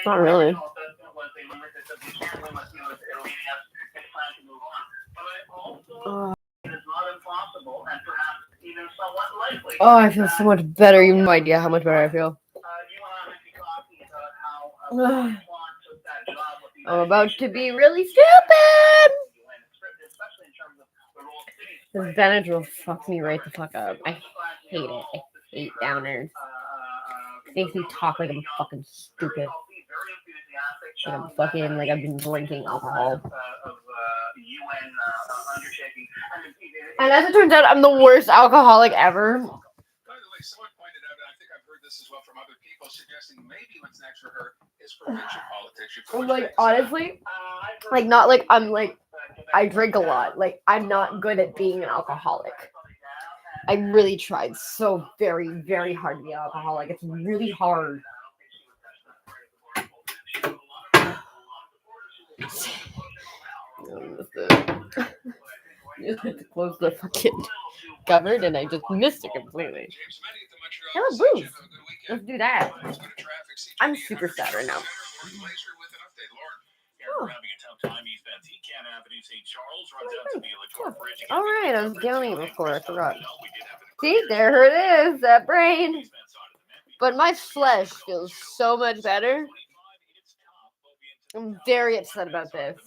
Not really. Oh, I feel so much better. You have no idea how much better I feel. I'm about to be really stupid. This Benadryl fucks me right the fuck up. I hate it. I hate downers. It makes me talk like I'm fucking stupid. Like I'm fucking, like I've been drinking alcohol. And as it turns out, I'm the worst alcoholic ever. By the way, someone pointed out, and I think I've heard this as well from other people, suggesting maybe what's next for her is provincial politics. Like, honestly, like, not like I'm like, I drink a lot. Like, I'm not good at being an alcoholic. I really tried so very, very hard to be an alcoholic. It's really hard. You have to close the fucking cupboard, and I just missed it completely. Hello, Bruce. Let's do that. I'm super sad right now. Oh. All right, I was yelling it before. I forgot. See, there it is, that brain. But my flesh feels so much better. I'm very upset about this.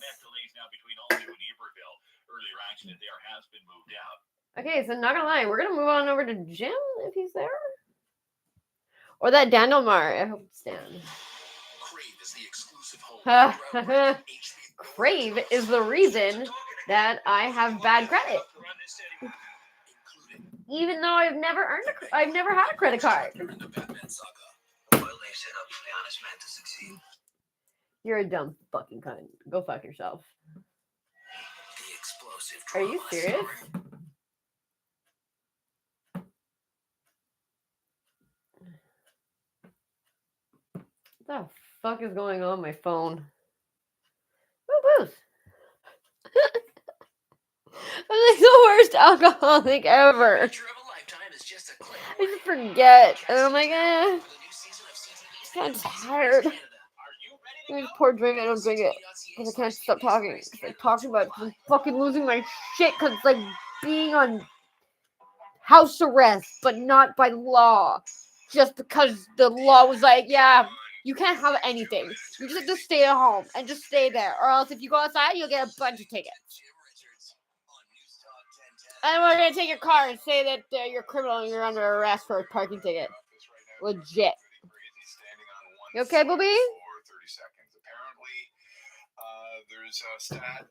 Okay, so not gonna lie, we're gonna move on over to Jim if he's there. Or that Dandelmar. I hope it's Dan. Crave is the reason that I have bad credit. Even though I've never had a credit card. You're a dumb fucking cunt. Go fuck yourself. Are you serious? What the fuck is going on my phone? Woo-woo. I'm like the worst alcoholic ever. I just forget. And I'm like, I'm tired. I just pour a drink, I don't drink it. Because I can't stop talking. Because I'm talking about it. I'm fucking losing my shit. Because it's like being on house arrest, but not by law. Just because the law was like, yeah, you can't have anything. You just have to stay at home and just stay there. Or else if you go outside, you'll get a bunch of tickets. And we're going to take your car and say that you're a criminal and you're under arrest for a parking ticket. Legit. You okay, Bobby? There's a stat,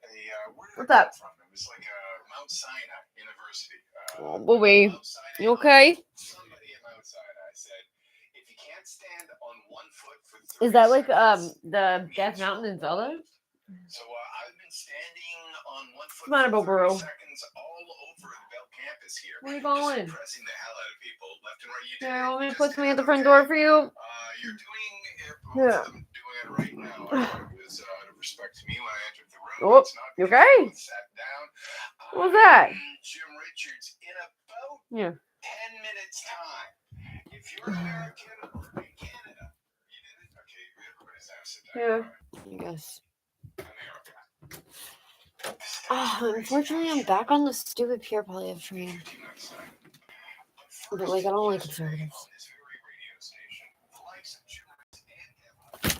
what's up? It was like Mount Sinai University. Oh, Bobby. You okay? Somebody at Mount Sinai said, if you can't stand on one foot for 30 Is that like seconds, the Death Mountain in Zelda? So I've been standing on one foot Come on, for 30 Bobby. seconds all over the Bell campus here. Where are you going? Just pressing the hell out of people left and right. Yeah, you want me to put something at the front door for you? You're doing it. Yeah. I'm doing it right now. It was out of respect to me when I entered the room. Oh, It's not you okay? sat down. What was that? Jim Richards in about Yeah. 10 minutes time. If you're American or in Canada, you did it. Okay, everybody's now sit down. Yeah. I guess. Unfortunately, I'm back on the stupid Pure Polyev train. But, like, I don't like conservatives.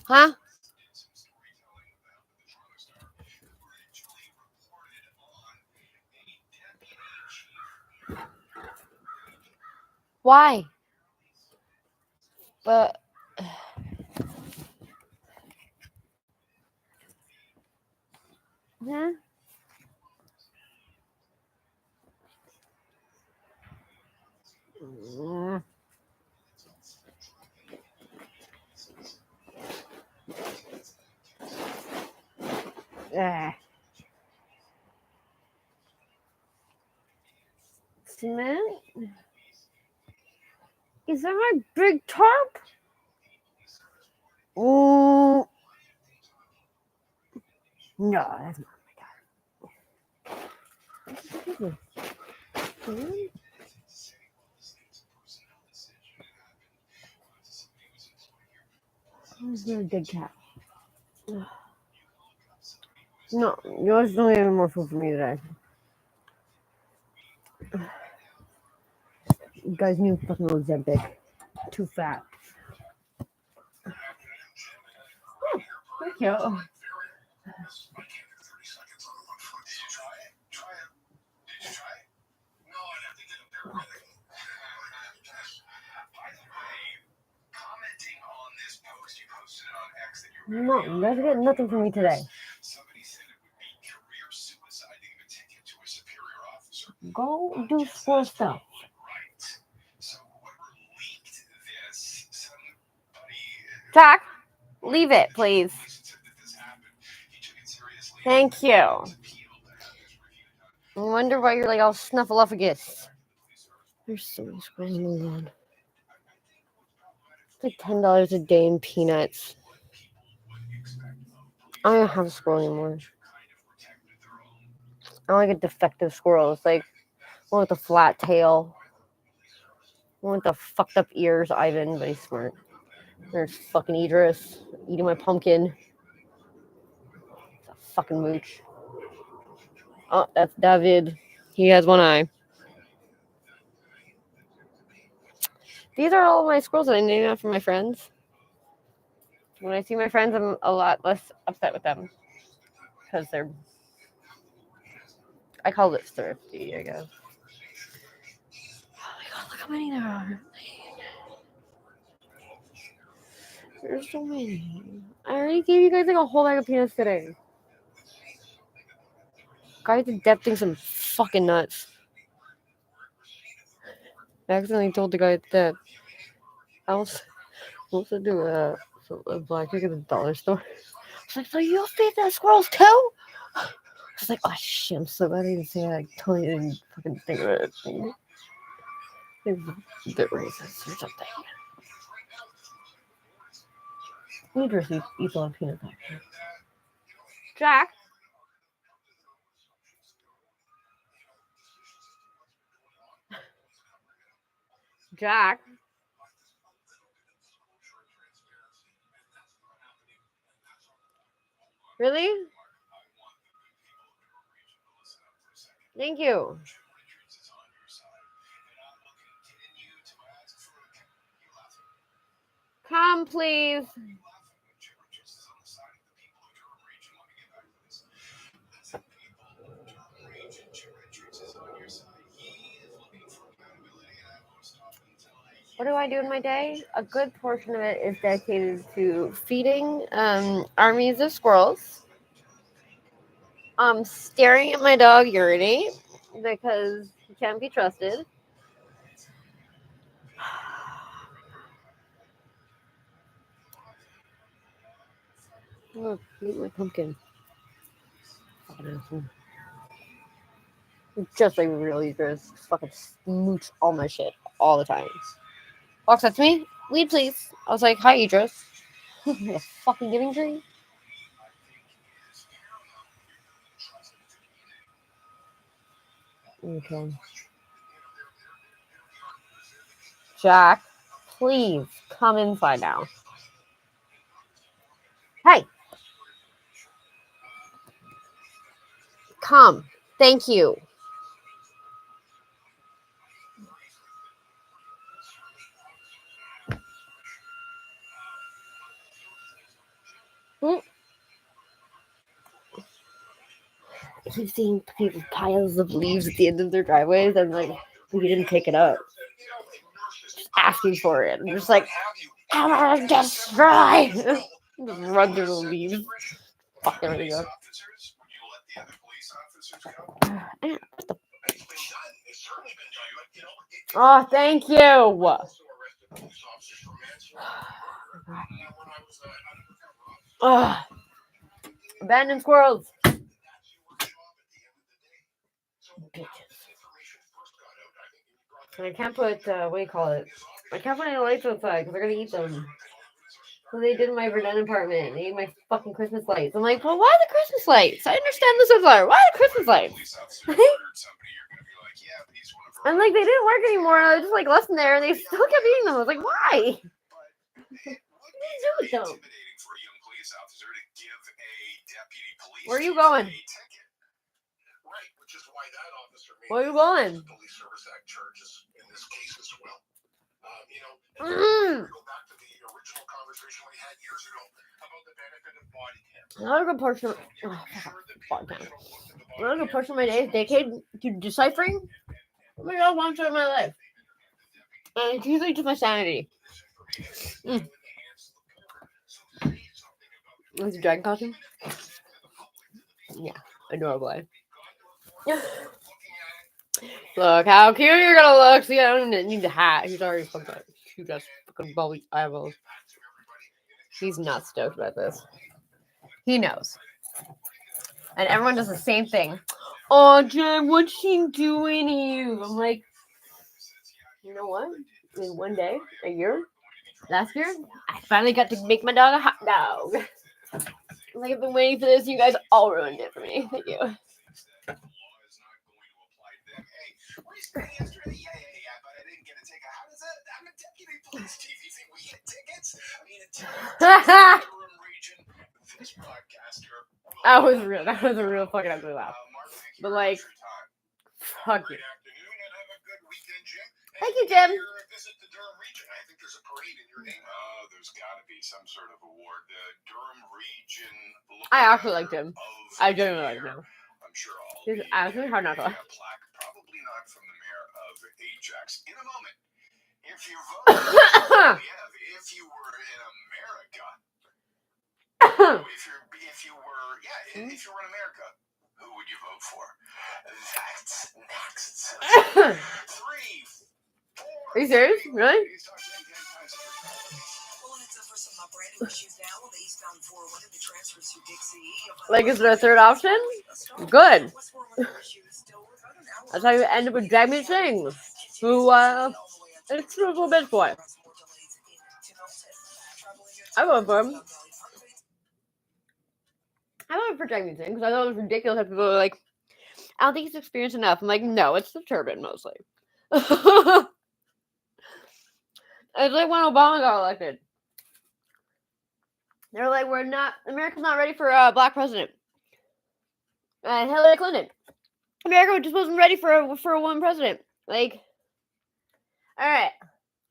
Huh? Why? But... Huh? Cement? Is that my big tarp? Oh. No, that's not my tarp. Who's a good cat? No, yours don't even more food for me today. You guys need fucking Ozempic. Too fat. Thank you. No, you guys get nothing from me today. Go do squirrel stuff. Jack, leave it, please. Thank you. I wonder why you're like all snuffleupagus. There's so many squirrels in the lawn. It's like $10 a day in peanuts. I don't have a squirrel anymore. I don't like a defective squirrel. It's like one with a flat tail. One with the fucked up ears, Ivan, but he's smart. There's fucking Idris eating my pumpkin. It's a fucking mooch. Oh, that's David. He has one eye. These are all my squirrels that I named after my friends. When I see my friends, I'm a lot less upset with them. Because they're... I call it thrifty, I guess. Oh my god, look how many there are. There's so many. I already gave you guys like a whole bag of peanuts today. Guys are depthing some fucking nuts. I accidentally told the guy at the I was supposed to do a black chicken at the dollar store. I was like, so you feed the squirrels too? I was like, oh shit, I'm so glad I didn't say that. I totally didn't fucking think of it. They're a bit racist or something. Idris eats a lot of peanuts actually. Jack? Jack? Really? Thank you. Come, please. What do I do in my day? A good portion of it is dedicated to feeding armies of squirrels. Staring at my dog urinate because he can't be trusted. Look, eat my pumpkin. Just like real Idris. Fucking smooch all my shit all the time. Walks up to me, weed please. I was like, hi Idris. A fucking giving tree. Okay. Jack, please come inside now. Hey. Come. Thank you. I keep seeing people piles of leaves at the end of their driveways and like we didn't pick it up. Just asking for it. I'm just like, I'm gonna destroy. Just run through the leaves. Fuck everything up. What the? Oh, thank you. Abandoned squirrels. Bitches. And I can't put, what do you call it? I can't put any lights outside because they're going to eat them. So they did in my Verdun apartment. They ate my fucking Christmas lights. I'm like, well, why the Christmas lights? I understand the sunflower. Why the Christmas lights? And like, they didn't work anymore. I just like left them there and they still kept eating them. I was like, why? do it though. Intimidating for a young police officer to give a deputy police Where are you chief going? a ticket. Right, which is why that officer made Where are you going? the Police Service Act charges in this case as well. You know, Mm. go back to the original conversation we had years ago about the benefit of body cam. Another good portion of another good portion of my day is dedicated to deciphering what I want to in my life. And it's usually just my sanity. With the dragon costume? Yeah, adorable. Look how cute you're gonna look. See, I don't even need the hat. He's already fucked up. He just fucking bully eyeballs. He's not stoked about this. He knows. And everyone does the same thing. Oh, Jen, what's she doing to you? I'm like, you know what? In one day, a year, last year, I finally got to make my dog a hot dog. Like, I've been waiting for this. You guys all ruined it for me. Thank you. That was real. That was a real fucking ugly laugh. But like, fuck you. Thank you, Jim. There's got to be some sort of award. The Durham region. I actually like Jim. I genuinely like him. I'm sure all He's actually hard not to like. plaque, probably not from the mayor of Ajax. In a moment, if you vote, if you were in America, if you were in America, who would you vote for? That's next. 3, 4. Are you serious? Really? Like, is there a third option? Good. That's how you end up with Jamie Singh, who, it's a little bitch boy. I voted for him. I voted for Jamie Singh because I thought it was ridiculous that people were like, I don't think he's experienced enough. I'm like, no, it's the turban mostly. It's like when Obama got elected. They're like, America's not ready for a black president. And Hillary Clinton. America just wasn't ready for a woman president. Like, all right,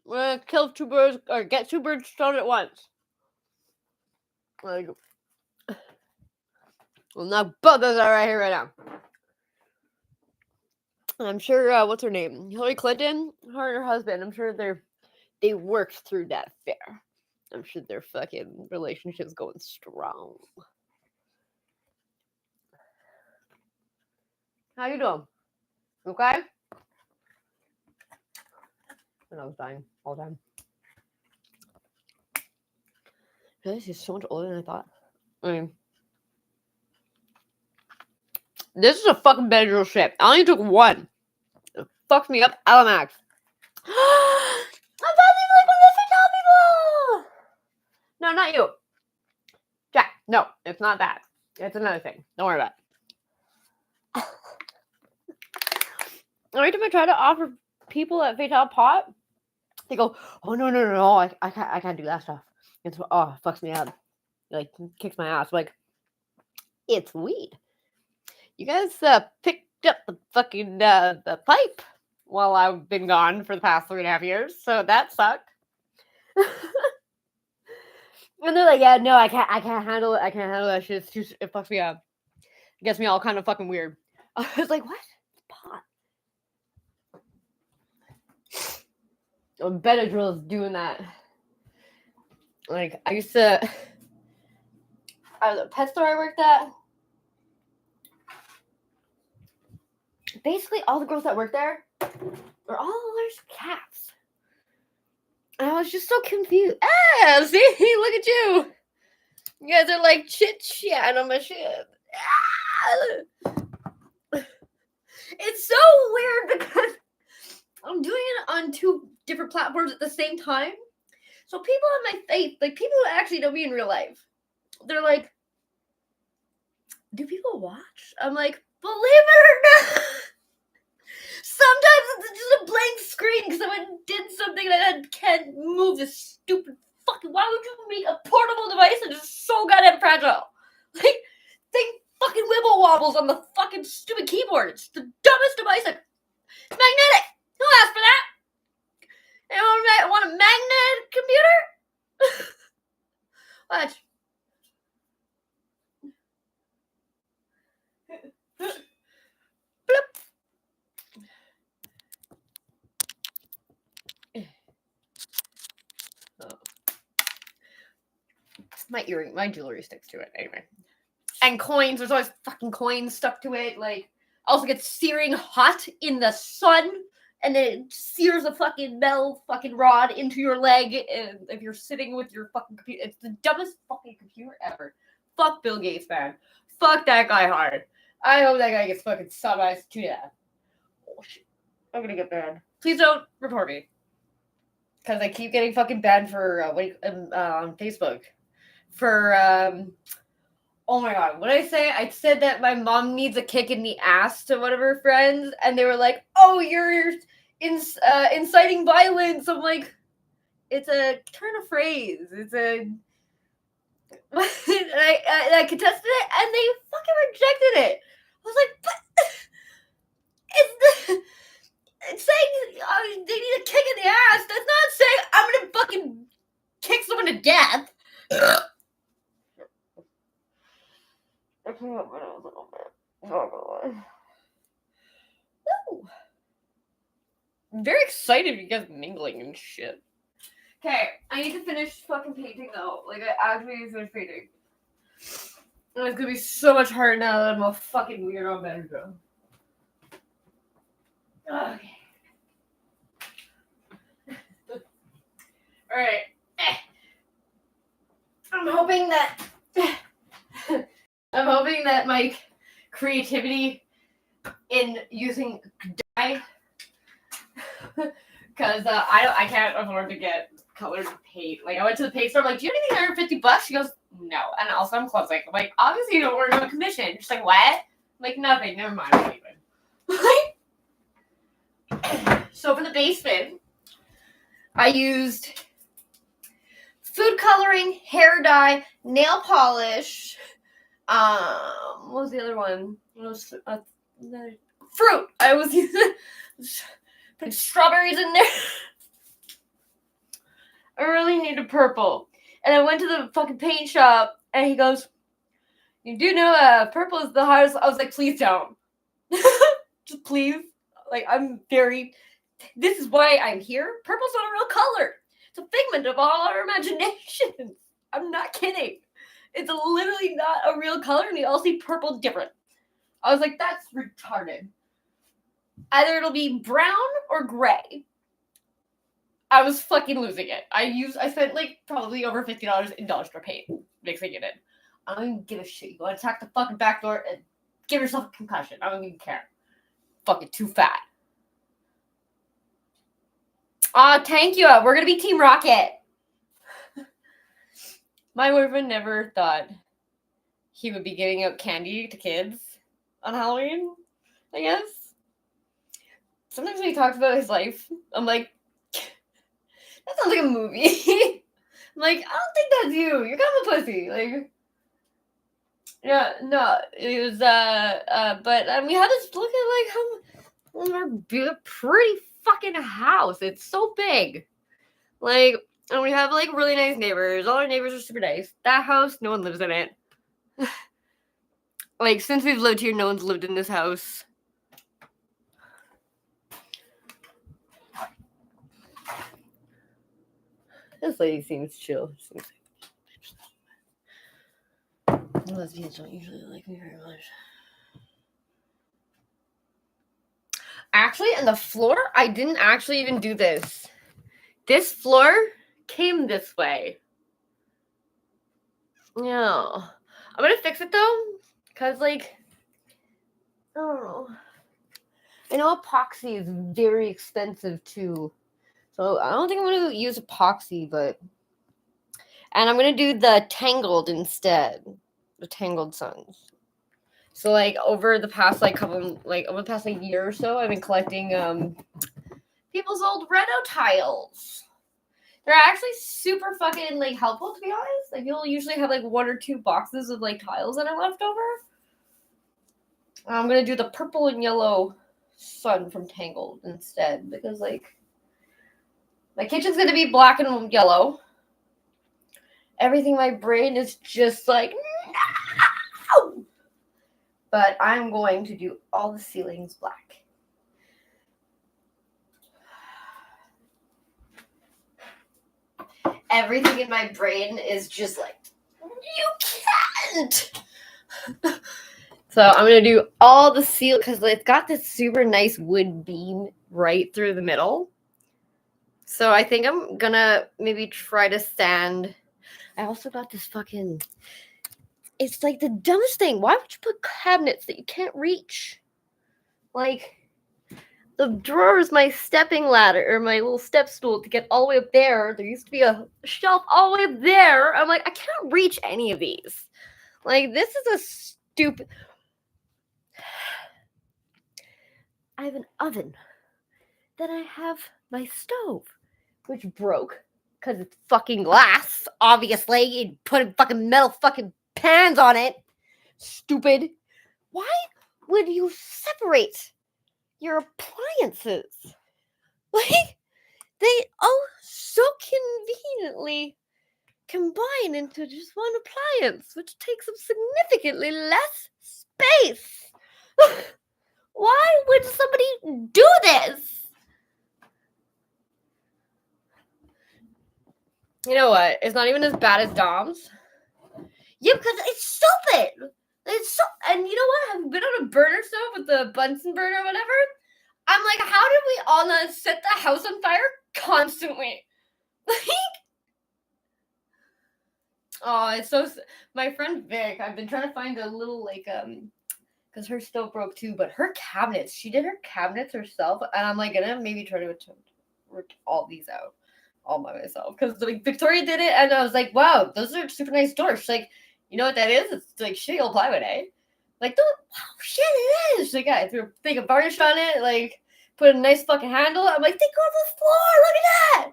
we're gonna kill two birds or get two birds stoned at once. Like, well, now both of us are right here, right now. And I'm sure, what's her name? Hillary Clinton, her and her husband. I'm sure they worked through that affair. I'm sure their fucking relationship's going strong. How you doing? Okay? And I was dying all the time. This is so much older than I thought. I mean, this is a fucking Benadryl shit. I only took one. It fucked me up. Alamax. I'm probably like one of the top people. No, not you. Jack. No, it's not that. It's another thing. Don't worry about it. Every time I try to offer people at Fatal Pot, they go, "Oh no! I can't do that stuff. It's it fucks me up. It, like, kicks my ass." Like, it's weed. You guys picked up the fucking the pipe while I've been gone for the past 3.5 years, so that sucked. And they're like, "Yeah, no, I can't handle it. I can't handle that shit. It fucks me up. It gets me all kind of fucking weird." I was like, "What? Pot?" Benadryl is doing that. Like, I used to, the pet store I worked at, basically all the girls that worked there were all allergic to cats. And I was just so confused. Ah, see, look at you. You guys are like chit-chatting on my shit. Ah. It's so weird because I'm doing it on 2 different platforms at the same time. So people on my face, like people who actually know me in real life, they're like, do people watch? I'm like, believe it or not, sometimes it's just a blank screen because someone did something and I can't move this stupid fucking why would you make a portable device that is so goddamn fragile? Like, thing fucking wibble wobbles on the fucking stupid keyboard. It's the dumbest device. It's magnetic. Who asked for that? Anyone want a magnet computer? Watch. Bloop. Oh. My jewelry sticks to it anyway. And coins, there's always fucking coins stuck to it. Like, also gets searing hot in the sun, and then it sears a fucking metal fucking rod into your leg. And if you're sitting with your fucking computer, it's the dumbest fucking computer ever. Fuck Bill Gates, man. Fuck that guy hard. I hope that guy gets fucking sodomized to death. Oh shit, I'm gonna get banned. Please don't report me, because I keep getting fucking banned for on Facebook for oh my god, what did I say? I said that my mom needs a kick in the ass to one of her friends, and they were like, "Oh, you're inciting violence." I'm like, it's a turn of phrase. It's a. And I contested it, and they fucking rejected it. I was like, but it's saying they need a kick in the ass. That's not saying I'm gonna fucking kick someone to death. I came up with a little bit. Not gonna lie. Ooh. I'm very excited because mingling and shit. Okay, I need to finish fucking painting though. Like, I actually need to finish painting. And it's gonna be so much harder now that I'm a fucking weirdo on Benadryl. Okay. Alright. I'm hoping that my creativity in using dye, because I can't afford to get colored paint. Like, I went to the paint store, I'm like, do you have anything under $50? She goes, no. And also I'm closing. I'm like, obviously you don't work on a commission. She's like, what? I'm like, nothing. Never mind. I'm leaving. So for the basement, I used food coloring, hair dye, nail polish. What was the other one? It was fruit. I was using putting strawberries in there. I really needed purple. And I went to the fucking paint shop, and he goes, you do know purple is the hardest. I was like, please don't. Just please. Like, this is why I'm here. Purple's not a real color. It's a figment of all our imaginations. I'm not kidding. It's literally not a real color, and we all see purple different. I was like, that's retarded. Either it'll be brown or gray. I was fucking losing it. I spent like probably over $50 in dollar store paint mixing it in. I don't even give a shit. You go attack the fucking back door and give yourself a concussion. I don't even care. Fucking too fat. Thank you. We're gonna be Team Rocket. My boyfriend never thought he would be giving out candy to kids on Halloween, I guess. Sometimes when he talks about his life, I'm like, that sounds like a movie. I'm like, I don't think that's you. You're kind of a pussy. Like, yeah, no, it was, but we had this look at, like, our pretty fucking house. It's so big. Like, and we have, like, really nice neighbors. All our neighbors are super nice. That house, no one lives in it. Like, since we've lived here, no one's lived in this house. This lady seems chill. Lesbians don't usually like me very much. Actually, on the floor, I didn't actually even do this. This floor came this way. Yeah. I'm gonna fix it though, because, like, I don't know. I know epoxy is very expensive too. So I don't think I'm going to use epoxy, but... And I'm going to do the Tangled instead. The Tangled Suns. So, like, over the past, year or so, I've been collecting, people's old Redo tiles. They're actually super fucking like helpful, to be honest. Like you'll usually have like 1 or 2 boxes of like tiles that are left over. I'm gonna do the purple and yellow sun from Tangled instead because like my kitchen's gonna be black and yellow. Everything in my brain is just like no! But I'm going to do all the ceilings black. Everything in my brain is just like, you can't! So I'm going to do all the seal, because it's got this super nice wood beam right through the middle. So I think I'm going to maybe try to sand. I also got this fucking, it's like the dumbest thing. Why would you put cabinets that you can't reach? Like, the drawer is my stepping ladder, or my little step stool to get all the way up there. There used to be a shelf all the way up there. I'm like, I can't reach any of these. Like, this is a stupid... I have an oven. Then I have my stove, which broke because it's fucking glass, obviously. You put fucking metal fucking pans on it. Stupid. Why would you separate your appliances? Like, they so conveniently combine into just one appliance, which takes up significantly less space. Why would somebody do this? You know what? It's not even as bad as Dom's. Yeah, because it's stupid. It's so, and you know what? I've been on a burner stove with the Bunsen burner or whatever. I'm like, how did we all not set the house on fire constantly? Like, oh, it's so. My friend Vic, I've been trying to find a little like because her stove broke too, but her cabinets, she did her cabinets herself, and I'm like gonna maybe try to attempt work all these out all by myself because like Victoria did it, and I was like, wow, those are super nice doors. She's like, you know what that is? It's like shitty old plywood, eh? Like, wow, shit, it is. She's like, yeah, I threw a thing of varnish on it, like put a nice fucking handle. I'm like, they go to the floor. Look at that.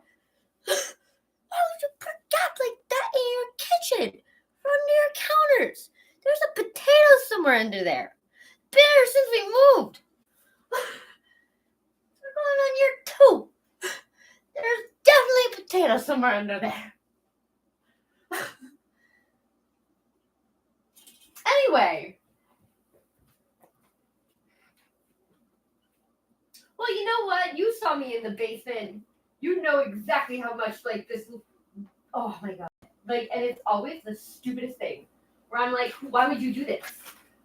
Why would you put a gap like that in your kitchen? From your counters. There's a potato somewhere under there. Been there since we moved. What's going on here too? There's definitely a potato somewhere under there. Anyway. Well, you know what? You saw me in the basement. You know exactly how much like this. Oh my god! Like, and it's always the stupidest thing where I'm like, why would you do this?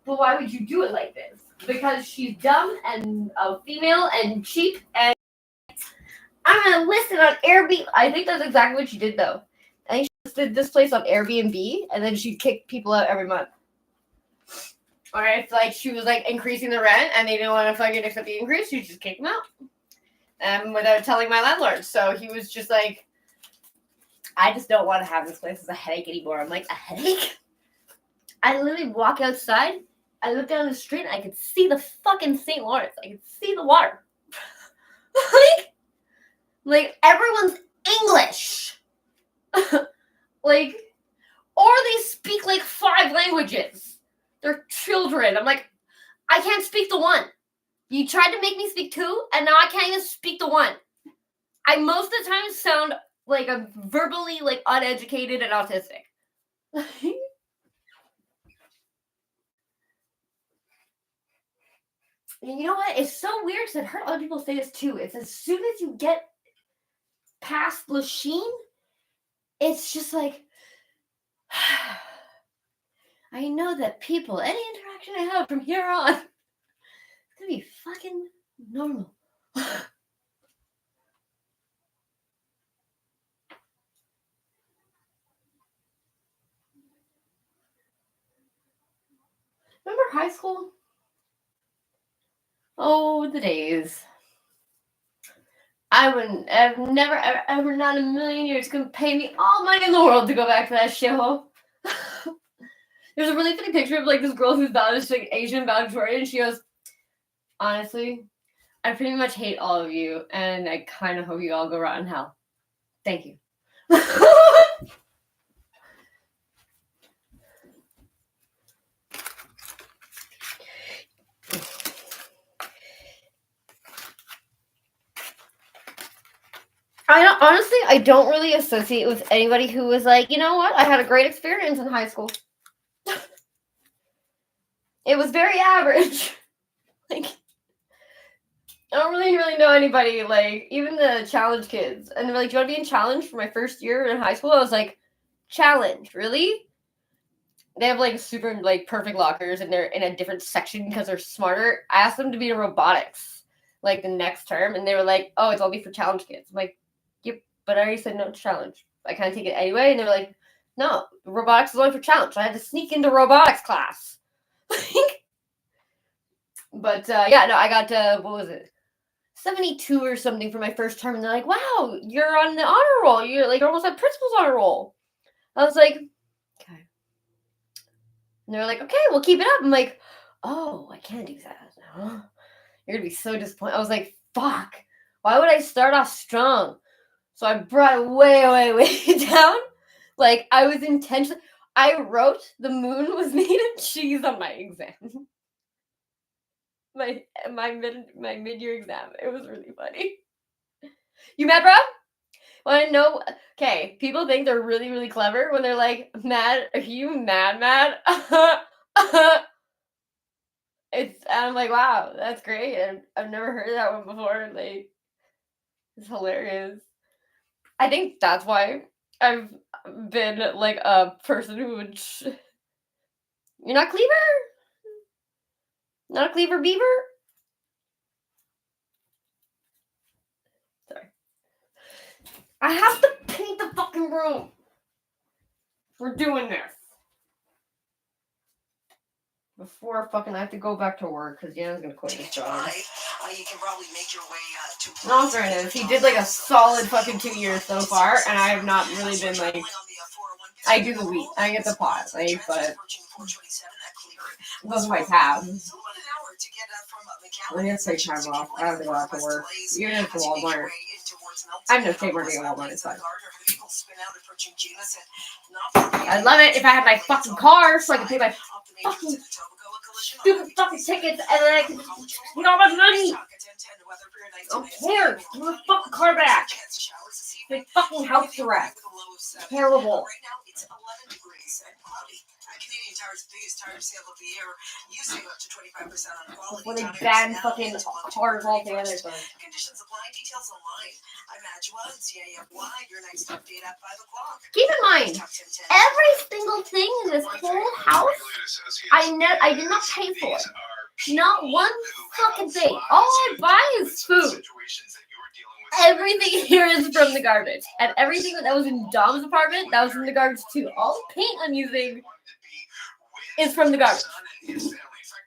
But why would you do it like this? Because she's dumb and a female and cheap, and I'm gonna list it on Airbnb. I think that's exactly what she did, though. I think she listed this place on Airbnb, and then she kicked people out every month. Or it's like she was like increasing the rent, and they didn't want to fucking accept the increase. She just kicked them out, without telling my landlord. So he was just like, I just don't want to have this place as a headache anymore. I'm like, a headache? I literally walk outside. I look down the street and I could see the fucking St. Lawrence. I could see the water. like everyone's English. Like, or they speak like 5 languages. They're children. I'm like, I can't speak the one. You tried to make me speak 2, and now I can't even speak the one. I most of the time sound like I'm verbally like uneducated and autistic. You know what? It's so weird because I've heard other people say this too. It's as soon as you get past Lachine, it's just like, I know that people, any interaction I have from here on, it's gonna be fucking normal. Remember high school? Oh, the days. I wouldn't have never, ever, not a million years could pay me all money in the world to go back to that shithole. There's a really funny picture of like this girl who's like Asian valedictorian, and she goes, honestly, I pretty much hate all of you, and I kind of hope you all go rot in hell. Thank you. I don't really associate with anybody who was like, you know what, I had a great experience in high school. It was very average. Like, I don't really know anybody, like, even the challenge kids. And they're like, do you want to be in challenge for my first year in high school? I was like, challenge? Really? They have, like, super, like, perfect lockers, and they're in a different section because they're smarter. I asked them to be in robotics, like, the next term, and they were like, oh, it's only for challenge kids. I'm like, yep, but I already said no to challenge. I kind of take it anyway, and they were like, no, robotics is only for challenge. I had to sneak into robotics class. But, yeah, no, I got, what was it? 72 or something for my first term, and they're like, wow, you're on the honor roll. You're, like, almost at principal's honor roll. I was like, okay. And they're like, okay, we'll keep it up. I'm like, oh, I can't do that. Huh? You're gonna be so disappointed. I was like, fuck. Why would I start off strong? So I brought it way down. Like, I was intentionally. I wrote the moon was made of cheese on my exam. my mid-year exam. It was really funny. You mad, bro? Want to know? Okay, people think they're really clever when they're like, mad. Are you mad? I'm like, wow, that's great. I've never heard that one before. Like, it's hilarious. I think that's why I've been like a person who would. You're not Cleaver? Not a Cleaver Beaver? Sorry. I have to paint the fucking room. We're doing this. Before I have to go back to work because Yana's gonna quit this job. You can probably make your way to. No fairness, he did like a solid fucking 2 years so far, and I have not really been like. I do the wheat, I get the pot, like, but those are my tabs. I need to take time off. I have to go out to work. Even if it's Walmart. I have no shame working at Walmart, it's fine. I'd love it if I had my fucking car so I could pay my fucking stupid fucking tickets and then I could just get all my money. I don't care. Give me the fucking car back. My fucking house arrest. Terrible. Canadian Tire's biggest tire sale of the year. You save up to 25% on quality. When they ban fucking cars altogether. Conditions apply. Details online. I'm Adjua and CAFY. Your next update at 5 o'clock. Keep in mind, every single thing in this whole house, I did not pay for. Not one fucking thing. All I buy is food. Everything here is from the garbage. And everything that was in Dom's apartment, that was from the garbage too. All the paint I'm using is from the garbage.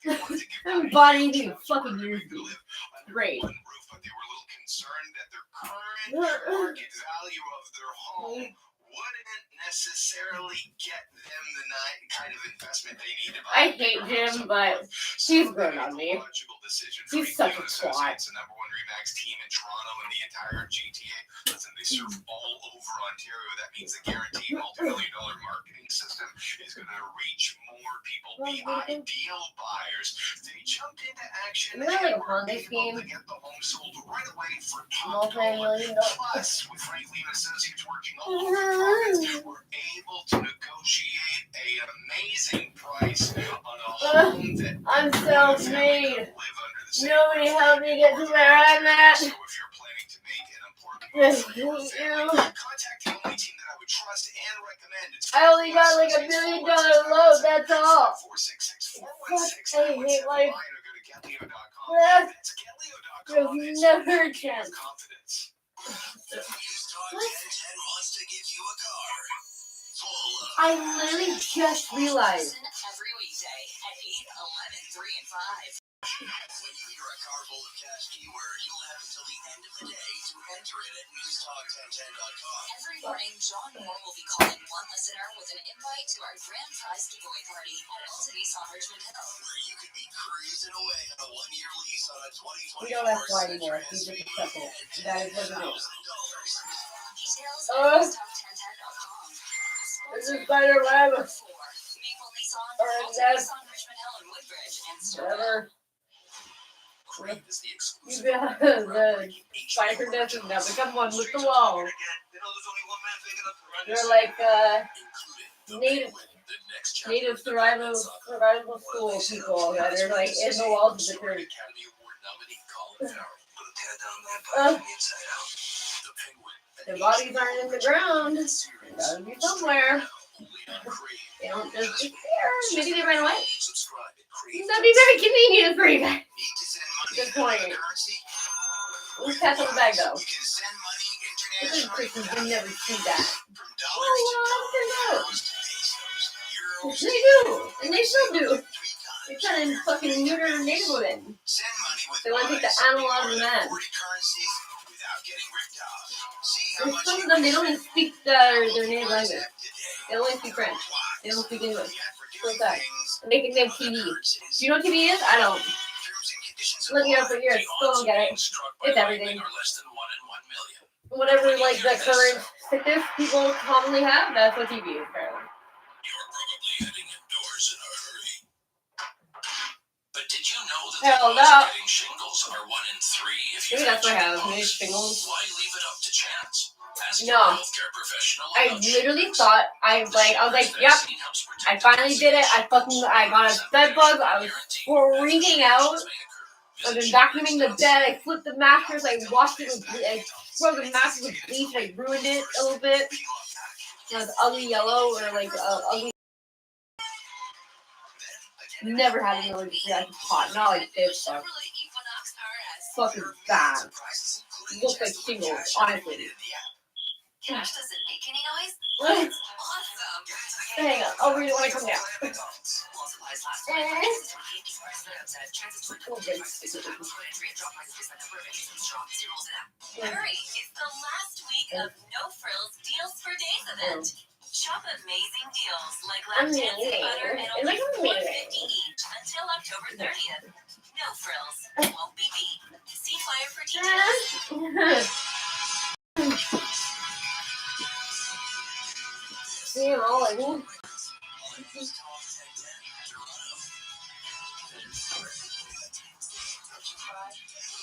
I haven't bought anything in fucking years. Great. Necessarily get them the kind of investment they need. I hate Jim, but he's grown on me. He's such a twat. The number one Remax team in Toronto and the entire GTA. Listen, they serve all over Ontario. That means the guaranteed multi-million-dollar marketing system is going to reach more people. The ideal buyers. They jumped into action Isn't that like a were Honda scheme? able to get the home sold right away for top dollar. Plus, with Franklin Associates working all over Province, we're able to negotiate an amazing price on a home that I'm self-made. Nobody helped me get to where I'm at. So if you're planning to make an important move for your family, contact the only team that I would trust and recommend. I only got like $1 million load, that's all. I hate life. There's never a chance. I literally just realized. Every weekday at 8, 11, 3, and 5. When you hear a car full of cash keyword, you'll have until the end of the day to enter it at newstalk1010.com. Every morning, John Moore will be calling one listener with an invite to our grand prize giveaway party at Elton Nissan Richmond Hill, where you could be cruising away on a 1-year lease on a 2024. We don't have to anymore. We just accept it. That is what it is. Details at newstalk1010.com. This is better, whatever. Maple Nissan, Or Alta that. Nissan, Richmond Hill, and Woodbridge, and Whatever. Crave is the exclusive. You got the spider doesn't now become one with the wall. They're like native survival school people that are like in the walls of the church. Their bodies aren't in the ground. They gotta be somewhere. They don't just disappear. Maybe they ran away. That'd be very convenient for you guys. Good point. Who's cats on the bag though? This is Christians, we never see that. Oh, well, they do. And they still do. They're trying to fucking neuter native women. They want to take the animal out of the man. There's some of them, they don't even speak their native language. They only speak French. They don't speak English. So sad. And they think they have TV. Do you know what TV is? I don't. Looking it up for years, still don't get it. It's everything. Whatever, like, the current sickness people commonly have, that's what TV is, apparently. You're probably heading indoors in a hurry. But did you know that Hell the odds no. of getting shingles are 1 in 3 if you've Maybe that's what I have. shingles? Maybe shingles. Why leave it up to chance? Ask No. your healthcare professional I about literally shingles. thought, I was like, yep, I finally did it. I got a bed bug. I was freaking out. I've been vacuuming the bed. I flipped the mattress. I washed it with I scrubbed the mattress with bleach. I ruined it a little bit. It was ugly yellow or like ugly. Never had an allergic reaction to pot. Not like this stuff. Fucking bad. Looks like shingles, honestly. Cash doesn't make any noise? What? Awesome. Hang on, I'll read it when I come down. Hurry, it's the last week of No Frills Deals for Days event. Shop amazing deals like lactose butter and only $1.50 each until October 30th. No Frills won't be beat. See flyer for details. See them all, I mean.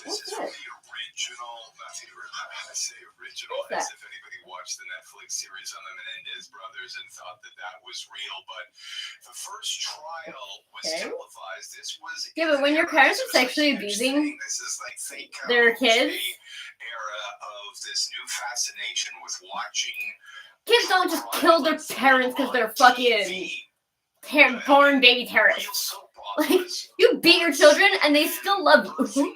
What's that? Original, as if anybody watched the Netflix series on the Menendez brothers and thought that was real, but the first trial was televised. This was But when your parents are sexually abusing their kids, era of this new fascination with watching. Kids don't just kill their parents because they're fucking born baby terrorists. Like, you beat your children and they still love you.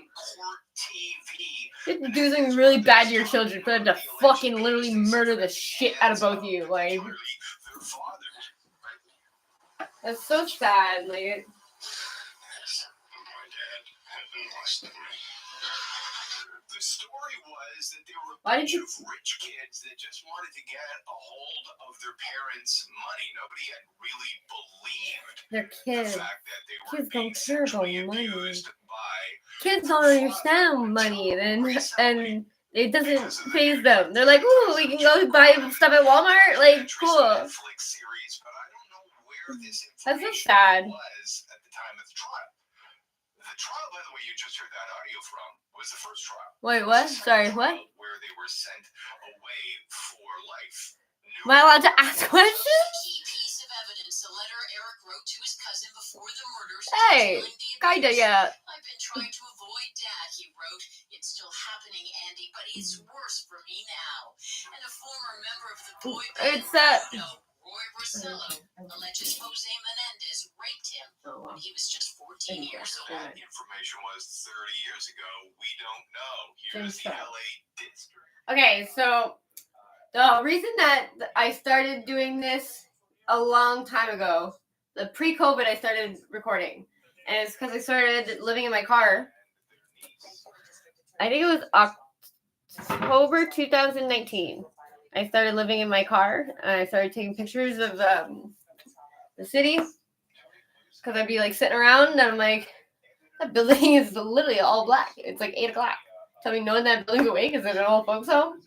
You're doing something really bad to your children for them to fucking literally murder the shit out of both of you. Like, that's so sad. Like, the story was that there were a why bunch did you? of rich kids that just wanted to get a hold of their parents' money. Nobody had really believed They're the kids. fact that they were Kids being don't care about sexually money. abused by Kids don't understand money, and it doesn't faze them. They're like, ooh, we can go buy stuff at Walmart. Like, cool. Netflix series, but I don't know where this That's so information sad. was at the time of the trial. The trial, by the way, you just heard that audio from, was the first trial. Wait, what? Sorry, what? Where they were sent away for life. Am I allowed to ask questions? Key piece of evidence, a letter Eric wrote to his cousin before the murders. Hey, kinda, yeah. I've been trying to avoid Dad, he wrote. It's still happening, Andy, but it's worse for me now. And a former member of the boy band, It's Roy Rosello, alleges Jose Menendez raped him when he was just 14 years old. That information was 30 years ago. We don't know. Here's the LA district. Okay, so the reason that I started doing this a long time ago, the pre-COVID, I started recording, and it's because I started living in my car. I think it was October 2019. I started living in my car, and I started taking pictures of the city, because I'd be like sitting around, and I'm like, that building is literally all black. It's like 8 o'clock. Tell me knowing that building's awake is it an old folks home?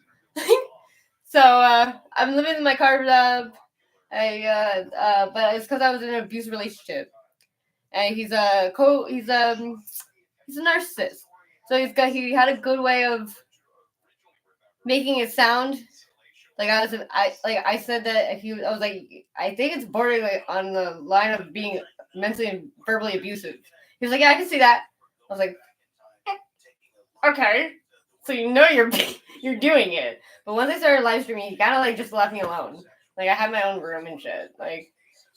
So I'm living in my car. I But it's because I was in an abusive relationship, and he's a narcissist. So he had a good way of making it sound like I said that I was like, I think it's bordering like on the line of being mentally and verbally abusive. He was like, yeah, I can see that. I was like, okay, so you know you're doing it. But once I started live streaming, he kind of like just left me alone. Like I had my own room and shit. Like,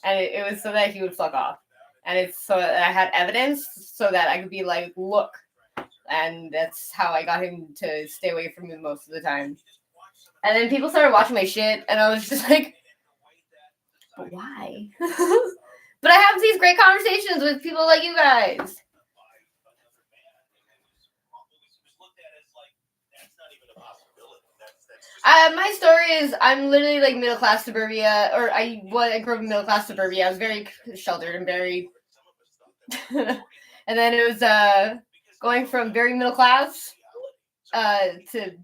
and it was so that he would fuck off, and it's so that I had evidence so that I could be like, look, and that's how I got him to stay away from me most of the time. And then people started watching my shit, and I was just like, but why? But I have these great conversations with people like you guys. My story is I'm literally like middle class suburbia, or I grew up in middle class suburbia. I was very sheltered and very, and then it was going from very middle class to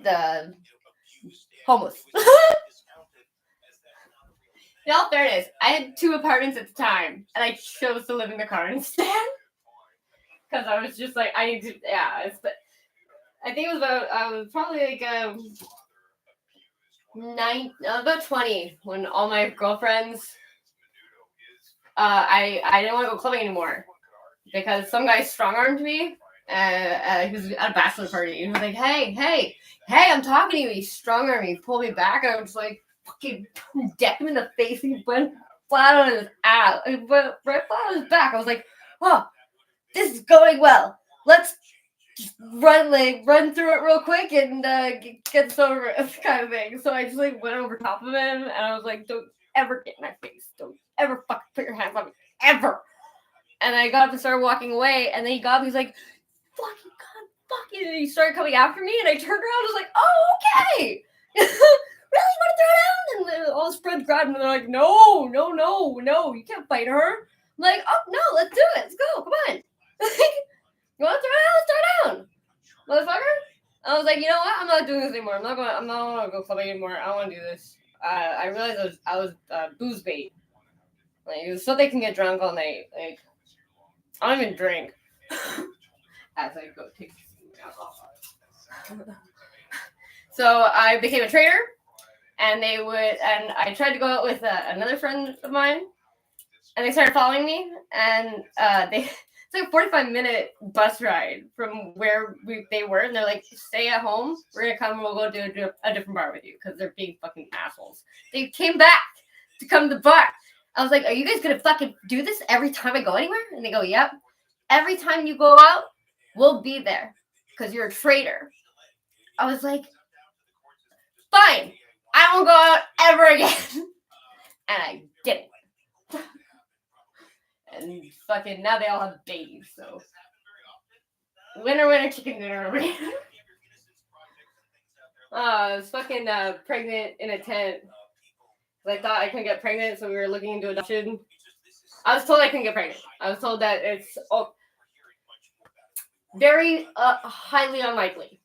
the homeless. In all fairness, I had 2 apartments at the time, and I chose to live in the car instead because I was just like, I need to. Yeah, I think it was I was probably like about 20 when all my girlfriends. I didn't want to go clubbing anymore because some guy strong armed me. He was at a bachelor party and he was like, hey, I'm talking to you. He strong armed me, pulled me back, and I was like, fucking deck him in the face. He went flat on his ass. He went right flat on his back. I was like, oh, this is going well. Let's just run through it real quick and get this over kind of thing. So I just like went over top of him and I was like, don't ever get in my face. Don't ever fucking put your hands on me. Ever. And I got up and started walking away, and then he got up, he's like, fucking God, fucking, and he started coming after me, and I turned around and was like, oh, okay. Really? You want to throw down? And then all his friends grabbed him, and they're like, no, you can't fight her. I'm like, oh, no, let's do it. Let's go. Come on. You want to throw down? Let's throw down. Motherfucker. I was like, you know what? I'm not doing this anymore. I'm not going to go clubbing anymore. I don't want to do this. I realized I was booze bait. Like, so they can get drunk all night. Like, I don't even drink. As I go take alcohol. So I became a trader, and I tried to go out with another friend of mine, and they started following me, and it's like a 45-minute bus ride from where they were, and they're like, stay at home, we're gonna come, we'll go do a different bar with you, because they're being fucking assholes. They came back to come to the bar. I was like, are you guys gonna fucking do this every time I go anywhere? And they go, yep. Every time you go out, we'll be there because you're a traitor. I was like, fine. I won't go out ever again. And I didn't. And fucking now they all have babies, so. Winner, chicken dinner over here. I was fucking pregnant in a tent. I thought I couldn't get pregnant, so we were looking into adoption. I was told I couldn't get pregnant. I was told that it's very highly unlikely.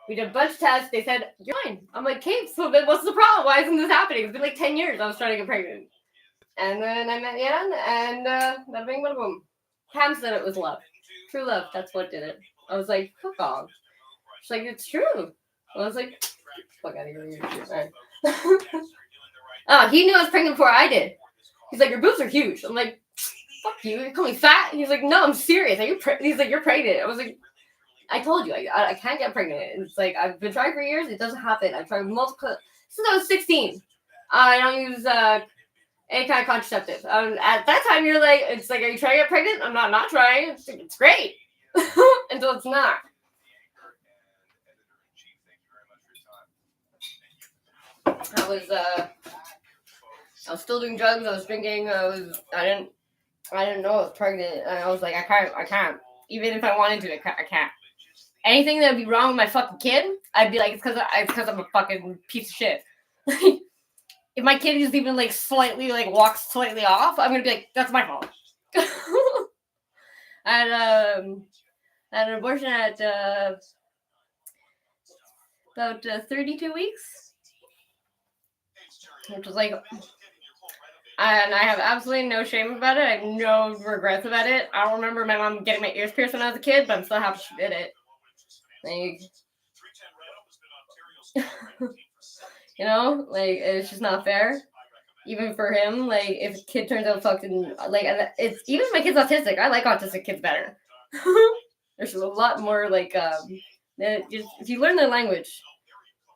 We did a bunch of tests. They said, you're fine. I'm like, okay, so then what's the problem? Why isn't this happening? It's been like 10 years I was trying to get pregnant. And then I met Yan, and that bing, bada, boom. Pam said it was love. True love, that's what did it. I was like, fuck off. She's like, it's true. I was like, fuck out of here. Oh, he knew I was pregnant before I did. He's like, your boobs are huge. I'm like, fuck you. You call me fat? He's like, no, I'm serious. He's like, you're pregnant. I was like, I told you, I can't get pregnant. It's like, I've been trying for years. It doesn't happen. I've tried multiple, since I was 16. I don't use any kind of contraceptive. At that time, you're like, it's like, are you trying to get pregnant? I'm not trying. It's great. Until it's not. I was still doing drugs. I was drinking. I didn't know I was pregnant. And I was like, I can't. Even if I wanted to, I can't. Anything that would be wrong with my fucking kid, I'd be like, it's because I'm a fucking piece of shit. If my kid is even like slightly like walks slightly off, I'm gonna be like, that's my fault. I had an abortion at about 32 weeks. which was like, and I have absolutely no shame about it. I have no regrets about it. I don't remember my mom getting my ears pierced when I was a kid, but I'm still happy she did it. Like, you know, like, it's just not fair. Even for him, like, if a kid turns out fucking, like, it's, even if my kid's autistic, I like autistic kids better. There's a lot more, like, just, if you learn their language,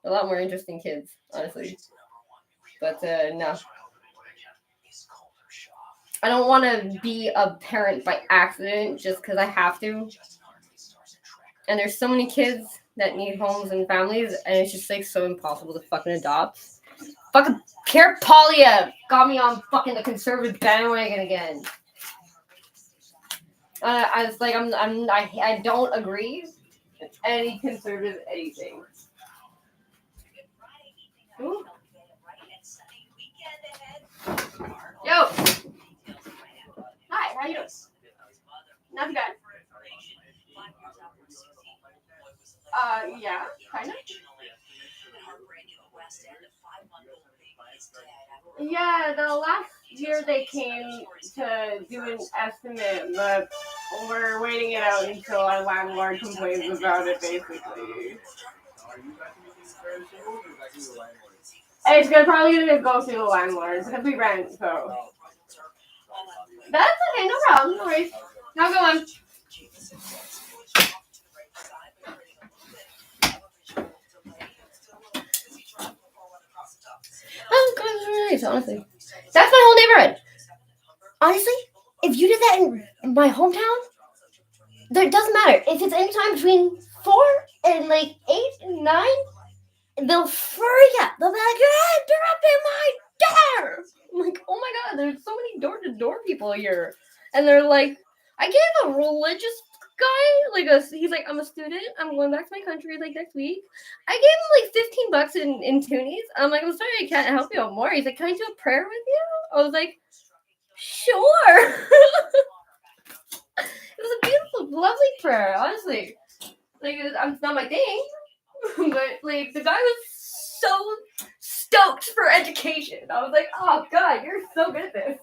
a lot more interesting kids, honestly. But, no. I don't want to be a parent by accident just because I have to. And there's so many kids that need homes and families, and it's just, like, so impossible to fucking adopt. Fucking Pierre Polyev got me on fucking the conservative bandwagon again. I was like, I don't agree with any conservative anything. Ooh. Yo. Hi, how you doing? Not too bad. Yeah, kind of. Yeah, the last year they came to do an estimate, but we're waiting it out until our landlord complains about it, basically. It's probably gonna go through the landlord. It's gonna be rent, so. That's okay, no problem, no worries. Have a good one. Nice, honestly. That's my whole neighborhood. Honestly, if you did that in my hometown, it doesn't matter. If it's anytime between 4 and like 8 and 9, they'll freak out. They'll be like, you're interrupting my door. I'm like, oh my god, there's so many door-to-door people here. And they're like, I gave a religious guy, he's like, I'm a student, I'm going back to my country like next week. I gave him like $15 in toonies. I'm like, I'm sorry, I can't help you out more. He's like, can I do a prayer with you? I was like, sure. It was a beautiful, lovely prayer, honestly. Like, it's not my thing, but like, the guy was so stoked for education. I was like, oh god, you're so good at this.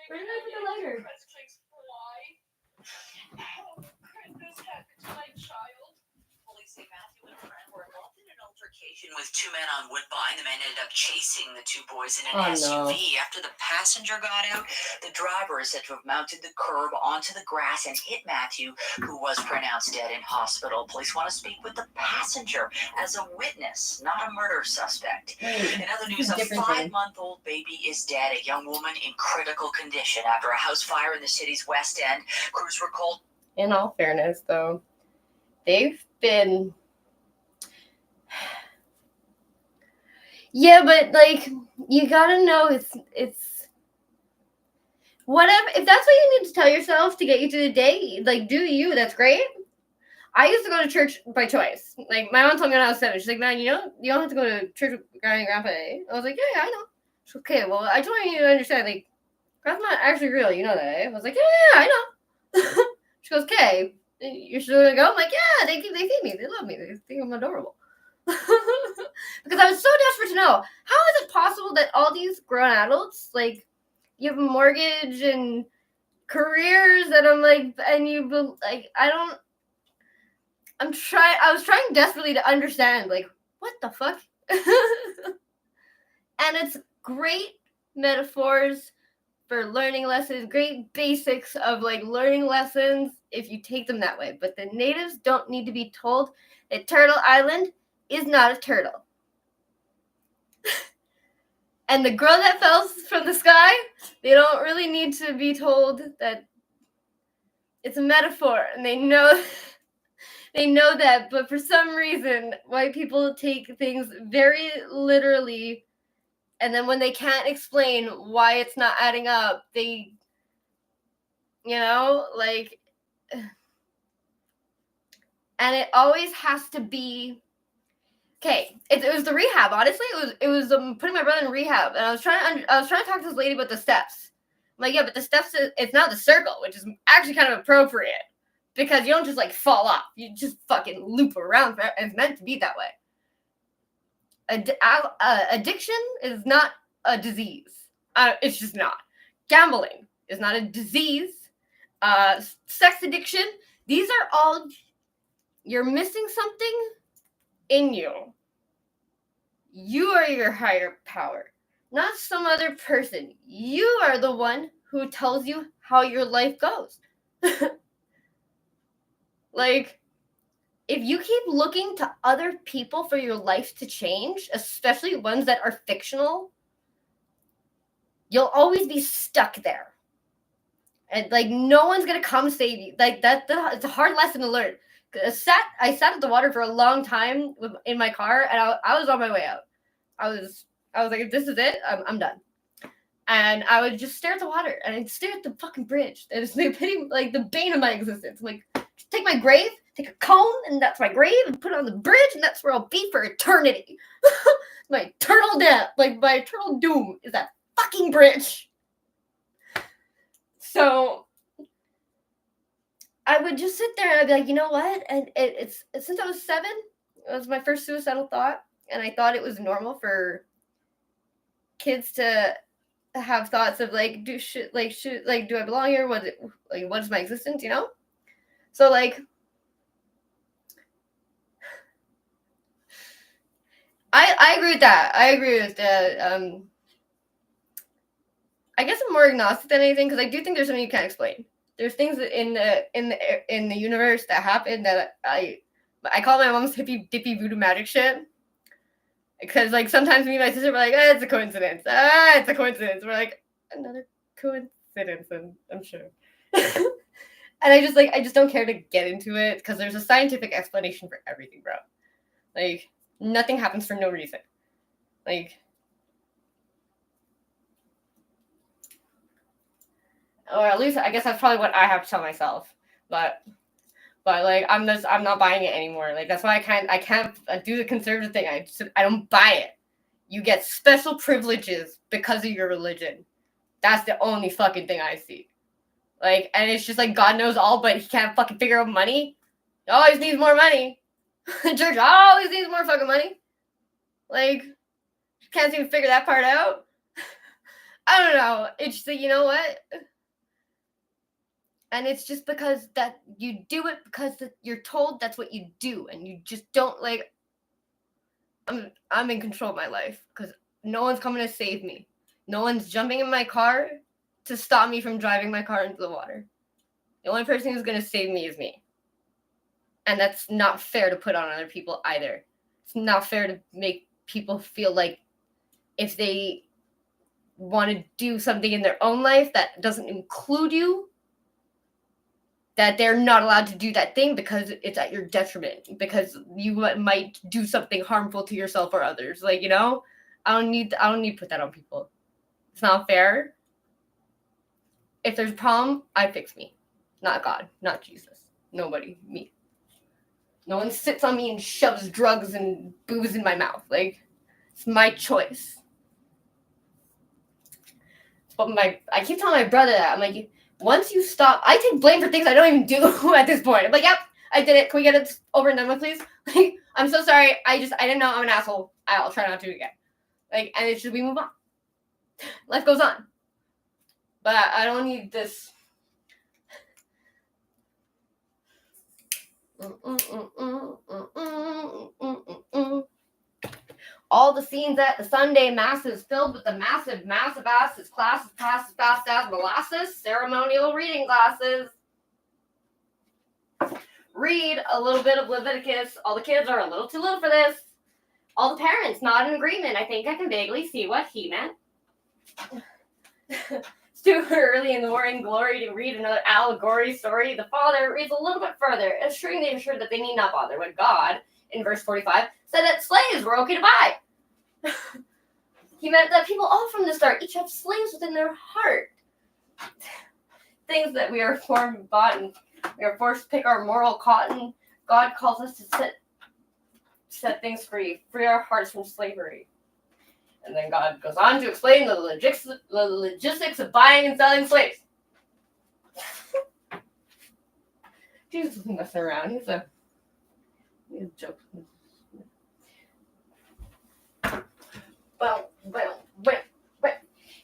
Where did I put the lighter? Police say Matthew and a friend were involved in an altercation with two men on Woodbine. The man ended up chasing the two boys in an SUV. After the passenger got out, the driver is said to have mounted the curb onto the grass and hit Matthew, who was pronounced dead in hospital. Police want to speak with the passenger as a witness, not a murder suspect. In other news, a 5-month-old baby is dead. A young woman in critical condition after a house fire in the city's West End. Crews were called. In all fairness, though, they've been... Yeah, but, like, you gotta know it's... Whatever, if that's what you need to tell yourself to get you through the day, like, do you, that's great. I used to go to church by choice. Like, my mom told me when I was 7, she's like, man, you don't have to go to church with Granny and Grandpa, eh? I was like, yeah, I know. She's like, okay, well, I told you to understand, like, God's not actually real, you know that, eh? I was like, yeah, I know. She goes, okay, you're still gonna go? I'm like, yeah, they feed me, they love me, they think I'm adorable. Because I was so desperate to know, how is it possible that all these grown adults, like, you have a mortgage and careers, and I'm like, and you, like, I was trying desperately to understand, like, what the fuck? And it's great metaphors for learning lessons, great basics of, like, learning lessons if you take them that way. But the natives don't need to be told that Turtle Island is not a turtle. And the girl that fell from the sky, they don't really need to be told that it's a metaphor. And they know that. But for some reason, white people take things very literally. And then when they can't explain why it's not adding up, they, like, and it always has to be, okay, it was the rehab, honestly. It was putting my brother in rehab, and I was trying to talk to this lady about the steps. I'm like, yeah, but the steps, it's not the circle, which is actually kind of appropriate, because you don't just, like, fall off. You just fucking loop around. It's meant to be that way. addiction is not a disease. It's just not. Gambling is not a disease. Sex addiction, these are all, you're missing something in you. You are your higher power, not some other person. You are the one who tells you how your life goes. Like, if you keep looking to other people for your life to change, especially ones that are fictional, you'll always be stuck there. And, like, no one's going to come save you. Like, it's a hard lesson to learn. I sat at the water for a long time in my car, and I was on my way out. I was like, if this is it, I'm done. And I would just stare at the water, and I'd stare at the fucking bridge. And it's the bane of my existence. I'm like, just take my grave, take a cone, and that's my grave, and put it on the bridge, and that's where I'll be for eternity. My eternal death, like my eternal doom, is that fucking bridge. So I would just sit there and I'd be like, you know what? And it's since I was 7, it was my first suicidal thought, and I thought it was normal for kids to have thoughts of like, do I belong here? What is my existence? You know? So like, I agree with that. I agree with that. I guess I'm more agnostic than anything because I do think there's something you can't explain. There's things in the universe that happen that I call my mom's hippie dippy voodoo magic shit. Because like sometimes me and my sister were like, it's a coincidence. It's a coincidence. We're like, another coincidence, I'm sure. And I just don't care to get into it because there's a scientific explanation for everything, bro. Like, nothing happens for no reason. Like, or at least I guess that's probably what I have to tell myself. But like I'm not buying it anymore. Like that's why I can't do the conservative thing. I don't buy it. You get special privileges because of your religion. That's the only fucking thing I see. Like, and it's just like God knows all, but he can't fucking figure out money. He always needs more money. Church always needs more fucking money. Like, can't even figure that part out. I don't know. It's just like, you know what? And it's just because that you do it because you're told that's what you do, and you just don't like. I'm in control of my life because no one's coming to save me. No one's jumping in my car to stop me from driving my car into the water. The only person who's going to save me is me. And that's not fair to put on other people either. It's not fair to make people feel like if they want to do something in their own life that doesn't include you, that they're not allowed to do that thing because it's at your detriment, because you might do something harmful to yourself or others. Like, you know, I don't need to put that on people. It's not fair. If there's a problem, I fix me. Not God, not Jesus. Nobody, me. No one sits on me and shoves drugs and booze in my mouth. Like, it's my choice. But I keep telling my brother that. I'm like, once you stop, I take blame for things I don't even do at this point. I'm like, yep, I did it. Can we get it over and done with, please? Like, I'm so sorry. I didn't know I'm an asshole. I'll try not to again. Like, and it's just, we move on. Life goes on. But I don't need this. All the scenes at the Sunday masses filled with the massive asses, classes, passes, fast as molasses, ceremonial reading glasses. Read a little bit of Leviticus. All the kids are a little too little for this. All the parents not in agreement. I think I can vaguely see what he meant. It's too early in the morning glory to read another allegory story. The father reads a little bit further, assuring the insured that they need not bother when God, in verse 45, said that slaves were okay to buy. He meant that people all from the start each have slaves within their heart. Things that we are formed, bought, and we are forced to pick our moral cotton. God calls us to set things free our hearts from slavery. And then God goes on to explain the logistics of buying and selling slaves. Jesus isn't messing around. He's a joke. boom, boom, boom, boom.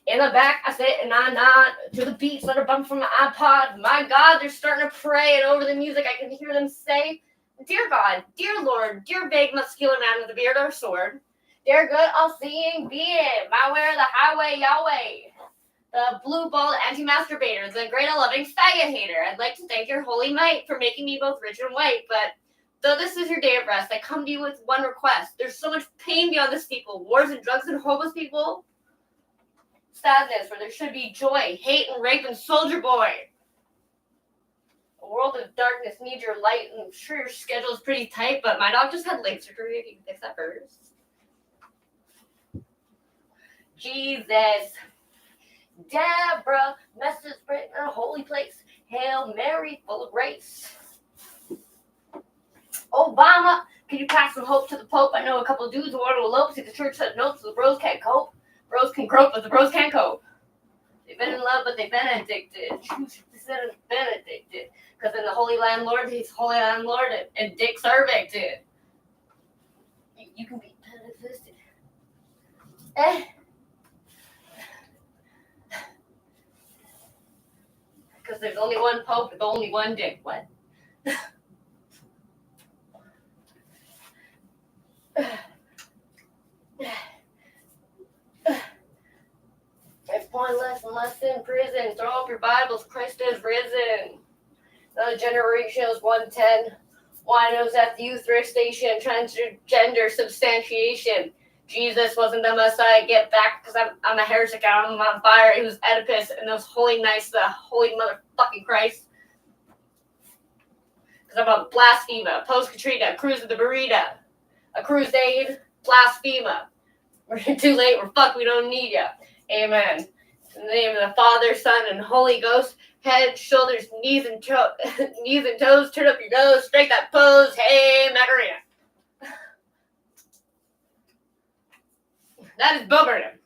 In the back, I sit and I nod to the beats that are bumping from my iPod. My God, they're starting to pray, and over the music, I can hear them say, "Dear God, dear Lord, dear big muscular man with a beard or sword, dear good all-seeing being, my way or the highway, Yahweh, the blue-balled anti-masturbator, the great loving faggot hater. I'd like to thank your holy might for making me both rich and white, but though this is your day of rest, I come to you with one request. There's so much pain beyond the steeple, wars and drugs and homeless people, sadness where there should be joy, hate and rape and soldier boy. A world of darkness needs your light, and I'm sure your schedule is pretty tight, but my dog just had leg surgery. If you can fix that first. Jesus. Deborah, Mrs. Britain, a holy place. Hail Mary, full of grace. Obama, can you pass some hope to the Pope? I know a couple dudes who want to elope. See, the church said nope, so the bros can't cope. Bros can grope, but the bros can't cope. They've been in love, but they've been addicted. Been addicted. Because in the Holy Landlord, he's Holy Landlord, and dicks are evicted. You can be beneficted. Because there's only one Pope with only one dick. What? It's pointless unless in prison. Throw up your Bibles. Christ is risen. Another generation is 110. Winos at the youth race station. Transgender substantiation. Jesus wasn't the Messiah. Get back, because I'm a heretic. I'm on fire. He was Oedipus, and those holy knights, the holy motherfucking Christ. Because I'm a blasphemer. Post-Katrina. Cruise of the Burrito. A crusade. Blasphemer. We're too late. We're fucked. We don't need ya. Amen. In the name of the Father, Son, and Holy Ghost. Head, shoulders, knees and toes. Turn up your nose. Strike that pose. Hey, Macarena. That is Bo Burnham.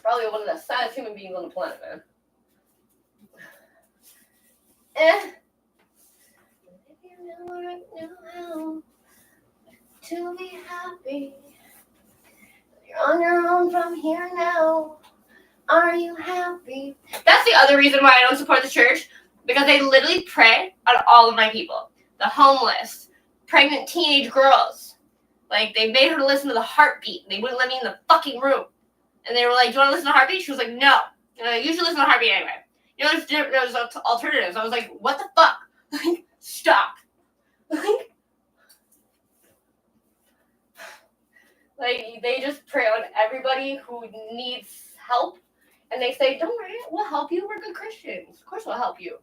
Probably one of the saddest human beings on the planet, man. If you never knew how to be happy, you're on your own from here now. Are you happy? That's the other reason why I don't support the church, because they literally prey on all of my people. The homeless, pregnant teenage girls. Like, they made her listen to the heartbeat. They wouldn't let me in the fucking room. And they were like, do you want to listen to heartbeat? She was like, no. And like, you should listen to heartbeat anyway. You know, there's alternatives. I was like, what the fuck? Like, stop. Like, they just prey on everybody who needs help. And they say, don't worry, we'll help you. We're good Christians. Of course we'll help you.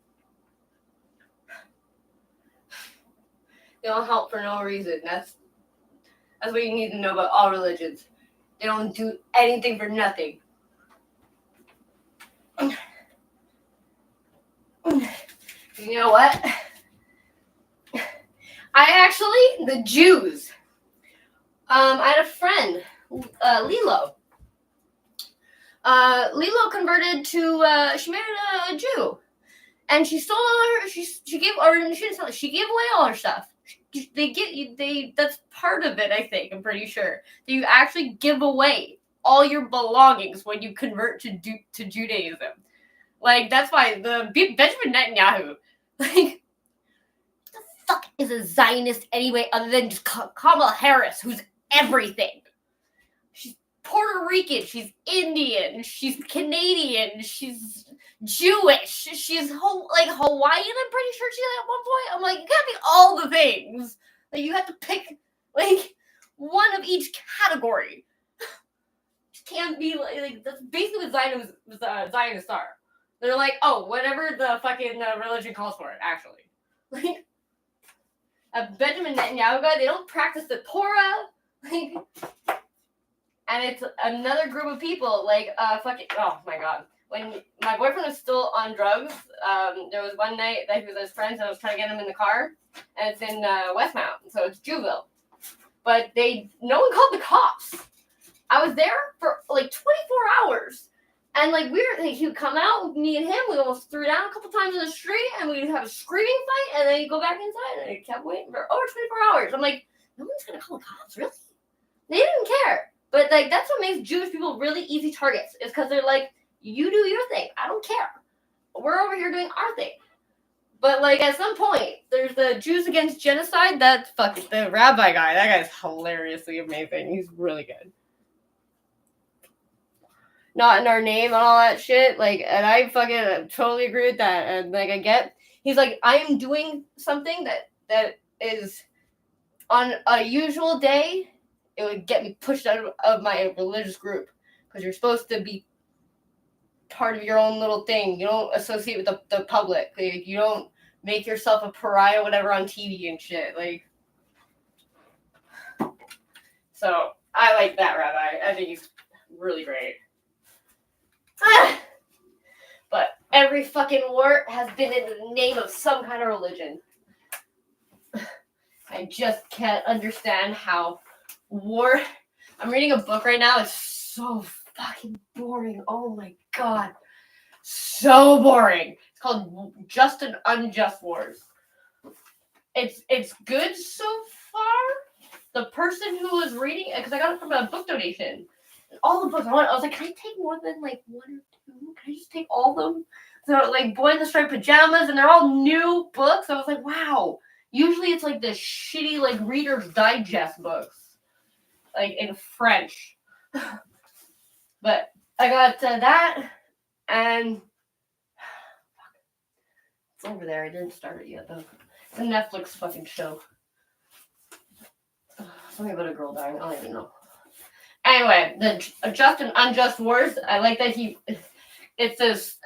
They don't help for no reason. That's what you need to know about all religions. They don't do anything for nothing. You know what? The Jews. I had a friend, Lilo. Lilo converted to, she married a Jew. And she stole all her, she gave away all her stuff. That's part of it, I think, I'm pretty sure. That you actually give away all your belongings when you convert to Judaism. Like, that's why Benjamin Netanyahu, like, what the fuck is a Zionist anyway, other than just Kamala Harris, who's everything? She's Puerto Rican, she's Indian, she's Canadian, she's Jewish, she's Hawaiian, I'm pretty sure she at one point. I'm like, you gotta be all the things. Like, you have to pick, like, one of each category. Just can't be, like that's basically what Zionists are. They're like, oh, whatever the fucking religion calls for it, actually. Like, Benjamin Netanyahu guy, they don't practice the Torah. Like, and it's another group of people, like, oh my god. When my boyfriend was still on drugs, there was one night that he was with his friends and I was trying to get him in the car, and it's in Westmount, so it's Jewville. But no one called the cops. I was there for like 24 hours, And like he would come out, me and him, we almost threw down a couple times in the street, and we'd have a screaming fight, and then he'd go back inside, and he kept waiting for over 24 hours. I'm like, no one's gonna call the cops, really? They didn't care. But like that's what makes Jewish people really easy targets, is because they're like, you do your thing, I don't care. We're over here doing our thing. But like at some point, there's the Jews Against Genocide. That's fucking the rabbi guy. That guy's hilariously amazing. He's really good. Not in our name and all that shit. Like, and I fucking totally agree with that. And like I get, he's like, I am doing something that is on a usual day, it would get me pushed out of my religious group, because you're supposed to be part of your own little thing. You don't associate with the public. Like, you don't make yourself a pariah, whatever, on TV and shit. Like, so I like that rabbi. I think he's really great. But every fucking war has been in the name of some kind of religion. I just can't understand how war. I'm reading a book right now. It's so fucking boring. Oh my god. So boring. It's called Just and Unjust Wars. It's good so far. The person who was reading it, because I got it from a book donation. And all the books I was like, can I take more than like one or two? Can I just take all of them? So like Boy in the Striped Pajamas, and they're all new books. I was like, wow. Usually it's like the shitty like Reader's Digest books, like in French. But I got that, and it's over there. I didn't start it yet though. It's a Netflix fucking show. Something about a girl dying. I don't even know. Anyway, the Just and Unjust Wars. I like that it's this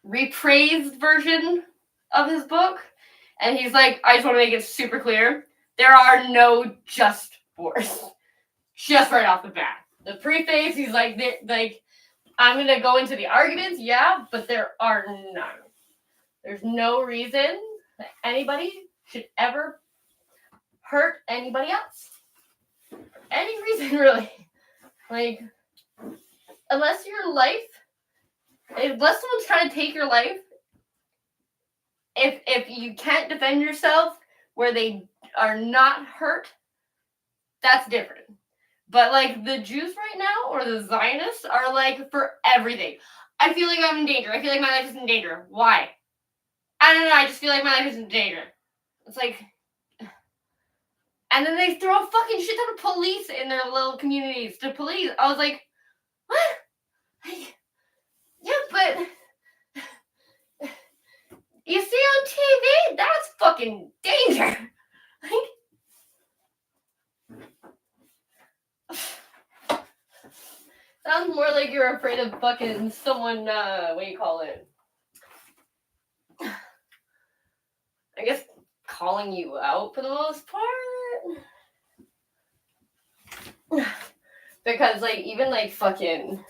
repraised version of his book, and he's like, I just want to make it super clear, there are no just wars. Just right off the bat. The preface, he's like, I'm going to go into the arguments, yeah, but there are none. There's no reason that anybody should ever hurt anybody else. Any reason, really. Like, unless someone's trying to take your life, if you can't defend yourself where they are not hurt, that's different. But like the Jews right now, or the Zionists, are like for everything. I feel like I'm in danger. I feel like my life is in danger. Why? I don't know. I just feel like my life is in danger. It's like, and then they throw a fucking shit ton of police in their little communities to police. I was like, what? Yeah, but you see on TV, that's fucking danger. Sounds more like you're afraid of fucking someone, what do you call it? I guess calling you out for the most part. Because, like, even, like, fucking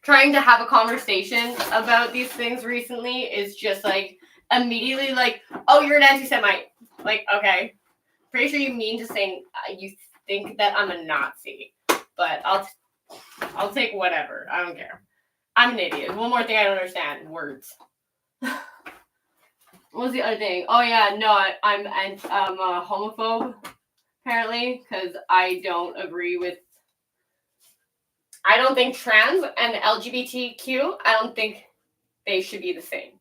trying to have a conversation about these things recently is just, like, immediately, like, oh, you're an anti-Semite. Like, okay. Pretty sure you mean to say you think that I'm a Nazi. But I'll take whatever. I don't care. I'm an idiot. One more thing I don't understand. Words. What's the other thing? Oh, yeah. No, I'm a homophobe, apparently, because I don't agree with... I don't think trans and LGBTQ, I don't think they should be the same.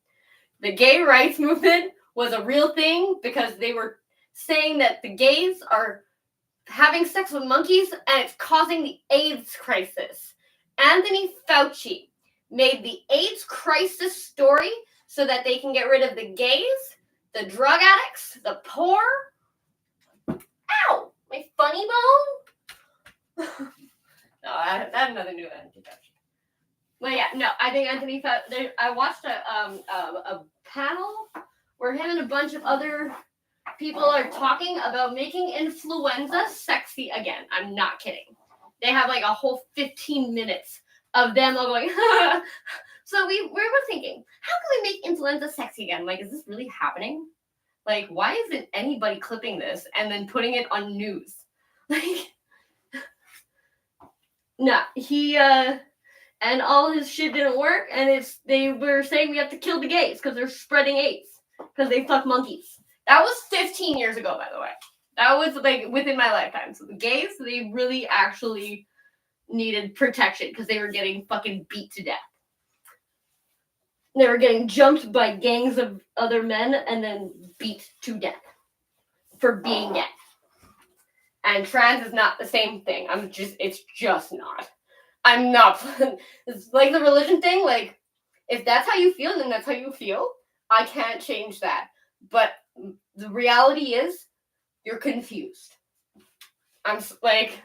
The gay rights movement was a real thing because they were saying that the gays are having sex with monkeys and it's causing the AIDS crisis. Anthony Fauci made the AIDS crisis story so that they can get rid of the gays, the drug addicts, the poor. Ow! My funny bone? No, I have nothing to do with Anthony Fauci. But yeah, no, I think Anthony Fauci... I watched a panel where him and a bunch of other people are talking about making influenza sexy again. I'm not kidding. They have like a whole 15 minutes of them all going, so we were thinking, how can we make influenza sexy again? Like, is this really happening? Like, why isn't anybody clipping this and then putting it on news? No, he and all his shit didn't work, and they were saying we have to kill the gays because they're spreading AIDS because they fuck monkeys. That was 15 years ago, by the way. That was like within my lifetime. So the gays, they really actually needed protection because they were getting fucking beat to death. They were getting jumped by gangs of other men and then beat to death for being gay. And trans is not the same thing. It's just not. I'm not. It's like the religion thing. Like, if that's how you feel, then that's how you feel. I can't change that. But the reality is, you're confused. I'm like,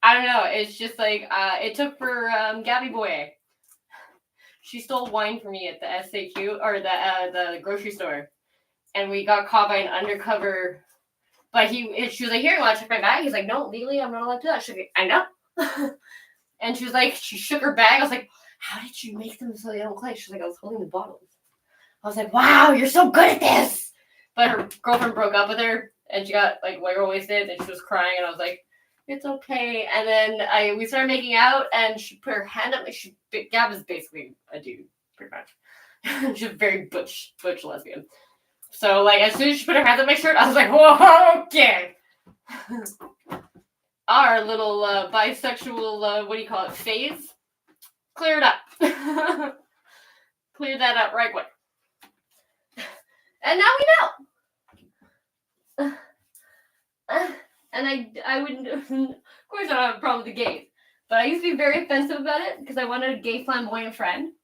I don't know. It's just like, it took for Gabby Boye. She stole wine from me at the SAQ, or the grocery store. And we got caught by an undercover. But she was like, here, you want to check my bag? He's like, no, legally, I'm not allowed to do that. She's like, I know. And she was like, she shook her bag. I was like, how did you make them so they don't clay? She's like, I was holding the bottles. I was like, wow, you're so good at this. But her girlfriend broke up with her, and she got, like, waist-wasted, and she was crying, and I was like, it's okay. And then we started making out, and she put her hand up. Gab is basically a dude, pretty much. She's a very butch lesbian. So, like, as soon as she put her hands on my shirt, I was like, whoa, okay. Our little bisexual, phase, cleared up. Cleared that up right quick. And now we know. And I wouldn't, of course I don't have a problem with the gays, but I used to be very offensive about it because I wanted a gay flamboyant friend.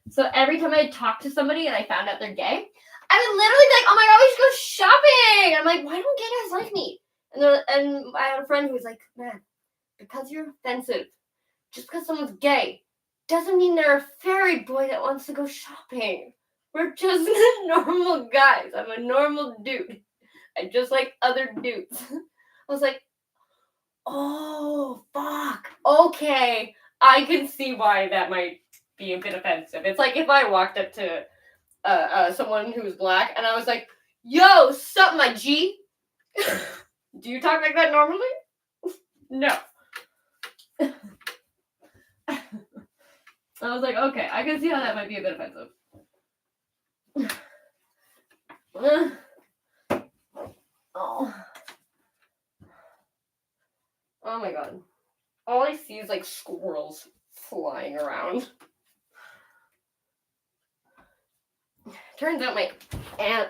So every time I talked to somebody and I found out they're gay, I would literally be like, oh my god, we should go shopping. I'm like, why don't gay guys like me? And I had a friend who was like, man, because you're offensive, just because someone's gay, doesn't mean they're a fairy boy that wants to go shopping. We're just normal guys. I'm a normal dude. I just like other dudes. I was like, oh, fuck. Okay. I can see why that might be a bit offensive. It's like if I walked up to someone who's black and I was like, yo, sup, my G? Do you talk like that normally? No. I was like, okay, I can see how that might be a bit offensive. Oh my god. All I see is like squirrels flying around. Turns out my aunt,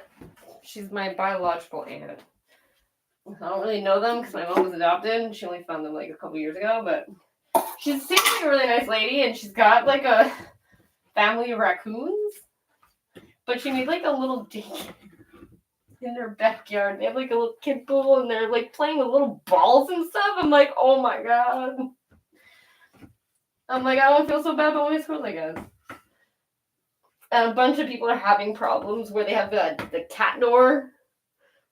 she's my biological aunt. I don't really know them because my mom was adopted. She only found them like a couple years ago, but she seems like a really nice lady, and she's got like a family of raccoons. But she made like a little daycare in their backyard. They have like a little kid pool, and they're like playing with little balls and stuff. I'm like, oh my god. I'm like, I don't feel so bad about my squirrels, I guess. And a bunch of people are having problems where they have the cat door,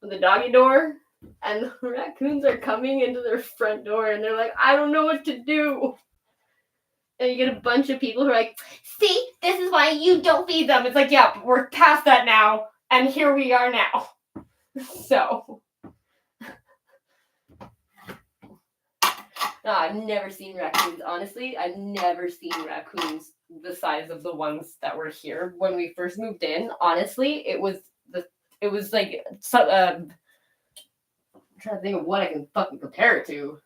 or the doggy door, and the raccoons are coming into their front door, and they're like, I don't know what to do. And you get a bunch of people who are like, see, this is why you don't feed them. It's like, yeah, we're past that now, and here we are now. So. No, I've never seen raccoons, honestly. I've never seen raccoons the size of the ones that were here when we first moved in. Honestly, it was like, I'm trying to think of what I can fucking compare it to.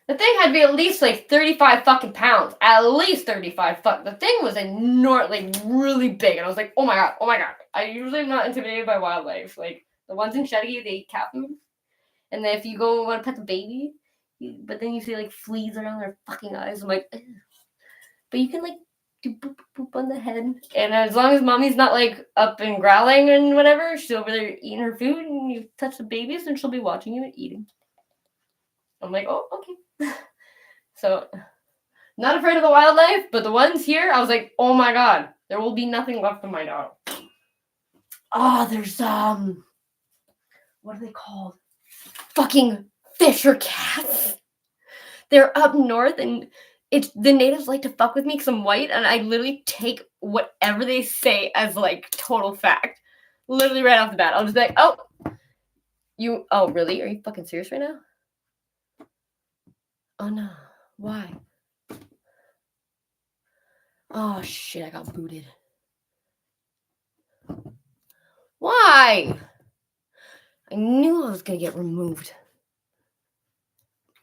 The thing had to be at least like 35 fucking pounds. At least 35 The thing was like really big. And I was like, oh my god. I usually am not intimidated by wildlife. Like the ones in Shetty, they eat cat food. And then if you go want to pet the baby, but then you see like fleas around their fucking eyes. I'm like, ugh. But you can like do boop boop on the head. And as long as mommy's not like up and growling and whatever, she's over there eating her food and you touch the babies and she'll be watching you and eating. I'm like, oh, okay. So, not afraid of the wildlife, but the ones here, I was like, oh my god, there will be nothing left of my dog. Oh, there's, what are they called? Fucking fisher cats. They're up north, and it's the natives like to fuck with me because I'm white, and I literally take whatever they say as like total fact. Literally right off the bat, I'll just be like, "Oh, really? Are you fucking serious right now?" Oh no, why? Oh shit, I got booted. Why? I knew I was gonna get removed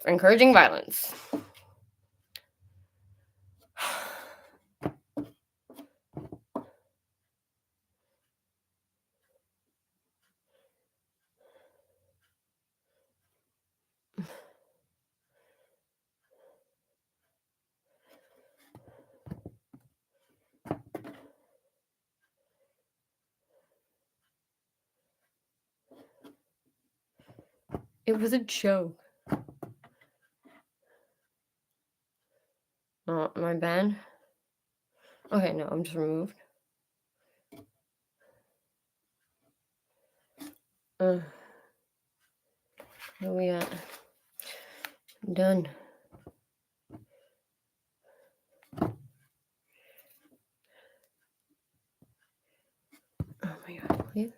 for encouraging violence. It was a joke. Oh, am I banned? Okay, no, I'm just removed. Where we at? I'm done. Oh my god, please.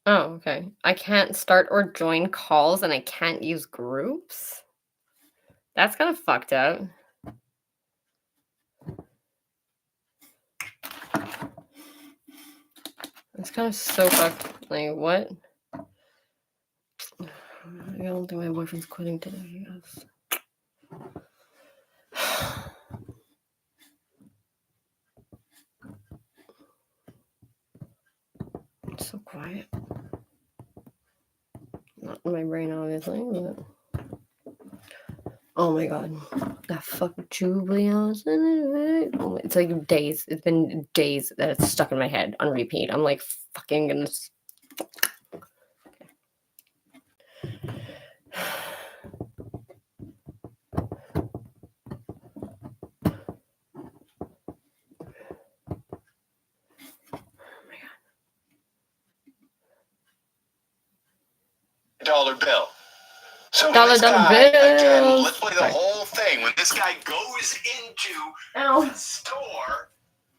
Oh, okay. I can't start or join calls and I can't use groups? That's kind of fucked up. It's kind of so fucked. Like, what? I don't think my boyfriend's quitting today, yes. It's so quiet. Not in my brain, obviously, but... Oh my god. That fucking Julian. Oh, it's like days. It's been days that it's stuck in my head on repeat. I'm like fucking gonna... Dollar bill. So Dollar this guy, bill. again, let's play the Sorry. whole thing. When this guy goes into Ow. the store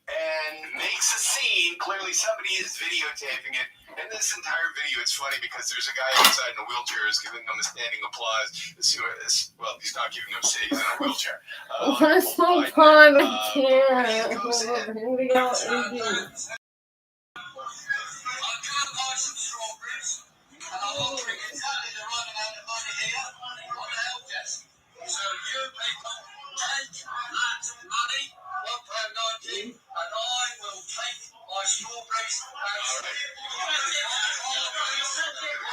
and makes a scene, clearly somebody is videotaping it. In this entire video, it's funny because there's a guy outside in a wheelchair who's giving him a standing applause. Well, he's not giving him a seat, he's in a wheelchair. What a small time, I can't. Here we go. So you people take that money, £1.19, and I will take my strawberries and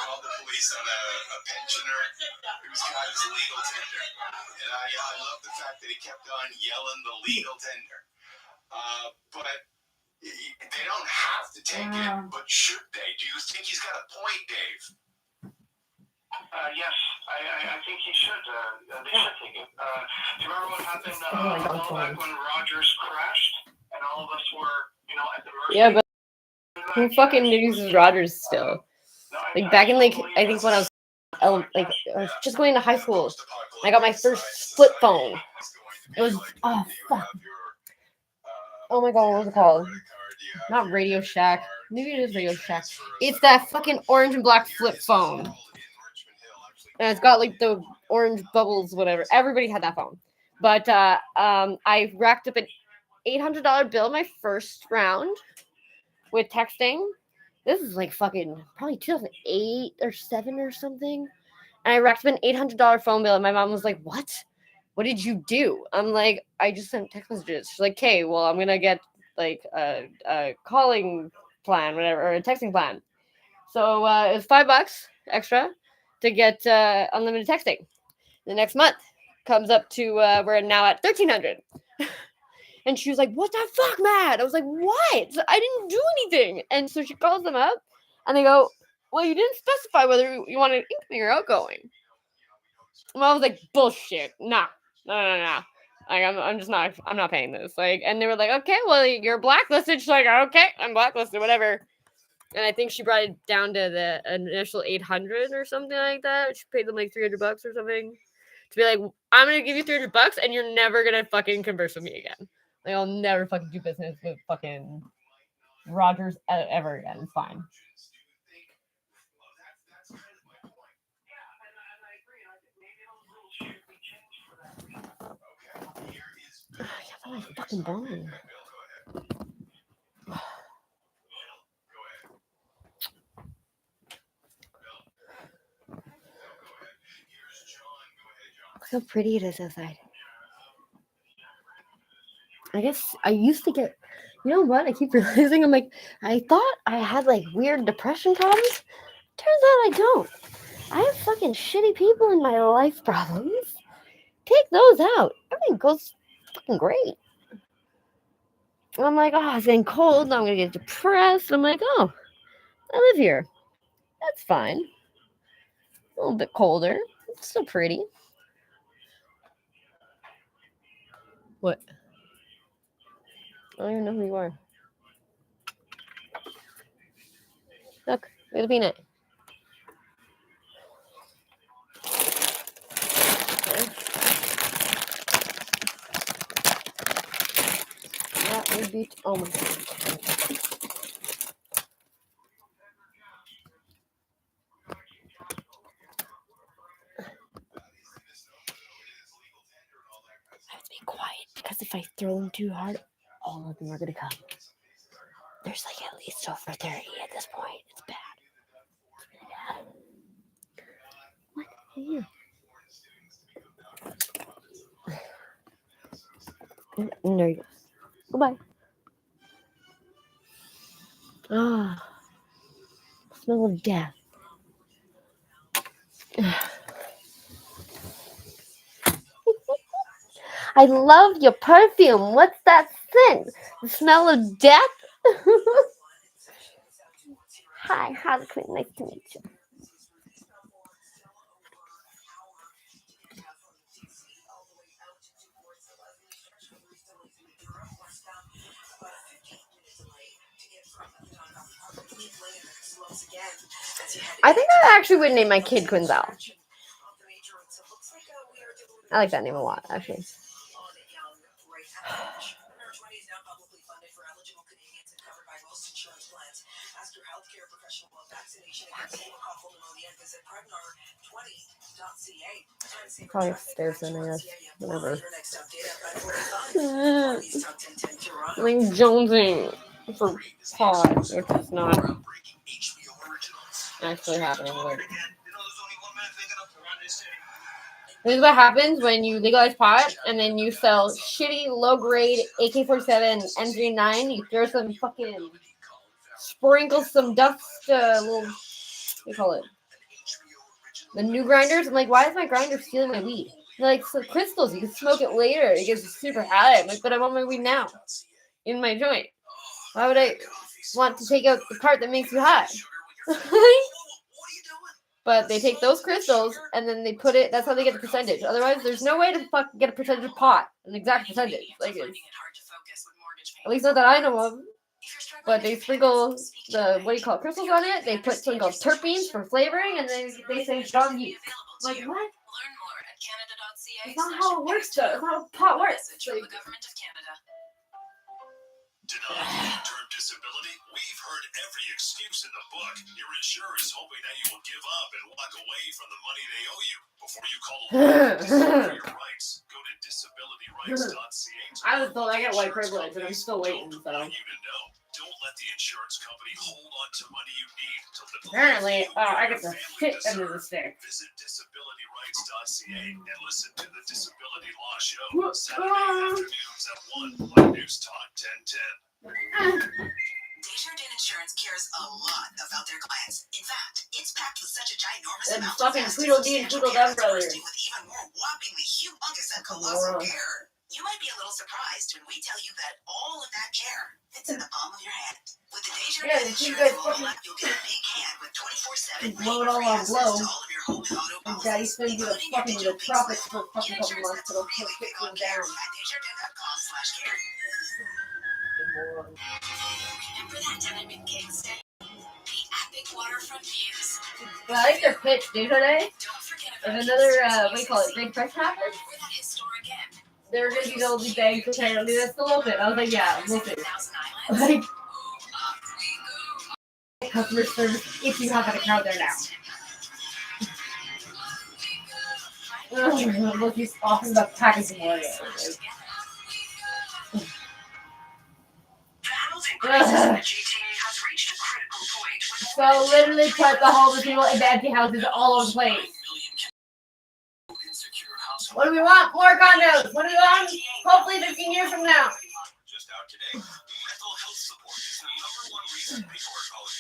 Called the police on a pensioner who's got his legal tender. And I love the fact that he kept on yelling the legal tender. But they don't have to take it, but should they? Do you think he's got a point, Dave? Yes, I think he should. They should take it. Do you remember what happened a while back when Rogers crashed and all of us were, at the mercy? Yeah, but who fucking uses Rogers still? Like back in I think when I was just going to high school, I got my first flip phone. It was fuck. Oh my god, what was it called? Not Radio Shack. Maybe it is Radio Shack. It's that fucking orange and black flip phone. And it's got like the orange bubbles, whatever. Everybody had that phone. But I racked up an $800 bill my first round with texting. This is like fucking probably 2008 or 7 or something. And I racked up an $800 phone bill, and my mom was like, "What? What did you do?" I'm like, "I just sent text messages." She's like, "Okay, well, I'm gonna get like a calling plan, whatever, or a texting plan." So it was $5 extra to get unlimited texting. The next month comes up to we're now at $1,300. And she was like, "What the fuck, Matt?" I was like, "What? I didn't do anything." And so she calls them up, and they go, "Well, you didn't specify whether you wanted incoming or outgoing." And I was like, "Bullshit. No. Like, I'm not paying this." Like, and they were like, "Okay, well, you're blacklisted." She's like, "Okay, I'm blacklisted, whatever." And I think she brought it down to the initial 800 or something like that. She paid them like $300 or something to be like, I'm gonna give you $300 and you're never gonna fucking converse with me again. Like, I'll never fucking do business with fucking Rogers ever again. It's fine. I can't find my fucking bone. Look how pretty it is outside. I guess I used to get, you know what? I keep realizing I'm like, I thought I had like weird depression problems. Turns out I don't. I have fucking shitty people in my life problems. Take those out. Everything goes fucking great. And I'm like, oh, it's getting cold. Now I'm going to get depressed. I'm like, oh, I live here. That's fine. A little bit colder. It's still pretty. What? I don't even know who you are. Look, there's a peanut. That would be. Oh my god. I have to be quiet because if I throw them too hard, all of them are gonna come. There's like at least over 30 at this point. It's bad. It's really bad. What? Yeah. There you go. Goodbye. Ah, smell of death. I love your perfume. What's that scent? The smell of death? Hi, Harley Quinn. Nice to meet you. I think I actually would name my kid Quinzel. I like that name a lot, actually. Probably upstairs then, I guess. Whatever. Like jonesing for pod, which is not actually happening. This is what happens when you legalize pot and then you sell shitty, low-grade AK-47 M39. You throw some fucking, sprinkle some dust, little, what do you call it? The new grinders. I'm like, why is my grinder stealing my weed? They're like, so crystals, you can smoke it later. It gets super high. I'm like, but I'm on my weed now, in my joint. Why would I want to take out the part that makes you high? But they take those crystals and then they put it. That's how they get the percentage. Otherwise, there's no way to fucking get a percentage of pot, an exact percentage. Like, it's, at least not that I know of. But they sprinkle the, what do you call it, crystals on it. They put something called terpenes for flavoring, and then they say strong yeast. Like, what? That's not how it works, though. That's not how pot works. Like, Denied long-term disability? We've heard every excuse in the book. Your insurer is hoping that you will give up and walk away from the money they owe you before you call a lawyer to secure your rights. Go to disabilityrights.ca. I was told I get white privilege, and I'm still waiting, so. Don't let the insurance company hold on to money you need to live. Apparently, I get the shit under the stick. Visit disabilityrights.ca and listen to the Disability Law Show Saturday afternoons at 1 on News Talk 1010. Desjardins Insurance cares a lot about their clients. In fact, it's packed with such a ginormous And amount fucking of Tweedledee and Tweedledum brothers. with even more whoppingly humongous and colossal care. You might be a little surprised when we tell you that all of that care fits in the palm of your hand. With the Desjardins Insurance mobile app, you'll get a big hand with 24/7 blow it all on blow. to all of your home and auto And policies, Daddy spends the including your fucking digital the Pink profits Slip. for fucking Get couple insurance months, that's so it'll really kick big them on care down. at Desjardins.com/care. Remember that time in Kingston? Beachfront views. But I like their pitch, dude, today. Don't forget If about another, what do you call it, big press happens, or that historic end. they're going to be able to be bags apparently. That's still open. I was like, yeah, we'll see. Thousand Like, Islands. customer service if you have an account there now. Look, he's talking about packaging Oreos. Battles in crisis in the GTA has reached a critical point with So literally put the homeless people in the empty houses all over the place. What do we want? More condos. What do we want? Hopefully 15 years from now. Just out today, mental health support is the number one reason people are calling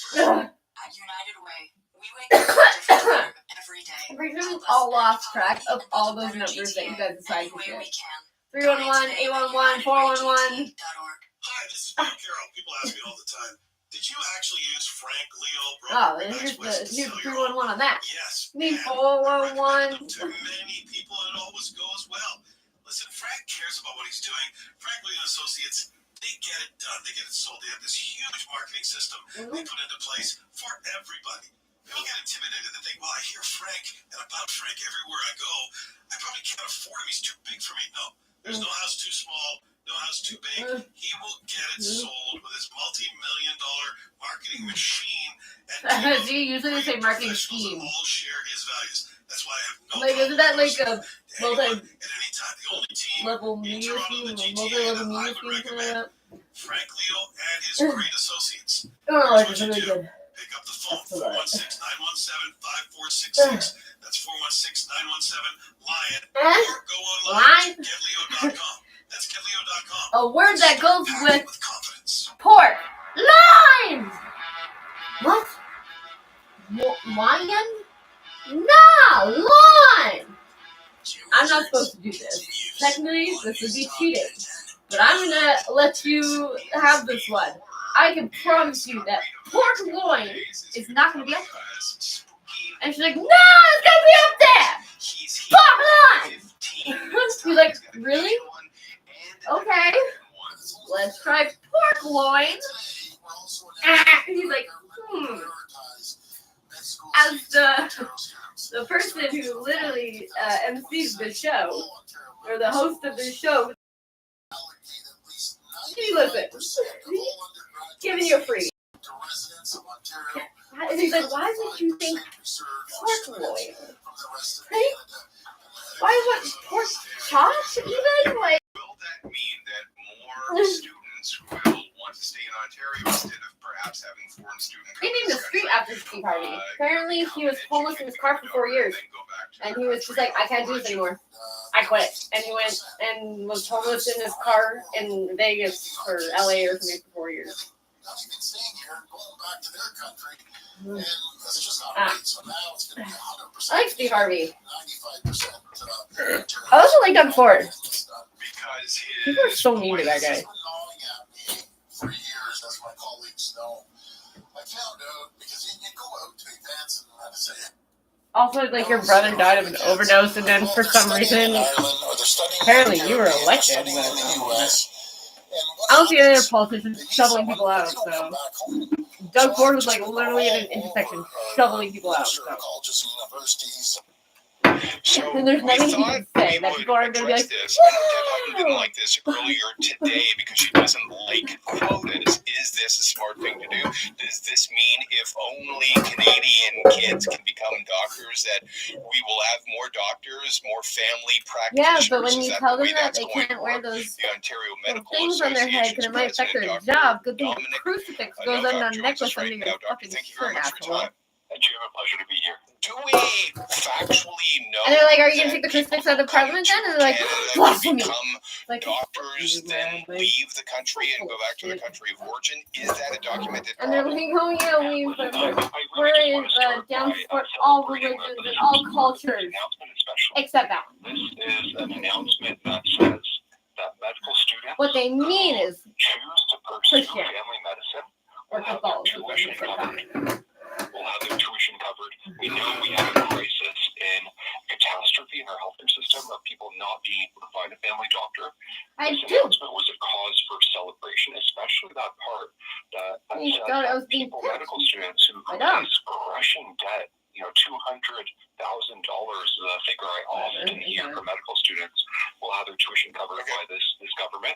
211 for At United Way, we wake up to a different every day. I'm pretty sure we've all lost track of all those numbers that you guys decided to Any way we get. can. 311, 811, 411. Hi, this is Bill Carroll. People ask me all the time, did you actually use Frank Leo? Oh, and here's the 311 on that. Yes. I mean, and 411. To many people, it always goes well. Listen, Frank cares about what he's doing. Frank Leo Associates, they get it done. They get it sold. They have this huge marketing system they put into place for everybody. People get intimidated and think, well, I hear Frank and about Frank everywhere I go. I probably can't afford him. He's too big for me. No, there's no house too small, no house too big. He will get it sold with his multi-million-dollar marketing machine. And See, usually they say marketing professionals scheme. that all share his values. That's why I have no Like, isn't that like a problem multi-level at any time. The only team media scheme or multi-level media scheme something like that? Frank Leo and his great associates. Oh, it's really good. Pick up the phone, That's 416-917-5466. That's 416-917-LION. Eh? Or go online to getleo.com. That's getleo.com. A word that goes with with confidence. pork. Line! What? Lion? No! Line! I'm not supposed to do this. Technically, this would be cheating. But I'm gonna let you have this one. I can promise you that pork loin is not gonna be up there. And she's like, no, it's gonna be up there! Pork loin! He's like, really? Okay. Let's try pork loin. He's like, As the person who literally MCs the show, or the host of the show, listen, giving you a free. And he's like, why would you think pork loin? Right? Why would pork chops even? Like, Will that mean that more students will want to stay in Ontario instead of perhaps having foreign students? they named the street after Steve Harvey. Apparently, he was homeless in his car for 4 years. And he was just like, I can't do this anymore. I quit. And he went and was homeless in his car in Vegas or LA or something for 4 years. Not even staying here and going back to their country. And that's just not right. So now it's going to be 100%. I like Steve Harvey. 95%. I also like Doug Ford. Because People are so mean to that guy. It's been gnawing at me for years, as my colleagues know. I found out because you go out to events and say, Also, like, your brother died of an overdose, and then for some reason, apparently you were elected. But I don't see any other politicians shoveling people out, so. Doug Ford was, like, literally at an intersection shoveling people out, so. So And there's nothing we he thought can say we that would people aren't gonna be address like, this. I know Deb Hutton didn't like this earlier today because she doesn't like quotas. Is this a smart thing to do? Does this mean if only Canadian kids can become doctors that we will have more doctors, more family yeah, practitioners? but when Is you that tell the way them that that's they going can't to wear work? those The Ontario Medical things on their head because it might affect their job, good thing Dominic, crucifix no, goes on Dr. a Jones necklace is right under now. your Doctor, fucking thank you very shirt, much for your asshole. time. And you have a pleasure to be here. Do we factually know? And they're like, are you gonna that take the crucifix out of people Parliament then? And they're like, Canada blasphemy. become Like, doctors then leave the country and go back to the country of origin? Is that a documented and they're problem? like, oh yeah, we're down for all religions and all cultures, except that one. This is an announcement that says that medical students What they mean is choose to pursue Christian. family medicine or will have their Catholicism. tuition covered. Will have their tuition covered. We know we have a crisis in catastrophe in our healthcare system of people not being able to find a family doctor. I This do. announcement was a cause for celebration, especially that part that says God, I was being people, picked. medical students who I know. face crushing debt. $200,000 is a figure I often hear from medical students will have their tuition covered by this government.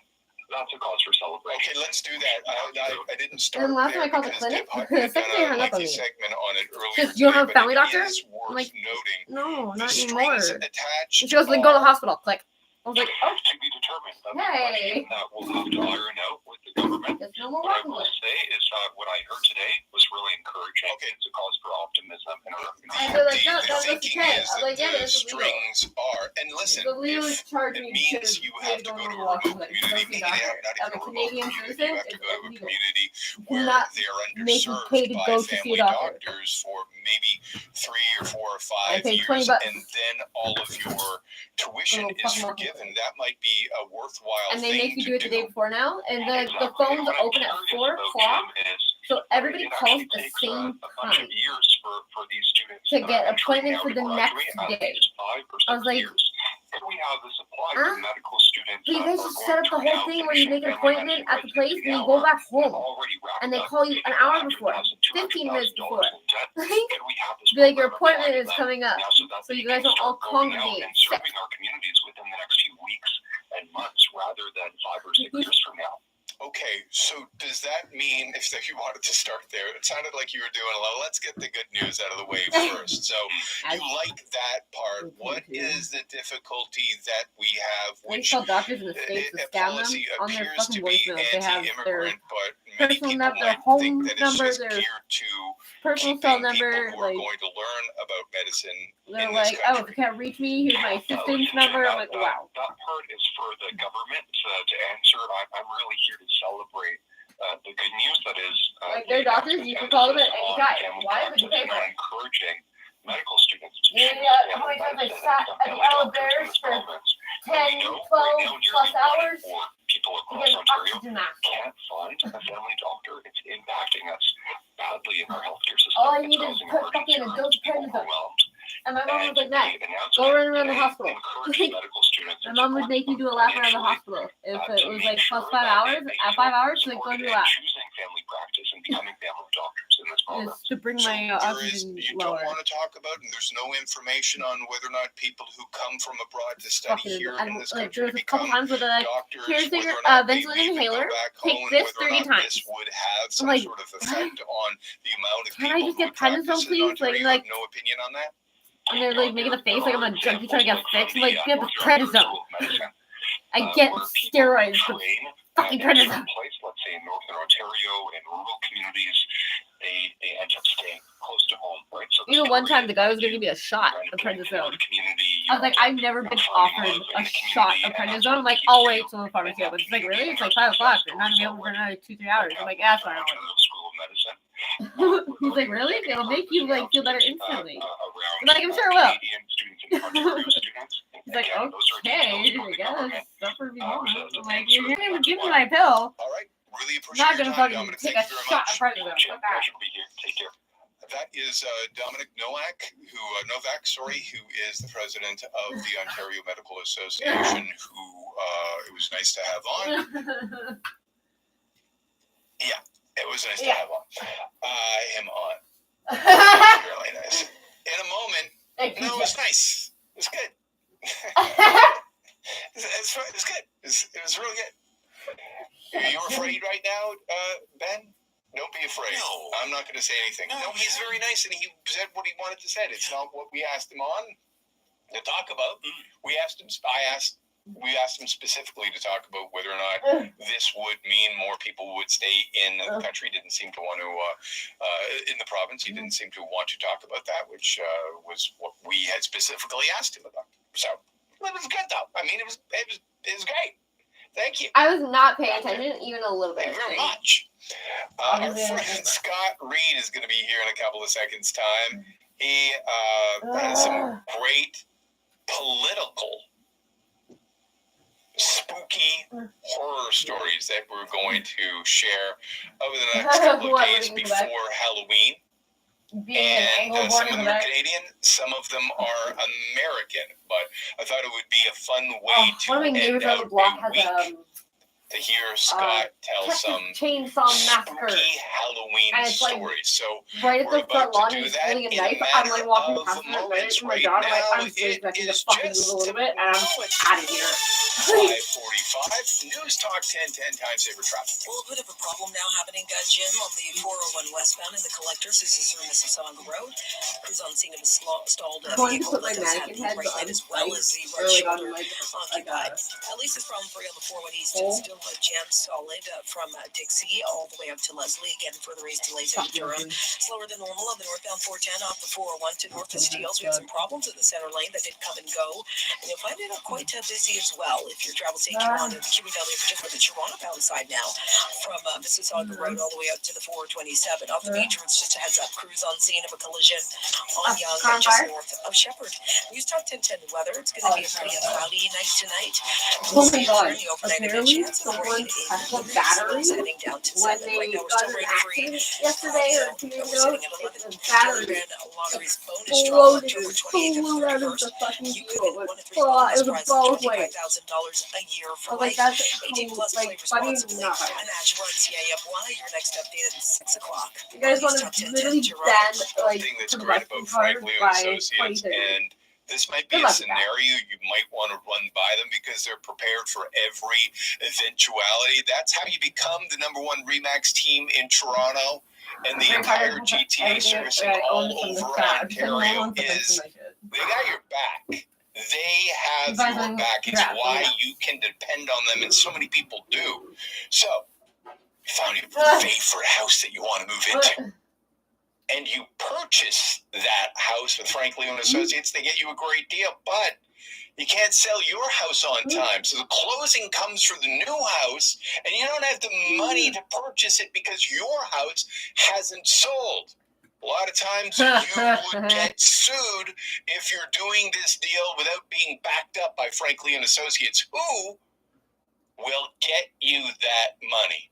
That's a cause for celebration. Okay, let's do that. I didn't start And last there time I called the because clinic, Deb Hunt the had done secretary a hung up on lengthy me. segment on it earlier She goes, "You don't have a today, family but doctor?" it is worth I'm like, noting "No, the not strings anymore." attached And she goes, "Then go to the are- hospital." Click. I was like, "Oh, To be determined. That's hey." a question that we'll have to iron out with the government. There's no more What I walking will with. say is that what I heard today was really encouraging. Okay. It's a cause for optimism in our And they're like, "No, the that's thinking okay." is I was that like, "Yeah, the it's illegal." strings are, and listen, The Leo if charged it me means to you have to go to a remote community, meaning not I'm even a a remote Canadian community, citizen. you have to It's go to a illegal. community You where cannot they are make you underserved pay to by go to see a family doctor. doctors for maybe 3 or 4 or I 5 paid years, $20. and then all of your tuition Little is fucking forgiven. monthly. That might be a worthwhile And they thing make you to do it the day before now. And the Exactly. phones What I'm open at curious 4 about, o'clock. Jim, is So everybody it calls actually at the takes same a bunch time of years for these students to that get are entering appointments now for to the graduate next at day. least 5 or 6 I was like, years. Can we have this apply huh? to medical students But you that guys are just going set up the through whole now thing where you finishing make an family appointment medicine at the place residency and you now go back have home. already wrapped And they up call you an hour before, $100,000, 15 minutes before. in debt. Like, Can we have this be like, your program appointment applied to is them coming up. now that So you they guys can don't all start going out congregate and sick. serving our communities within the next few weeks and months rather than 5 or 6 years from now? Okay, so does that mean, if you wanted to start there, it sounded like you were doing a lot. Let's get the good news out of the way first. So you like that part. What is the difficulty that we have, They which call doctors in the States to scam policy them on their appears fucking to be voicemails. They have their anti-immigrant, but many personal people number, their might home think that it's number, just their geared to personal keeping cell people number. who are Like, going to learn about medicine they're in this like, "Oh, if you country. can't reach me, here's my assistant's number." I'm like, wow. That part is for the government to answer. I'm really here to celebrate the good news that is. Like, their doctors, you can call them at any time. Why would you pay for it? Encouraging medical students to Yeah, choose how many times I medicine sat and at the family doctors in Owlbears this for province. 10, We know 12 right now plus nearly hours 1 in 4 people to across get an Ontario oxygen mask. can't find a family doctor. It's impacting us badly in our healthcare system. All I It's need is causing put emergency fucking rooms adult to be prednisone. overwhelmed. And my mom was like, And "Nah, the announcement go run around the today hospital." encouraged medical students My and mom would supported make me them do a lap around the financially, hospital. If to it was make like plus sure 5 that hours, they at 5 hours, so like go supported do a in lap. choosing family practice and becoming family doctors in this province. Is to bring So my there is, oxygen you lower. don't want to talk about, and there's no information on whether or not people who come from abroad to study Fucking, here and in this like country there's a become couple times where they're like, doctors, "Here's whether your or not they ventilator leave and go inhaler. back Take home, and this whether or 30 not times." this would have some like, sort of effect on the amount of "Can I people just who get would practice prednisone, in please?" Like, Ontario. You like- have no opinion on that? And they're like making the face like I'm a junkie trying to get fixed. I'm like, "Get the prednisone." I get steroids, but fucking prednisone. Place, let's say in Northern Ontario and rural communities, they end up staying close to home, right? So Even one time, the guy was gonna give me a shot of prednisone. I was like, "I've never been offered a shot of prednisone." I'm like, "I'll wait till the pharmacy opens." It's like, "Really? It's like 5 o'clock. They're not gonna be open for another 2-3 hours." I'm like, "Yeah, that's fine." School of Medicine. He's like, "Really? It'll make you like feel better instantly." I'm like, "I'm sure it will." He's He's like, "Okay, I guess. Suffer me more." I'm like, "You're gonna give me my pill. All right. Really I'm appreciate not your gonna time, fucking Dominic. take Thank a you very shot much. of prednisone." Fuck that. Take care. That is Dominic Novak, who is the president of the Ontario Medical Association, who it was nice to have on. Yeah, it was nice to have on. Him on. Really nice. In a moment, no, it was nice. It was good. It was good. It was really good. Are you afraid right now, Ben? Don't be afraid. No. I'm not going to say anything. No, He's very nice, and he said what he wanted to say. It's not what we asked him on to talk about. We asked him specifically to talk about whether or not this would mean more people would stay in the country. Didn't seem to want to in the province. He didn't seem to want to talk about that, which was what we had specifically asked him about. So it was good, though. I mean, it was great. Thank you. I was not paying attention even a little bit. Thank you very much. Our friend Scott Reed is going to be here in a couple of seconds' time. He has some great political, spooky horror stories that we're going to share over the next couple of days before Halloween. Being an And some of Anglo-born them are Quebec. Canadian, some of them are American. But I thought it would be a fun way to One of my neighbors end on the out block a has week to hear Scott tell Texas some Chainsaw Massacre. spooky Halloween And it's like stories. So right at we're the front about lawn, to do he's that holding a in a knife. I'm matter like walking of past him at night moments. with my Right dog. I'm like, now, I'm just it expecting to is fucking move just a little bit, and I'm it's out of here. 5:45. News Talk 1010 Time Saver Traffic. Well, a bit of a problem now happening, Jim, on the 401 westbound in the collectors. This is through Mississauga Road. Crews on scene of a stalled I wanted to vehicle put my that does have mannequin heads right on lane as well as the right or like shoulder on like occupied. At least it's problem free on the 401 East. hole. Still jammed solid from Dixie all the way up to Leslie. Again, further raised delays in Durham. Slower than normal on the northbound 410 off the 401 to north of Steeles. We had some problems in the center lane that did come and go. And you'll find it quite busy as well if your travel takes you on to the Cuba Valley, in particular the Toronto bound side now from Mississauga Road all the way up to the 427. Off the beach roads, just a heads up, crews on scene of a collision on Young, just north of Shepherd. News Talk 1010 weather. It's going to be a pretty cloudy night tonight. Oh my god, The overnight apparently event chance of someone rain in touched a the battery heading down to when 7. they Right now we're got still an rain free. accident yesterday or 2 days We're ago. sitting at 11. The battery Lottery's bonus draw exploded October or 28th and flew out of 31st. the fucking You deal. could It win was, a bonus it was a prize of both ways. $25,000 a year I for was like, life. that's 18 plus like play funny responsibly. not. I'm Ash Run CAFY. Your next update at 6 o'clock. You guys want to literally ban like Thing that's combustion great about cars Frank Leo by Associates, 2030. and this might be Good a luck with that. scenario you might want to run by them because they're prepared for every eventuality. That's how you become the #1 Remax team in Toronto, and the entire GTA servicing all over Ontario is they got your back. They have your back. It's why you can depend on them, and so many people do. So, you found your favorite house that you want to move into, and you purchase that house with Frank Leo and Associates. They get you a great deal, but you can't sell your house on time. So the closing comes for the new house, and you don't have the money to purchase it because your house hasn't sold. A lot of times you would get sued if you're doing this deal without being backed up by Frank Leo and Associates, who will get you that money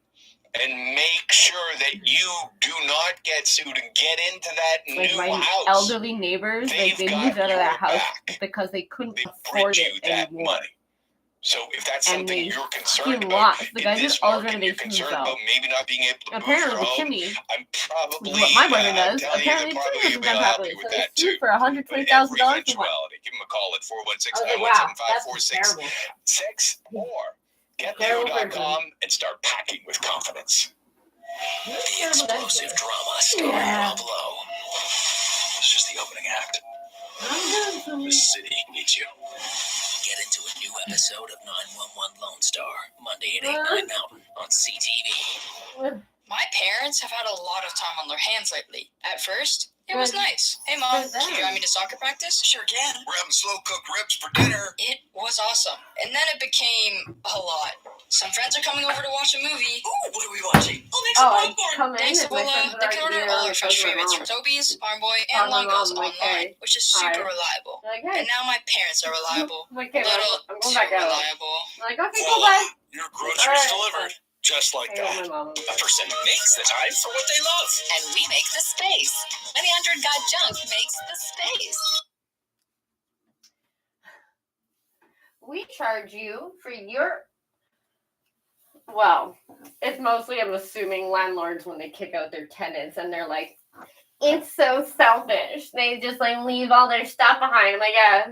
and make sure that you do not get sued and get into that Like new my house. elderly neighbors, like They've they got moved out of your that house back. because they couldn't They afford bridge it you that anymore. money. So if that's And something they you're concerned fucking about lost. The in guy did this all his market, you're renovations concerned himself. about maybe not being able to move Apparently, your the own, chimney, I'm probably which is what my boyfriend does, telling apparently you the that chimney probably wasn't will done help properly. you So with they that sued too. for But $120,000 every for what? eventuality, give them a call at I was like, wow, that's 416-917-5446 terrible. or Terrible getleo.com and start packing with confidence. The explosive drama starring Rob Lowe. It's just the opening act. The city needs you. Get into a new episode of 911 Lone Star, Monday at 8, 9 Mountain on CTV. My parents have had a lot of time on their hands lately. At first, it was nice. Hey, Mom, can you drive me to soccer practice? Sure can. We're having slow-cooked ribs for dinner. It was awesome. And then it became a lot. Some friends are coming over to watch a movie. Ooh, what are we watching? I'll make Oh, some I popcorn. come in Thanks, and my Ebola. friends They are can order already all there. their fresh favorites from Toby's, Farm Boy, and Call my Longo's mom, like, online, hey, which is super hi. reliable. Like, hey. And now my parents are reliable. I'm like, A okay, little I'm too going back out. reliable. I'm like, okay, cool, bye. Your All groceries right. delivered. Just like Hang on, that. my mom. A person makes the time for what they love. And we make the space. 100 Got Junk makes the space. We charge you for your. Well, it's mostly, I'm assuming, landlords when they kick out their tenants and they're like, it's so selfish. They just like leave all their stuff behind. I'm like, yeah,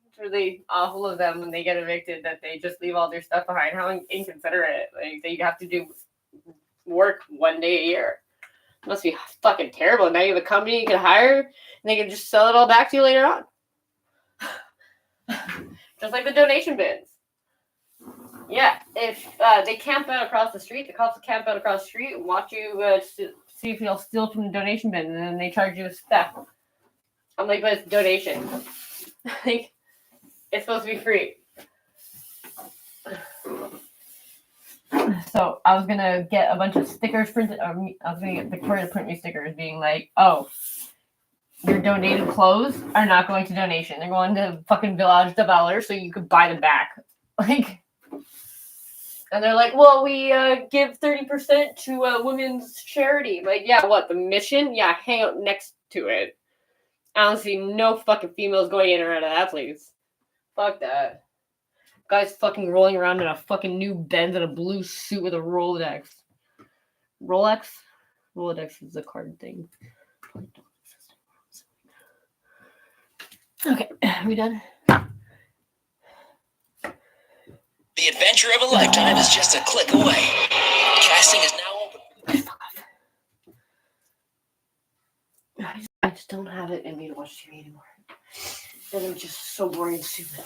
it's really awful of them when they get evicted that they just leave all their stuff behind. How inconsiderate. Like, they have to do work one day a year. It must be fucking terrible. Now you have a company you can hire and they can just sell it all back to you later on. Just like the donation bins. Yeah, if they camp out across the street, the cops will camp out across the street and watch you see if you'll steal from the donation bin, and then they charge you a theft. I'm like, but it's donation. Like, it's supposed to be free. So I was gonna get a bunch of stickers printed. I was gonna get Victoria to print me stickers, being like, "Oh, your donated clothes are not going to donation. They're going to fucking Village de Valor, so you could buy them back." Like. And they're like, well, we give 30% to a women's charity. Like, yeah, what, the mission? Yeah, hang out next to it. I don't see no fucking females going in or out of that place. Fuck that. Guy's fucking rolling around in a fucking new Benz in a blue suit with a Rolodex. Rolex? Rolodex is a card thing. Okay, are we done? The adventure of a lifetime is just a click away. Casting is now open. I just don't have it in me to watch TV anymore. And I'm just so boring and stupid.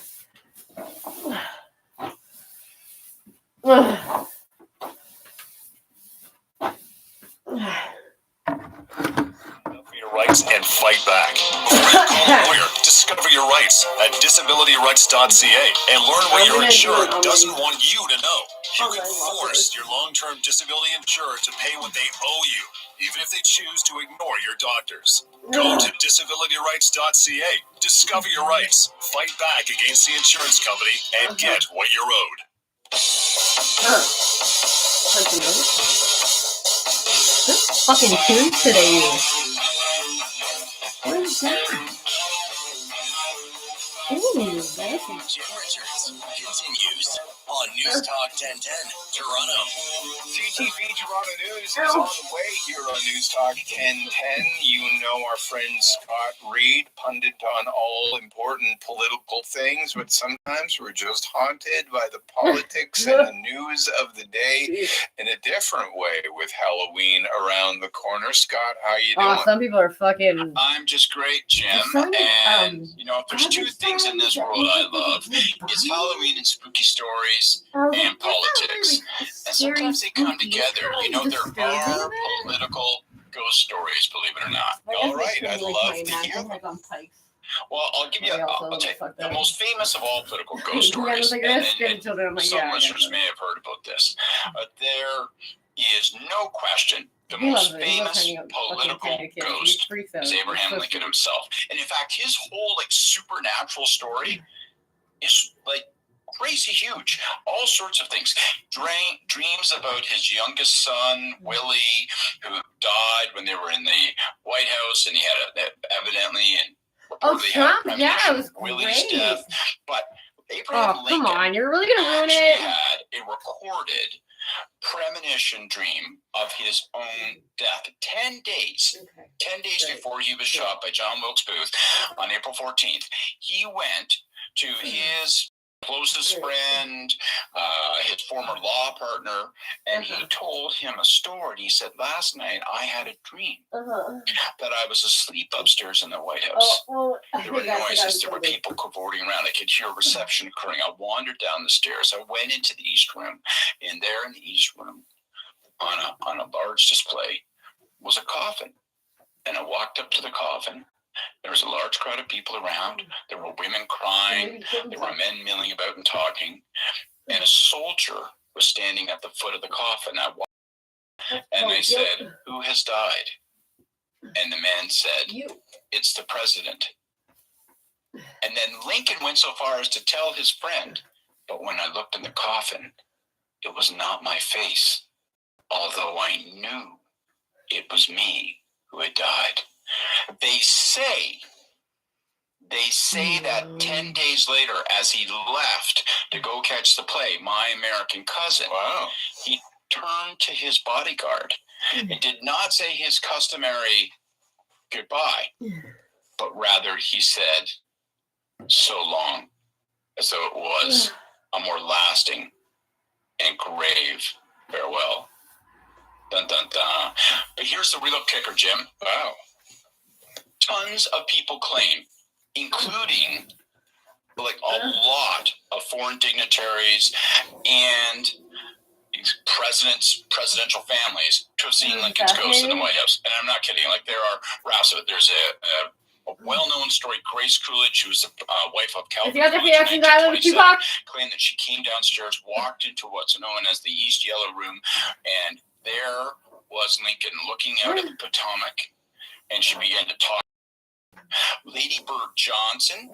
Your rights and fight back. Before you call a lawyer, discover your rights at disabilityrights.ca and learn what your insurer doesn't want you to know. You can force your long-term disability insurer to pay what they owe you, even if they choose to ignore your doctors. Go to disabilityrights.ca, discover your rights, fight back against the insurance company, and get what you're owed. This fucking tune today use? What is that? Ooh, that's Jim Richards continues on News Talk 1010 Toronto. CTV Toronto News is on the way here on News Talk 1010. You know our friend Scott Reed, pundit on all important political things, but sometimes we're just haunted by the politics and the news of the day in a different way with Halloween around the corner. Scott, how you doing? Oh, some people are fucking... I'm just great, Jim. Some, And, you know, if there's two things in this world I love, it's Halloween and spooky stories and politics. And sometimes they come together. You know, there are political ghost stories, believe it or not. All right, I'd love to hear them. Well, I'll give you, I'll tell you, the most famous of all political ghost stories, and some listeners may have heard about this. There is no question the most famous political ghost is Abraham Lincoln himself. And in fact, his whole like supernatural story is like crazy huge. All sorts of things. Dreams about his youngest son, Willie, who died when they were in the White House, and he had evidently and reportedly had a premonition of Willie's death. But Abraham Lincoln come on, you're really gonna ruin actually it. had a recorded premonition dream of his own death 10 days before he was shot by John Wilkes Booth on April 14th. He went to his closest friend, his former law partner, and he told him a story. He said, last night I had a dream that I was asleep upstairs in the White House. There were noises, there were people cavorting around. I could hear a reception occurring. I wandered down the stairs. I went into the East Room, and there in the East Room, on a large display, was a coffin. And I walked up to the coffin. There was a large crowd of people around. There were women crying. There were men milling about and talking. And a soldier was standing at the foot of the coffin. I walked, and I said, who has died? And the man said, it's the president. And then Lincoln went so far as to tell his friend, but when I looked in the coffin, it was not my face, although I knew it was me who had died. They say that 10 days later, as he left to go catch the play, My American Cousin, he turned to his bodyguard and did not say his customary goodbye, but rather he said, so long, as though it was a more lasting and grave farewell. Dun, dun, dun. But here's the real kicker, Jim. Wow. Tons of people claim, including like a lot of foreign dignitaries and presidential families, to have seen Lincoln's ghost in the White House. And I'm not kidding. Like there are rafts of it. There's a well-known story. Grace Coolidge, who was the wife of Calvin Coolidge, in 1927, claimed that she came downstairs, walked into what's known as the East Yellow Room, and there was Lincoln looking out at the Potomac, and she began to talk. Lady Bird Johnson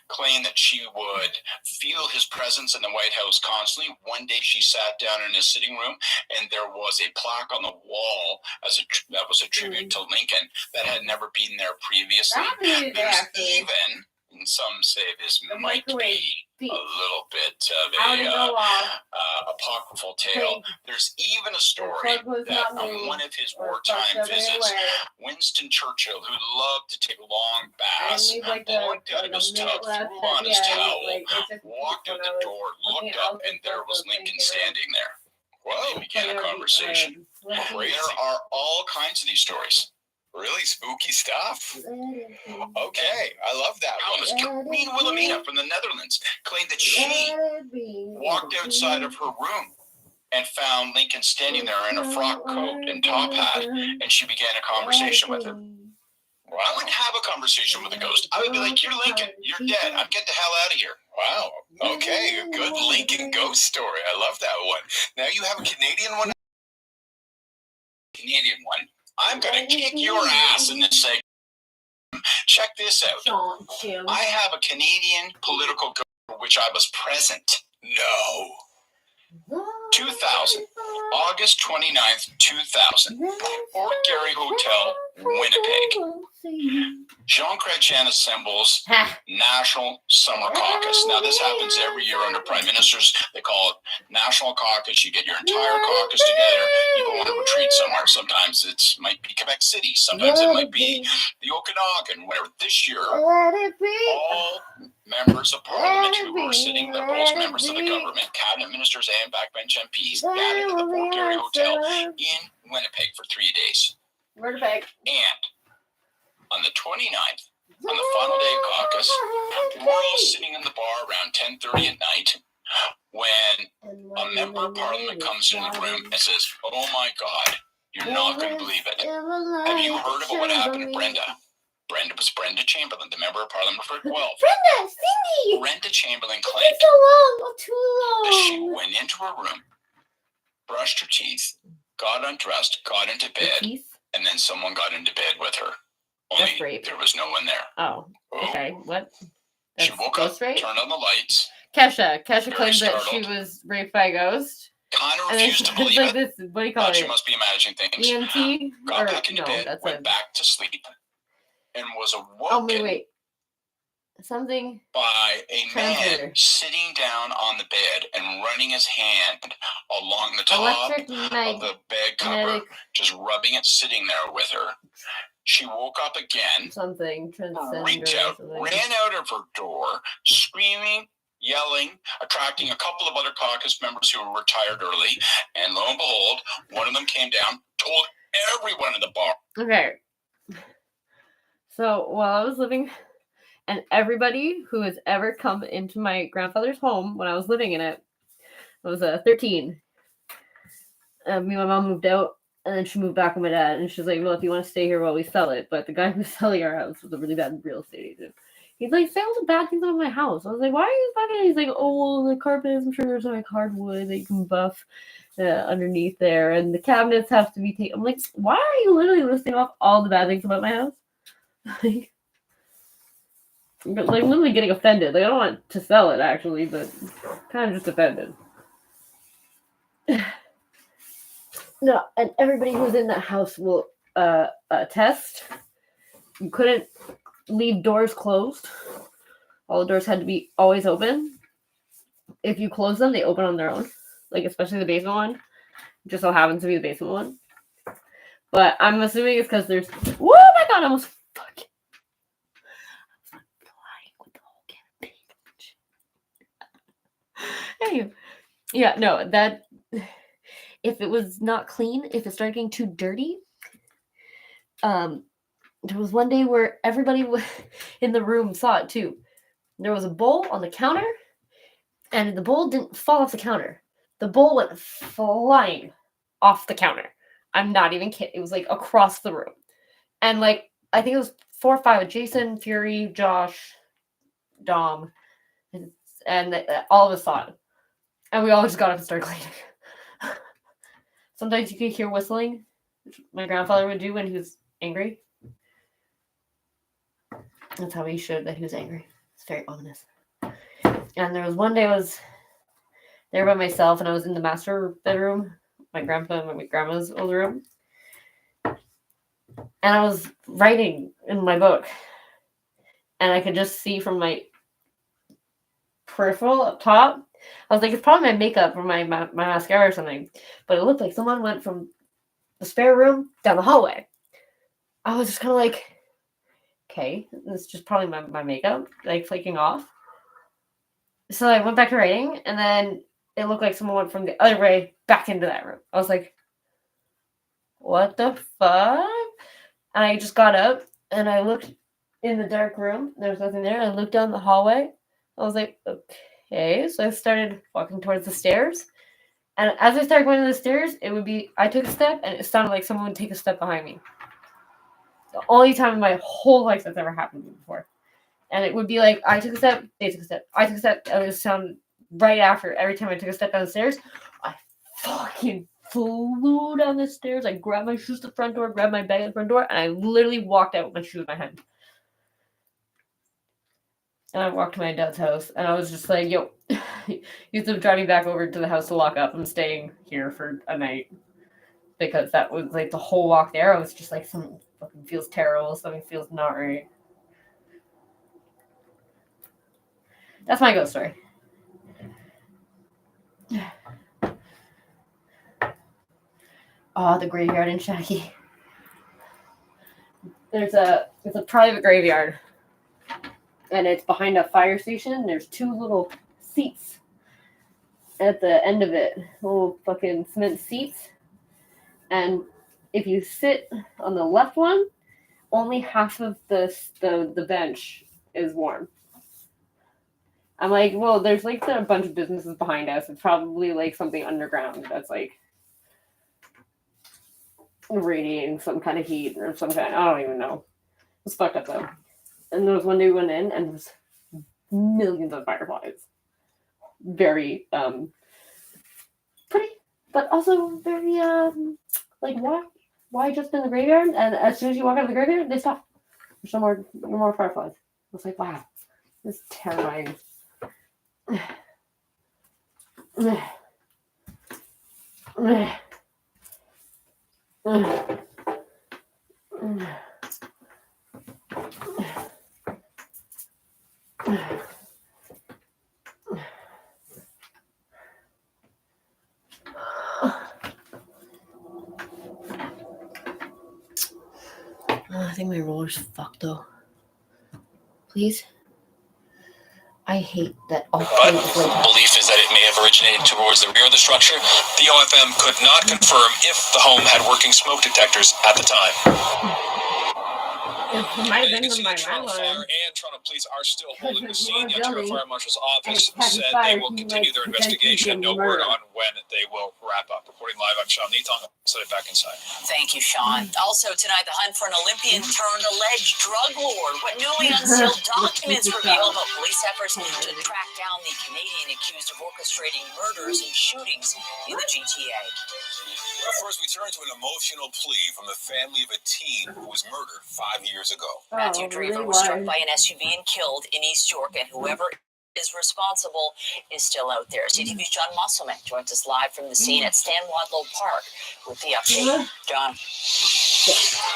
claimed that she would feel his presence in the White House constantly. One day she sat down in his sitting room, and there was a plaque on the wall that was a tribute to Lincoln that had never been there previously. There's even, and some say this The might microwave be beef. a little bit of How to go off. apocryphal tale. Pig. There's even a story plug was that not on new one of his or wartime fucked up visits, anywhere. Winston Churchill, who loved to take long And baths, leave like looked out like of his a minute tub, left. threw on his towel, Like, it's just walked when out I the was door, looking looked at all up, the and there stuff was that Lincoln things around. standing there. Well, they began a Playing conversation. Slinky. There are all kinds of these stories. Really spooky stuff. Okay, I love that one. Queen Wilhelmina from the Netherlands claimed that she walked outside of her room and found Lincoln standing there in a frock coat and top hat, and she began a conversation with her. Well, I wouldn't have a conversation with a ghost. I would be like, "You're Lincoln. You're dead. I'm getting the hell out of here." Wow. Okay, a good Lincoln ghost story. I love that one. Now you have a Canadian one. I'm gonna kick your ass in this segment. Check this out. I have a Canadian political ghost for which I was present. No. 2000, August 29th, 2000, Fort Garry Hotel, Winnipeg. Jean Chrétien assembles National Summer Caucus. Now, this happens every year under prime ministers. They call it National Caucus. You get your entire caucus together. You go on a retreat somewhere. Sometimes it might be Quebec City. Sometimes it might be the Okanagan, whatever. This year, all members of parliament who were sitting there, both members of the government, cabinet ministers and backbench MPs, gathered at the Fort Garry Hotel in Winnipeg for 3 days. Winnipeg. And on the 29th, on the final day of caucus, we're all sitting in the bar around 10:30 at night when a member of parliament comes in the room and says, "Oh my God, you're not going to believe it. Have you heard about what happened to Brenda?" Brenda was Brenda Chamberlain, the member of parliament for 12. Brenda, Cindy! Brenda Chamberlain claimed It's so long, too that she long. went into her room, brushed her teeth, got undressed, got into bed, and then someone got into bed with her. That's Only rape. there was no one there. Oh, okay. What? She That's woke up, ghost rape? turned on the lights, Kesha Very claims that she startled. was raped by a ghost. kind of And then refused to it's believe like it. this, what do you call Thought she it? must be imagining things. EMT? Got Or, back into no, bed, that's went a... back to sleep, and was Oh, awoken wait. Something... by a Transmitter. man sitting down on the bed and running his hand along the top Electric of the bed cover, magnetic just rubbing it, sitting there with her. She woke up again, something. Transcender freaked or out, something. ran out of her door, screaming, yelling, attracting a couple of other caucus members who were retired early. And lo and behold, one of them came down, told everyone in the bar. Okay. So while I was living, and everybody who has ever come into my grandfather's home when I was living in it, I was 13. Me and my mom moved out, and then she moved back with my dad, and she's like, "Well, if you want to stay here while we sell it," but the guy who's selling our house was a really bad real estate agent. He's like, "Say all the bad things about my house." I was like, "Why are you fucking?" He's like, "Oh, well, the carpets. I'm sure there's like hardwood that you can buff underneath there, and the cabinets have to be taken." I'm like, "Why are you literally listing off all the bad things about my house?" like literally getting offended. Like I don't want to sell it actually, but kind of just offended. No, and everybody who's in that house will attest. You couldn't leave doors closed. All the doors had to be always open. If you close them, they open on their own. Like especially the basement one. It just so happens to be the basement one. But I'm assuming it's because there's. Oh my god! I almost fucking. I was flying with the whole can of paint. Anyway, yeah, no, that. If it was not clean, if it started getting too dirty, there was one day where everybody in the room saw it too. There was a bowl on the counter, and the bowl didn't fall off the counter. The bowl went flying off the counter. I'm not even kidding. It was like across the room. And like, I think it was 4 or 5 with Jason, Fury, Josh, Dom, and all of us saw it. And we all just got up and started cleaning. Sometimes you could hear whistling, which my grandfather would do when he was angry. That's how he showed that he was angry. It's very ominous. And there was one day I was there by myself, and I was in the master bedroom, my grandpa and my grandma's old room. And I was writing in my book. and I could just see from my peripheral up top. I was like, it's probably my makeup or my mascara or something. But it looked like someone went from the spare room down the hallway. I was just kind of like, okay, it's just probably my makeup, like, flaking off. So I went back to writing, and then it looked like someone went from the other way back into that room. I was like, what the fuck? And I just got up, and I looked in the dark room. There was nothing there. I looked down the hallway. I was like, okay. So I started walking towards the stairs. And as I started going to the stairs, it would be, I took a step, and it sounded like someone would take a step behind me. The only time in my whole life that's ever happened to me before. And it would be like, I took a step, they took a step, I took a step, and it would sound right after every time I took a step down the stairs. I fucking flew down the stairs. I grabbed my shoes at the front door, grabbed my bag at the front door, and I literally walked out with my shoes in my hand. And I walked to my dad's house, and I was just like, yo, you have to drive me back over to the house to lock up. I'm staying here for a night. Because that was like the whole walk there. I was just like, something fucking feels terrible. Something feels not right. That's my ghost story. Oh, the graveyard in Shaggy. It's a private graveyard. And it's behind a fire station. There's 2 little seats at the end of it. Little fucking cement seats. And if you sit on the left one, only half of the bench is warm. I'm like, well, there's like a bunch of businesses behind us. It's probably like something underground that's like radiating some kind of heat or some kind. I don't even know. It's fucked up though. And there was one day we went in and there was millions of fireflies. Very pretty, but also very like why just in the graveyard? And as soon as you walk out of the graveyard, they stop. There's no more fireflies. I was like, wow, this is terrifying. I think my roller's fucked though. Please. I hate that all But belief is that it may have originated towards the rear of the structure. The OFM could not confirm if the home had working smoke detectors at the time. It might have been with my Toronto landlord. Fire and Toronto Police are still holding the It's scene. The more Ontario building. Fire Marshal's office And it's said fire, they will you continue might their potentially investigation. get No word murdered. on when they will wrap up. Reporting live, I'm Sean Neathong. Set it back inside. Thank you, Sean. Also tonight, the hunt for an Olympian turned alleged drug lord. What newly unsealed documents reveal about police efforts to track down the Canadian accused of orchestrating murders and shootings in the GTA. But first, we turn to an emotional plea from the family of a teen who was murdered 5 years ago. Matthew Drever was struck by an SUV and killed in East York, and whoever is responsible is still out there. CTV's John Musselman joins us live from the scene at Stan Wadlow Park with the update. John.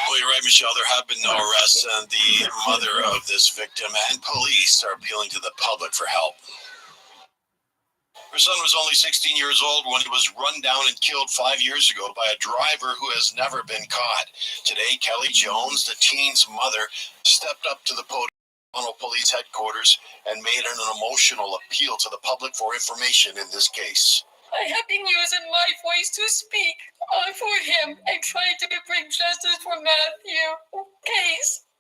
Well, you're right, Michelle. There have been no arrests, and the mother of this victim and police are appealing to the public for help. Her son was only 16 years old when he was run down and killed 5 years ago by a driver who has never been caught. Today, Kelly Jones, the teen's mother, stepped up to the podium at Toronto Police Headquarters and made an emotional appeal to the public for information in this case. I have been using my voice to speak for him and try to bring justice for Matthew. Case.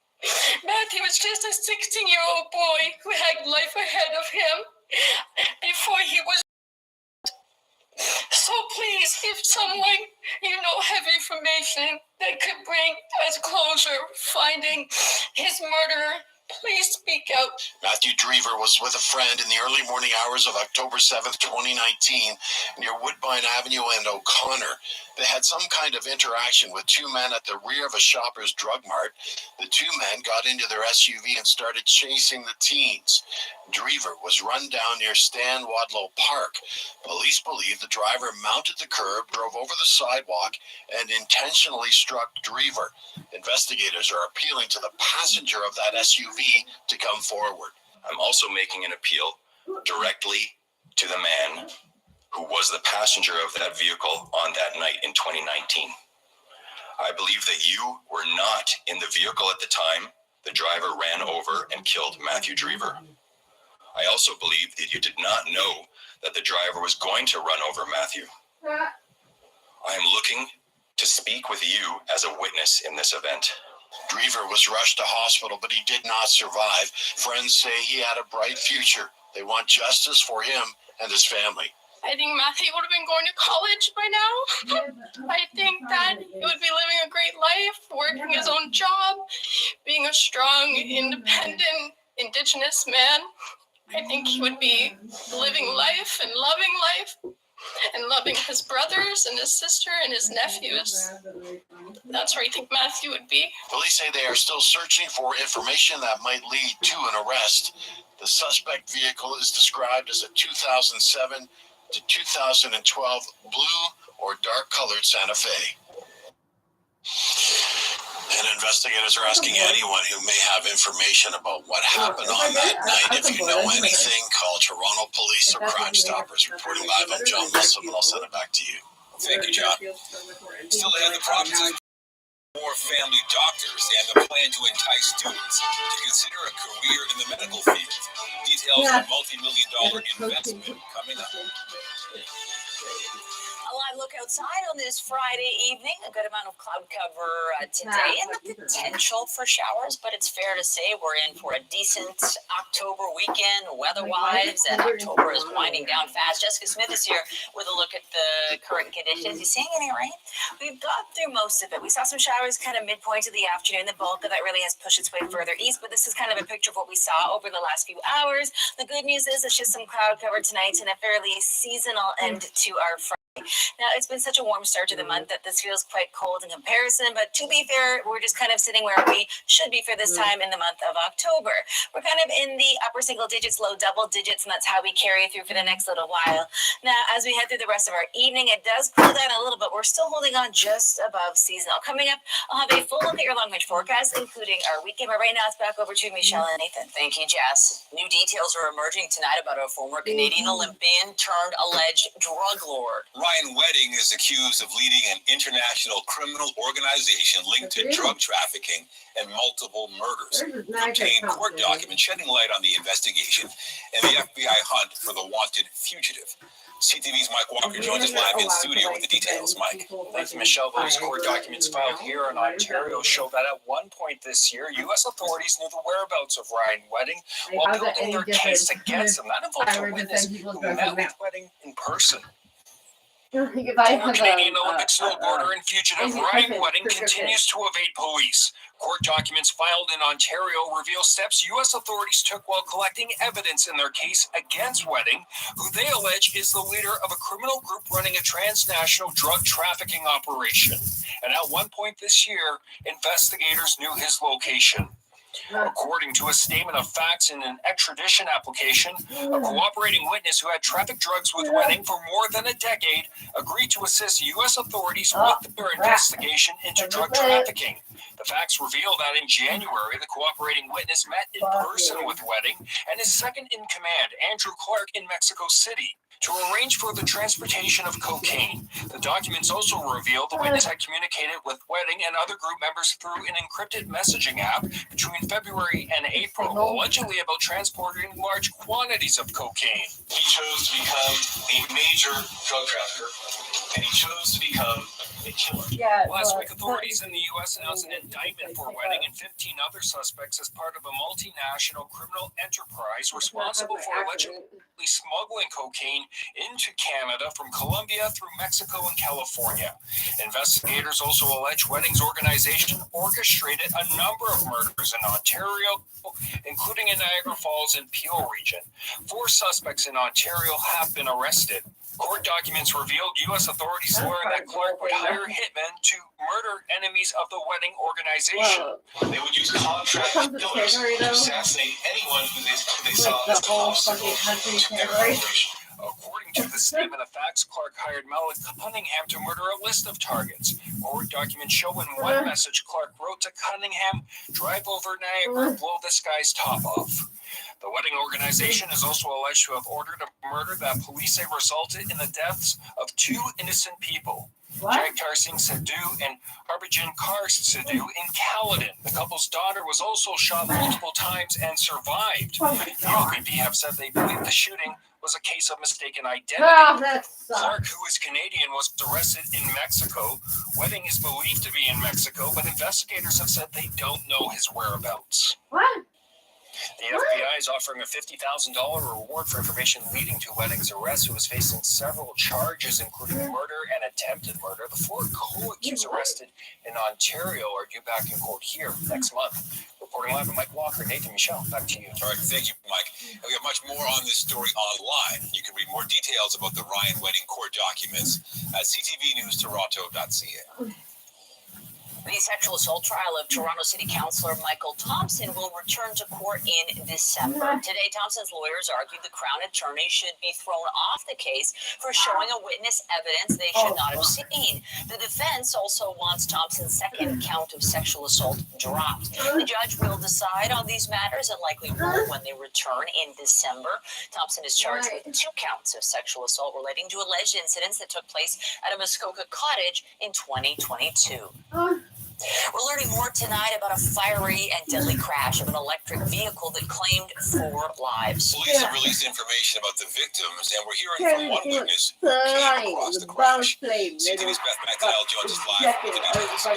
Matthew was just a 16-year-old boy who had life ahead of him before he was. So please, if someone have information that could bring us closure finding his murderer, please speak out. Matthew Drever was with a friend in the early morning hours of October 7th, 2019, near Woodbine Avenue and O'Connor. They had some kind of interaction with 2 men at the rear of a Shoppers Drug Mart. The 2 men got into their SUV and started chasing the teens. Drever was run down near Stan Wadlow Park. Police believe the driver mounted the curb, drove over the sidewalk, and intentionally struck Drever. Investigators are appealing to the passenger of that SUV P to come forward. I'm also making an appeal directly to the man who was the passenger of that vehicle on that night in 2019. I believe that you were not in the vehicle at the time the driver ran over and killed Matthew Drever. I also believe that you did not know that the driver was going to run over Matthew. I am looking to speak with you as a witness in this event. Drever was rushed to hospital, but he did not survive. Friends say he had a bright future. They want justice for him and his family. I think Matthew would have been going to college by now. I think that he would be living a great life, working his own job, being a strong, independent, Indigenous man. I think he would be living life and loving his brothers and his sister and his nephews. That's where I think Matthew would be. Police say they are still searching for information that might lead to an arrest. The suspect vehicle is described as a 2007 to 2012 blue or dark colored Santa Fe. And investigators are asking anyone who may have information about what happened on that night. If you know anything, call Toronto Police or Crime Stoppers. Reporting live, I'm John Wilson, and I'll send it back to you. Thank you, John. Still ahead, the province is more family doctors and the plan to entice students to consider a career in the medical field. Details of a multi-million-dollar investment coming up. A live look outside on this Friday evening. A good amount of cloud cover today and the potential for showers, but it's fair to say we're in for a decent October weekend weather-wise, and October is winding down fast. Jessica Smith is here with a look at the current conditions. You seeing any rain? We've got through most of it. We saw some showers kind of midpoint of the afternoon. The bulk of that really has pushed its way further east, but this is kind of a picture of what we saw over the last few hours. The good news is it's just some cloud cover tonight and a fairly seasonal end to our Friday. Now, it's been such a warm start to the month that this feels quite cold in comparison, but to be fair, we're just kind of sitting where we should be for this time in the month of October. We're kind of in the upper single digits, low double digits, and that's how we carry through for the next little while. Now, as we head through the rest of our evening, it does cool down a little bit. We're still holding on just above seasonal. Coming up, I'll have a full look at your long-range forecast, including our weekend, but right now it's back over to Michelle and Nathan. Thank you, Jess. New details are emerging tonight about a former Canadian Olympian turned alleged drug lord. Ryan Wedding is accused of leading an international criminal organization linked to drug trafficking and multiple murders. Obtained court documents shedding light on the investigation and the FBI hunt for the wanted fugitive. CTV's Mike Walker joins us live in studio with the details. Mike. Thank you, Michelle. Those court documents filed here in Ontario show that at one point this year, U.S. authorities knew the whereabouts of Ryan Wedding while building their case against him. That involves a witness who met with Wedding in person. Former Canadian Olympic snowboarder and fugitive Ryan Wedding continues to evade police. Court documents filed in Ontario reveal steps U.S. authorities took while collecting evidence in their case against Wedding, who they allege is the leader of a criminal group running a transnational drug trafficking operation. And at one point this year, investigators knew his location. According to a statement of facts in an extradition application, a cooperating witness who had trafficked drugs with Wedding for more than a decade agreed to assist U.S. authorities with their investigation into drug trafficking. The facts reveal that in January, the cooperating witness met in person with Wedding and his second in command, Andrew Clark, in Mexico City, to arrange for the transportation of cocaine. The documents also reveal the witness had communicated with Wedding and other group members through an encrypted messaging app between February and April, allegedly about transporting large quantities of cocaine. He chose to become a major drug trafficker, and he chose to become a killer. Last week, authorities in the U.S. announced an indictment for Wedding and 15 other suspects as part of a multinational criminal enterprise responsible for allegedly smuggling cocaine into Canada from Colombia through Mexico and California. Investigators also allege Wedding's organization orchestrated a number of murders in Ontario, including in Niagara Falls and Peel region. 4 suspects in Ontario have been arrested. Court documents revealed U.S. authorities learned that Clark would hire hitmen to murder enemies of the Wedding organization. They would use contracted killers to assassinate anyone who they saw as an obstacle to their operation. According to the statement of facts, Clark hired Malik Cunningham to murder a list of targets. court documents show in one message Clark wrote to Cunningham, "Drive over Niagara, blow this guy's top off." The wedding organization is also alleged to have ordered a murder that police say resulted in the deaths of 2 innocent people. Jagtar Singh Sidhu and Harbhajan Kaur Sidhu in Caledon. The couple's daughter was also shot multiple times and survived. The OPP have said they believe the shooting was a case of mistaken identity. Clark, who is Canadian, was arrested in Mexico. Wedding is believed to be in Mexico, but investigators have said they don't know his whereabouts. The FBI is offering a $50,000 reward for information leading to Wedding's arrest, who is facing several charges, including murder and attempted murder. The 4 co-accused arrested in Ontario are due back in court here next month. Reporting live from Mike Walker, Nathan Michelle, back to you. All right, thank you, Mike. And we have much more on this story online. You can read more details about the Ryan Wedding court documents at ctvnewstoronto.ca. The sexual assault trial of Toronto City Councillor Michael Thompson will return to court in December. Today, Thompson's lawyers argued the Crown attorney should be thrown off the case for showing a witness evidence they should not have seen. The defense also wants Thompson's second count of sexual assault dropped. The judge will decide on these matters and likely rule when they return in December. Thompson is charged with 2 counts of sexual assault relating to alleged incidents that took place at a Muskoka cottage in 2022. We're learning more tonight about a fiery and deadly crash of an electric vehicle that claimed 4 lives. Police have released information about the victims, and we're hearing from one witness who came across the crash. CTV's Beth McDowell joins us live with the details.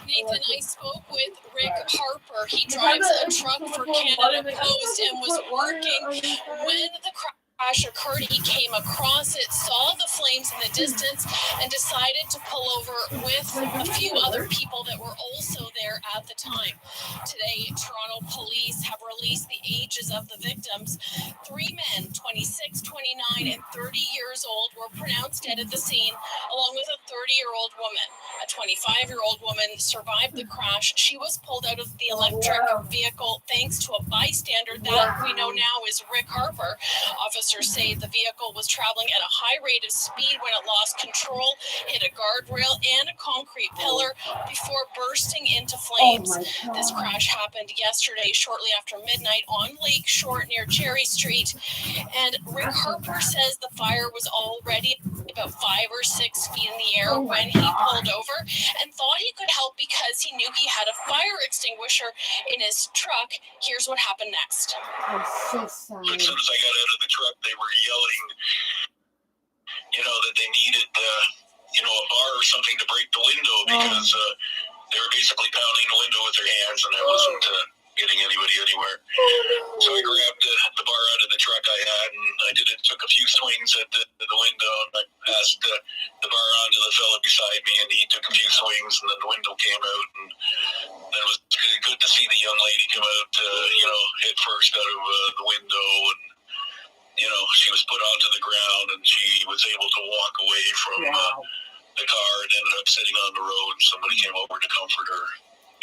Nathan, I spoke with Rick Harper. He drives a truck for Canada Post and was working when the crash occurred. He came across it, saw the flames in the distance, and decided to pull over with a few other people that were also there at the time. Today, Toronto police have released the ages of the victims. 3 men, 26, 29, and 30 years old, were pronounced dead at the scene, along with a 30-year-old woman. A 25-year-old woman survived the crash. She was pulled out of the electric vehicle thanks to a bystander that we know now is Rick Harper. Officers say the vehicle was traveling at a high rate of speed when it lost control, hit a guardrail and a concrete pillar before bursting into flames. This crash happened yesterday shortly after midnight on Lake Shore near Cherry Street. And Rick Harper says the fire was already about 5 or 6 feet in the air when he pulled over and thought he could help because he knew he had a fire extinguisher in his truck. Here's what happened next. As soon as I got out of the truck, they were yelling, that they needed, a bar or something to break the window because they were basically pounding the window with their hands, and I wasn't getting anybody anywhere. So I grabbed the bar out of the truck I had, and I took a few swings at the window, and I passed the bar on to the fella beside me, and he took a few swings, and then the window came out, and it was good to see the young lady come out, head first out of the window, and she was put onto the ground, and she was able to walk away from the car and ended up sitting on the road. Somebody came over to comfort her.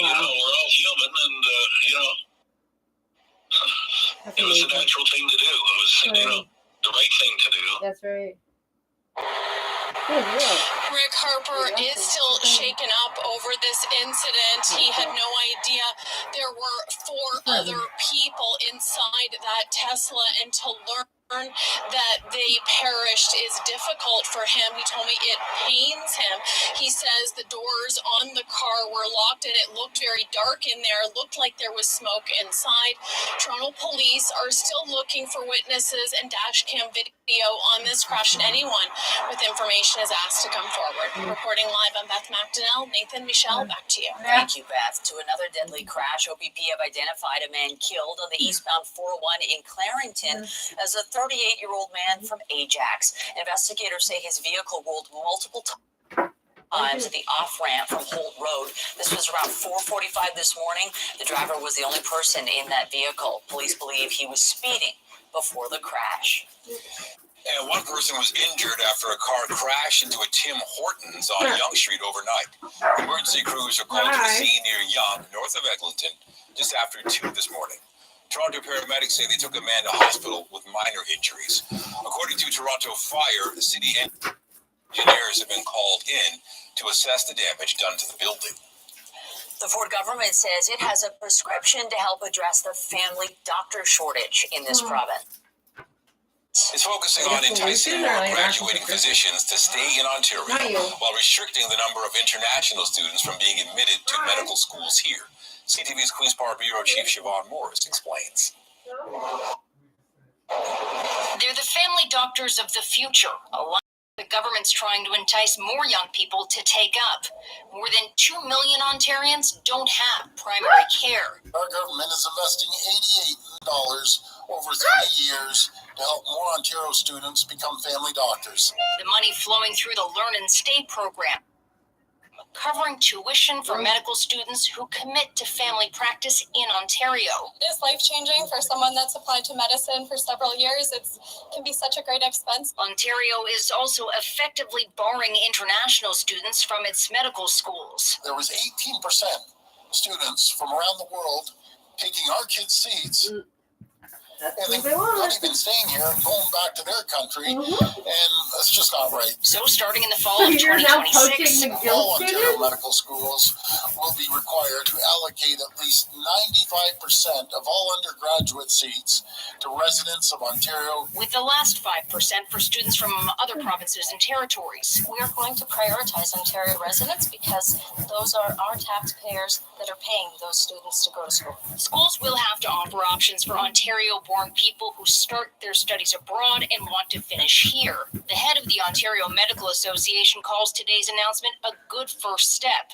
We're all human, and it was a natural thing to do. It was, the right thing to do. That's right. Rick Harper is still shaken up over this incident. He had no idea there were 4 other people inside that Tesla, and to learn that they perished is difficult for him. He told me it pains him. He says the doors on the car were locked and it looked very dark in there. It looked like there was smoke inside. Toronto police are still looking for witnesses and dash cam video on this crash, and anyone with information is asked to come forward. Reporting live, I'm Beth McDonnell. Nathan Michelle, back to you. Thank you, Beth. To another deadly crash, OPP have identified a man killed on the eastbound 401 in Clarington as a 38-year-old man from Ajax. Investigators say his vehicle rolled multiple times at the off-ramp from Holt Road. This was around 4:45 this morning. The driver was the only person in that vehicle. Police believe he was speeding before the crash. And one person was injured after a car crashed into a Tim Hortons on Yonge Street overnight. Emergency crews are called to the scene near Yonge, north of Eglinton, just after 2 this morning. Toronto paramedics say they took a man to hospital with minor injuries. According to Toronto Fire, the city Engineers have been called in to assess the damage done to the building. The Ford government says it has a prescription to help address the family doctor shortage in this province. It's focusing on enticing more graduating physicians to stay in Ontario while restricting the number of international students from being admitted to medical schools here. CTV's Queen's Park Bureau Chief Siobhan Morris explains. They're the family doctors of the future. A lot of the government's trying to entice more young people to take up. More than 2 million Ontarians don't have primary care. Our government is investing $88 over 3 years to help more Ontario students become family doctors. The money flowing through the Learn and Stay program, covering tuition for medical students who commit to family practice in Ontario. It's life-changing for someone that's applied to medicine for several years. It can be such a great expense. Ontario is also effectively barring international students from its medical schools. There was 18% students from around the world taking our kids' seats. And they're not even staying here and going back to their country, and that's just not right. So starting in the fall of 2026, all Ontario medical schools will be required to allocate at least 95% of all undergraduate seats to residents of Ontario, with the last 5% for students from other provinces and territories. We are going to prioritize Ontario residents because those are our taxpayers that are paying those students to go to school. Schools will have to offer options for Ontario-born people who start their studies abroad and want to finish here. The head of the Ontario Medical Association calls today's announcement a good first step.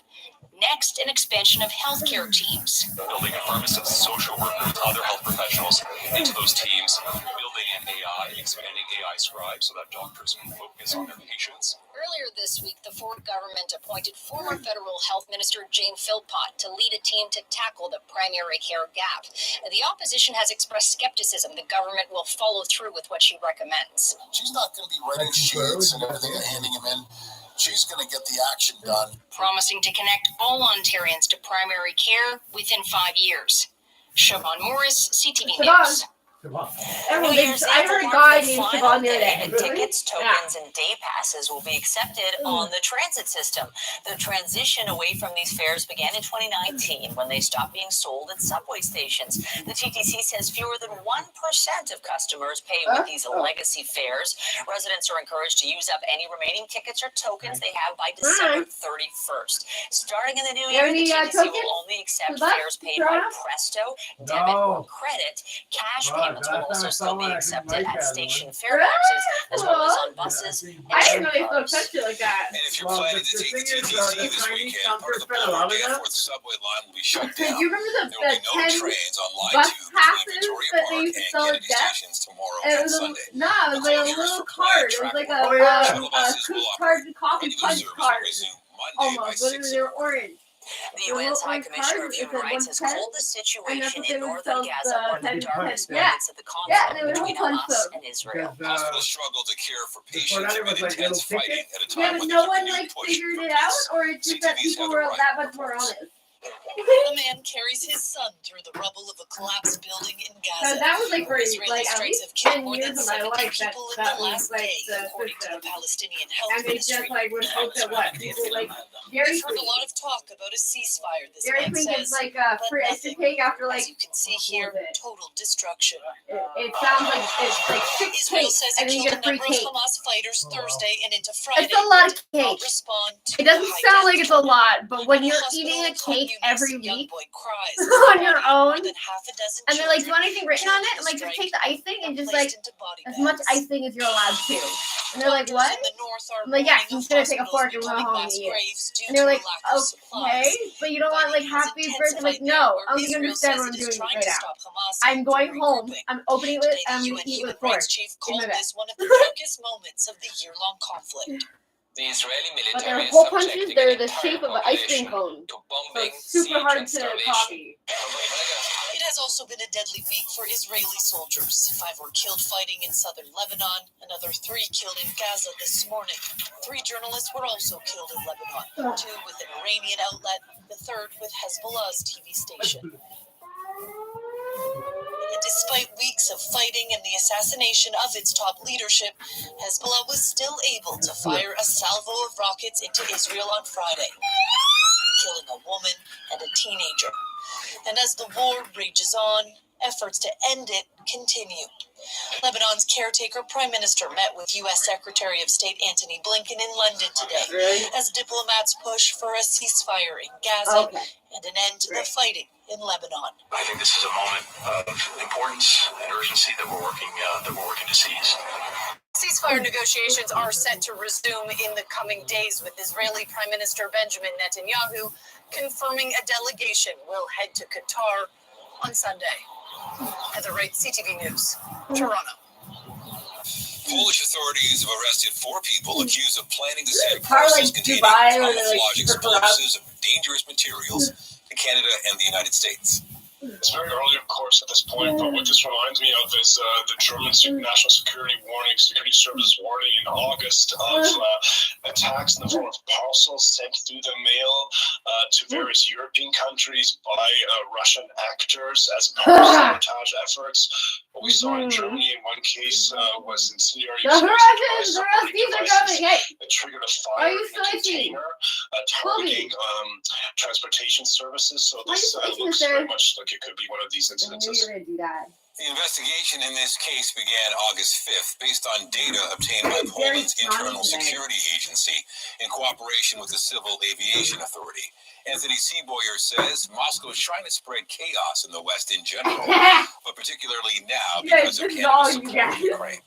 Next, an expansion of healthcare teams. Building pharmacists, social workers, other health professionals into those teams, building in AI, expanding AI scribes so that doctors can focus on their patients. Earlier this week, the Ford government appointed former federal health minister Jane Philpott to lead a team to tackle the primary care gap. The opposition has expressed skepticism the government will follow through with what she recommends. she's not going to be writing sheets and everything and handing them in. She's going to get the action done. Promising to connect all Ontarians to primary care within 5 years. Siobhan Morris, CTV News. New Year's I Eve heard a will guy mark the named final Siobhan the other day day. that tickets, tokens, and day passes will be accepted on the transit system. The transition away from these fares began in 2019 when they stopped being sold at subway stations. The TTC says fewer than 1% of customers pay with these legacy fares. Residents are encouraged to use up any remaining tickets or tokens they have by December 31st. Starting in the new year, the TTC will only accept fares paid by Presto, debit, or credit. Cash payments will also still be accepted at station fare boxes, as well as on buses and I didn't really cars. touch it like that. And if you're planning to take the TTC this weekend, part of the Bloor Danforth subway line will be shut down. Do you remember There will the be no 10 trains on line bus 2 between passes Victoria that they Park used to and sell at Kennedy Gap? stations tomorrow It and was Sunday. it was like a little card. It was like a coupe card, coffee punch card. Almost, but they were orange. The UN's High Commissioner of Human Rights has called the situation in northern Gaza one of the darkest moments of the conflict between Hamas and Israel. Hospitals struggle to care for patients amid intense fighting at a Yeah, time but when no there's a one renewed like push figured for it out, peace. or it's just that CTV's people Heather were Wright that much more reports. honest. A man carries his son through the rubble of a collapsed building in Gaza. That was like for Israeli like at streets least have killed 10 more years than of my 70 life. people in That the was last like day, the according to the system. Palestinian Health And they Ministry. just like would hope that what people like Dairy We've heard a Queen. lot of talk about a ceasefire, this Dairy man Queen says, is like but free ice nothing. cake after like As you can see here, total destruction. it sounds like it's like 6 Israel cakes says and it then you killed get a a free number of cake. Hamas fighters Thursday and into Friday. It's a lot of but did not cake. respond to It doesn't the sound like high it's a lot, but when In a you're hospital eating a in Khan cake Yunis, every a young week boy cries on your own, more than half a dozen and they're like, "Do you want children anything written on killed it?" in I'm the like, "Just strike take the icing and are just placed like into body as much bags. icing as you're allowed to." And they're like, Doctors "What?" in the north are I'm like, "Yeah, warning I'm of just gonna take a hospitals fork and go becoming home and mass eat it." graves due And they're to like, a lack of supplies. "Okay, but you don't want like Fighting has happy birthday?" I'm like, intensified "No, there, where I don't think you Israel understand says what I'm it is doing trying right to now. stop Hamas I'm from going home. regrouping. I'm opening it. Today, the I'm UN gonna eat Human with fork Rights Chief in called my bag. this one of the darkest moments of the year-long conflict. The Israeli But their military is hole punches, subjecting they're an the entire shape of an ice cream population cone. to So bombing, it's super siege, hard and to starvation. copy. It has also been a deadly week for Israeli soldiers. 5 were killed fighting in southern Lebanon, another 3 killed in Gaza this morning. 3 journalists were also killed in Lebanon, 2 with an Iranian outlet, the 3rd with Hezbollah's TV station. A Despite weeks of fighting and the assassination of its top leadership, Hezbollah was still able to fire a salvo of rockets into Israel on Friday, killing a woman and a teenager. And as the war rages on, efforts to end it continue. Lebanon's caretaker prime minister met with U.S. Secretary of State Antony Blinken in London today as diplomats push for a ceasefire in Gaza and an end to the fighting in Lebanon. I think this is a moment of importance and urgency that we're working to seize. Ceasefire negotiations are set to resume in the coming days, with Israeli Prime Minister Benjamin Netanyahu confirming a delegation will head to Qatar on Sunday. Heather Wright, CTV News, Toronto. Polish authorities have arrested 4 people accused of planning to send parcels containing camouflage explosives and dangerous materials to Canada and the United States. It's very early, of course, at this point, but what this reminds me of is the German National Security Service warning in August of attacks in the form of parcels sent through the mail to various European countries by Russian actors as part of sabotage efforts. What we saw in Germany in one case was incendiary devices that triggered a fire in a container targeting transportation services. So this looks very much like it could be one of these incidences. The investigation in this case began August 5th based on data obtained by Poland's Internal Security Agency in cooperation with the Civil Aviation Authority. Anthony Seaboyer says Moscow is trying to spread chaos in the West in general, but particularly now because of Canada's support of Ukraine.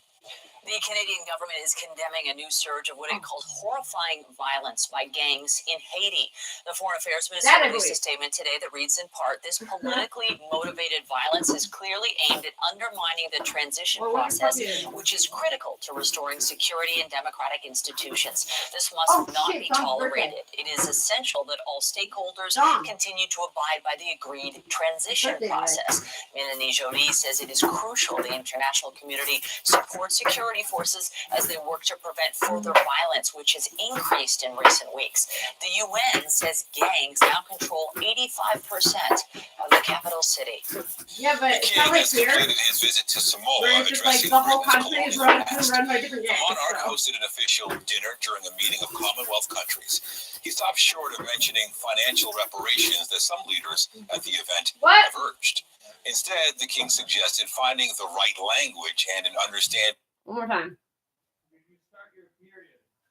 The Canadian government is condemning a new surge of what it calls horrifying violence by gangs in Haiti. The Foreign Affairs Minister released a statement today that reads in part, this politically motivated violence is clearly aimed at undermining the transition process, which is critical to restoring security and democratic institutions. This must not be tolerated. It is essential that all stakeholders continue to abide by the agreed transition process. Mélanie Joly says it is crucial the international community support security forces as they work to prevent further violence, which has increased in recent weeks. The UN says gangs now control 85% of the capital city. Yeah, but it's not like here. Completed his visit to Samoa, it's just like the whole country is run by different gangs. The monarch hosted an official dinner during a meeting of Commonwealth countries. He stopped short of mentioning financial reparations that some leaders at the event have urged. Instead, the king suggested finding the right language and an understanding. One more time.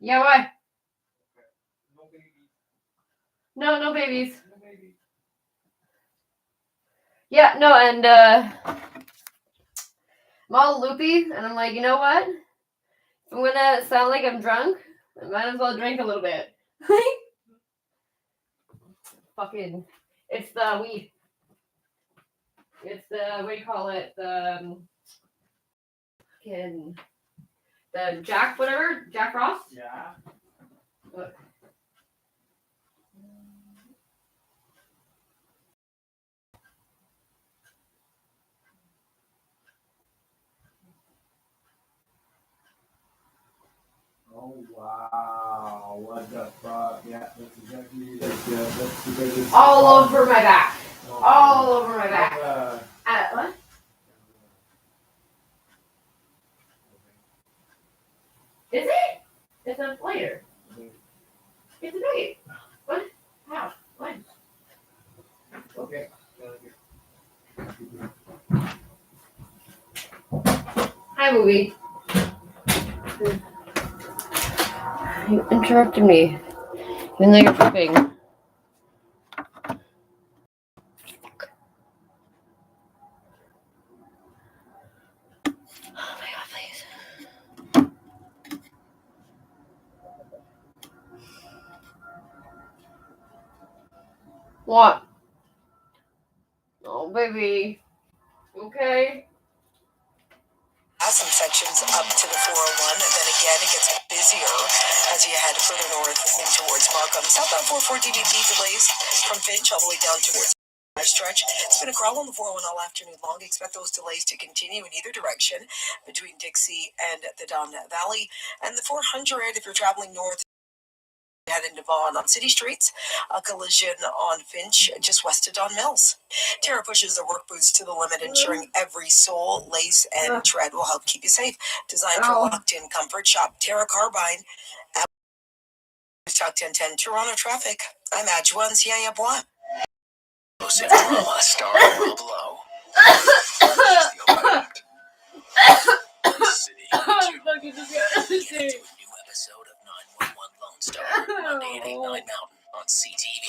Yeah, why? No babies. Yeah, no, and I'm all loopy, and I'm like, you know what? If I'm gonna sound like I'm drunk, I might as well drink a little bit. Fucking, it's the weed. It's the, what do you call it? The Jack, whatever, Jack Frost? Yeah. What? Oh wow, what the fuck? Yeah, that's exactly that's because it's all over my back. All over my back. What? Is it? It's a inflator. It's a bait. What? How? When? Okay. Hi, movie. You interrupted me. Even though you're pooping. What? Oh, baby. Okay. Some sections up to the 401, then again it gets busier as you head further north and towards Markham. Southbound 404 DVP delays from Finch all the way down towards the stretch. It's been a crowd on the 401 all afternoon long. Expect those delays to continue in either direction between Dixie and the Don Valley. And the 400 if you're traveling north. Heading to Vaughan on city streets, a collision on Finch just west of Don Mills. Terra pushes their work boots to the limit, ensuring every sole, lace, and tread will help keep you safe. Designed for locked-in comfort, shop Terra Carbine at Talk 1010 Toronto Traffic. I'm Adjuan Siaya. Explosive drama starring Rob Lowe. City. Get into a new episode of 911 Lone Star Monday at 8, 9 Mountain on CTV.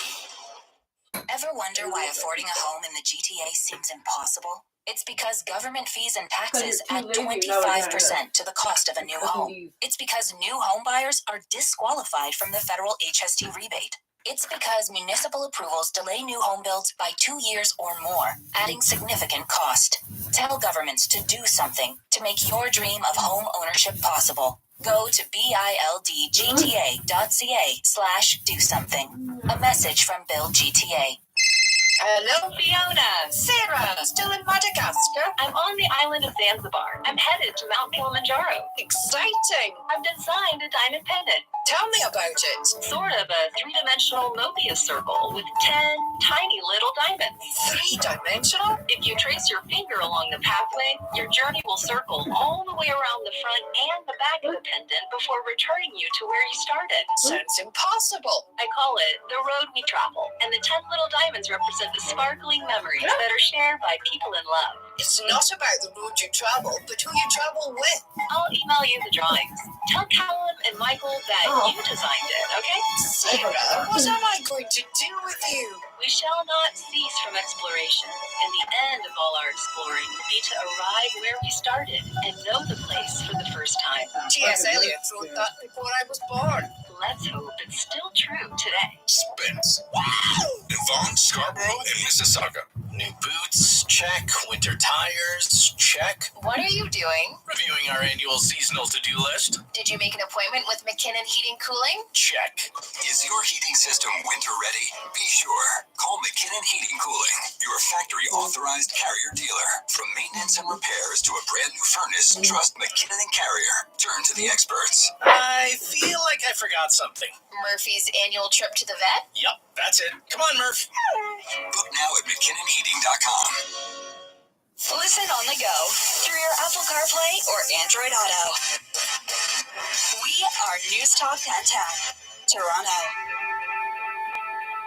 Ever wonder why affording a home in the GTA seems impossible? It's because government fees and taxes add 25% to the cost of a new home. It's because new home buyers are disqualified from the federal HST rebate. It's because municipal approvals delay new home builds by 2 years or more, adding significant cost. Tell governments to do something to make your dream of home ownership possible. Go to bildgta.ca/do something. A message from Build GTA. Hello, Fiona. Sarah, still in Madagascar? I'm on the island of Zanzibar. I'm headed to Mount Kilimanjaro. Exciting. I've designed a diamond pendant. Tell me about it. Sort of a three-dimensional Mobius circle with 10 tiny little diamonds. Three-dimensional? If you trace your finger along the pathway, your journey will circle all the way around the front and the back of the pendant before returning you to where you started. Sounds impossible. I call it the road we travel, and the 10 little diamonds represent the sparkling memories that are shared by people in love. It's not about the road you travel, but who you travel with. I'll email you the drawings. Tell Callum and Michael that you designed it, okay? Sarah, what am I going to do with you? We shall not cease from exploration, and the end of all our exploring will be to arrive where we started and know the place for the first time. T.S. Eliot wrote that before I was born. Let's hope it's still true today. Spence. In Vaughan, Scarborough, and Mississauga. New boots, check. Winter tires, check. What are you doing? Reviewing our annual seasonal to-do list. Did you make an appointment with McKinnon Heating Cooling? Check. Is your heating system winter ready? Be sure. Call McKinnon Heating Cooling, your factory authorized Carrier dealer. From maintenance and repairs to a brand new furnace, trust McKinnon and Carrier. Turn to the experts. I feel like I forgot something. Murphy's annual trip to the vet? Yup, that's it. Come on, Murph. Book now at McKinnonHeating.com. Listen on the go through your Apple CarPlay or Android Auto. We are News Talk 1010, Toronto.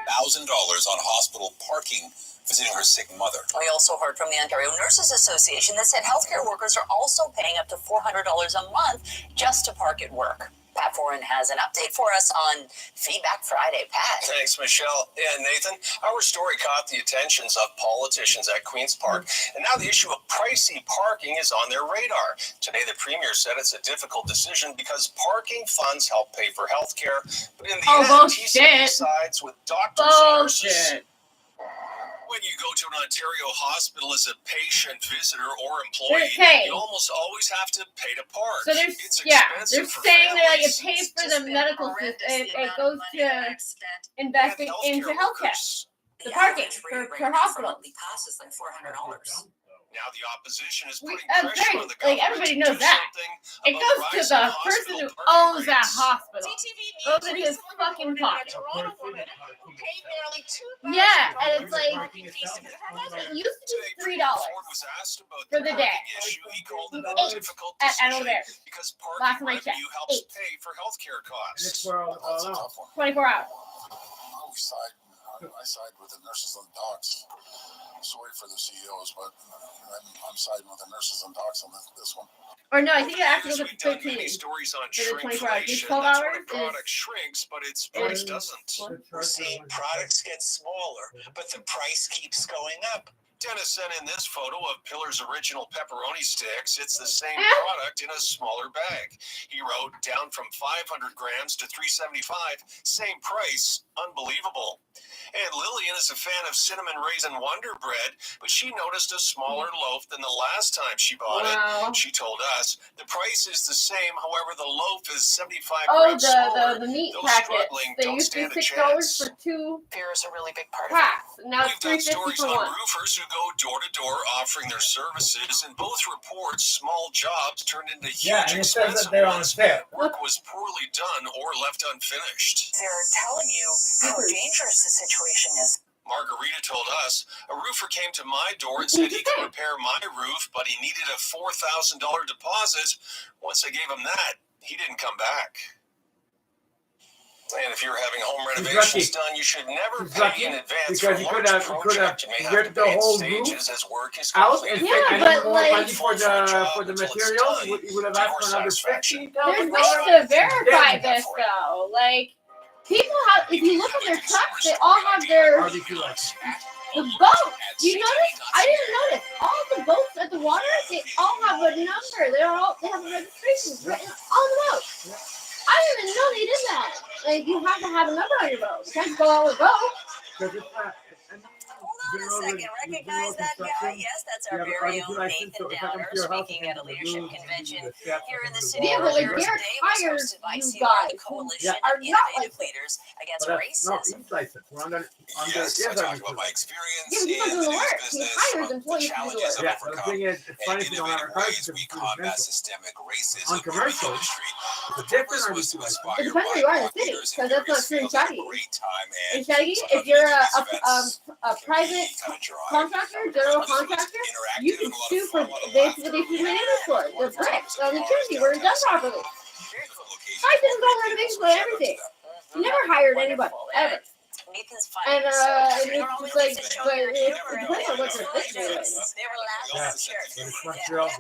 $1,000 on hospital parking visiting her sick mother. We also heard from the Ontario Nurses Association that said healthcare workers are also paying up to $400 a month just to park at work. Pat Foran has an update for us on Feedback Friday. Pat. Thanks, Michelle. Yeah, Nathan, our story caught the attentions of politicians at Queen's Park, and now the issue of pricey parking is on their radar. Today, the Premier said it's a difficult decision because parking funds help pay for health care, but in the end, he said he sides with doctors and nurses. When you go to an Ontario hospital as a patient, visitor, or employee, you almost always have to pay to park. So there's they're saying that like, it pays for the medical system. It goes to investing into healthcare. The parking for hospitals. Passes like $400. Now the opposition is putting That's pressure great. on the Like government everybody to knows do that. something It about goes to rising the hospital person who parking owns that rates. hospital. Goes into his fucking pocket. Yeah, and it's like it used to be $3 for the day. $8 at Andover. Last night check. $8. Pay for healthcare costs. 24 hours. I side with the nurses and docs. Sorry for the CEOs, but I'm siding with the nurses and docs on this one. Or no, I think it actually goes up to 13. Many stories on For the 24 hours. These shrinkflation. 12 That's hours when a product shrinks, but its price doesn't. We're seeing products get smaller, but the price keeps going up. Dennis sent in this photo of Pillar's original pepperoni sticks. It's the same product in a smaller bag. He wrote, down from 500 grams to $3.75. Same price. Unbelievable. And Lillian is a fan of cinnamon raisin Wonder Bread, but she noticed a smaller loaf than the last time she bought it. She told us the price is the same, however, the loaf is 75 grams smaller. The meat Those packets. struggling They don't used to stand be a $6 chance. for 2 Fear is a really big part of it. packs. Now it's We've done $3.50 stories for on one. roofers who go door to door offering their services. In both reports, small jobs turned into huge Yeah, and it says expensive that they're on ones. sale. Work was poorly done or left unfinished. They're telling you how dangerous the situation is. Margarita told us a roofer came to my door and said he could repair my roof, but he needed a $4,000 deposit. Once I gave him that, he didn't come back. And if you're having home renovations done, you should never pay in advance for because a you large could have project. You may have to ripped the pay in whole stages roof as work is out complete. and Yeah, take any but, more like- money for the materials. You would have asked for another $15,000. There's ways to verify this though. Like people have, if you look at their trucks, they all have their RDQ license. the boats. You notice? I didn't notice. All the boats at the water, they all have a number. They have a registration written on the boat. I didn't even know they did that. Like you have to have a number on your boat. You can't go on a boat. Hold on a second. Recognize that guy? Yes, that's our very own Nathan Downer speaking at a leadership convention here in the city. Yeah, but like Earlier their today was tires, hosted by you CR, guys, the Coalition are of not Innovative Leaders Against Racism. Yes, I talked about my experience Yeah, but in he's not the doing the news work. He business, hires the employees to do the challenges work. I've overcome, and innovative ways we combat systemic racism On in the commercials, industry. the The different purpose was to RDQ license. inspire It depends where you are in the city, leaders in because that's not various true in fields to have a Shaggy. great time In and Shaggy, some if of you're these a events private kind of dry. contractor, general contractor, you can sue for basically the store, the bricks on the chimney were done properly. I did all renovations for everything. He never hired anybody ever. Nathan's And funny. and You're it's always like, to show but your it humor and depends on what your your business is. explosions. They were laughing Yeah, at shirts. but it's Montreal.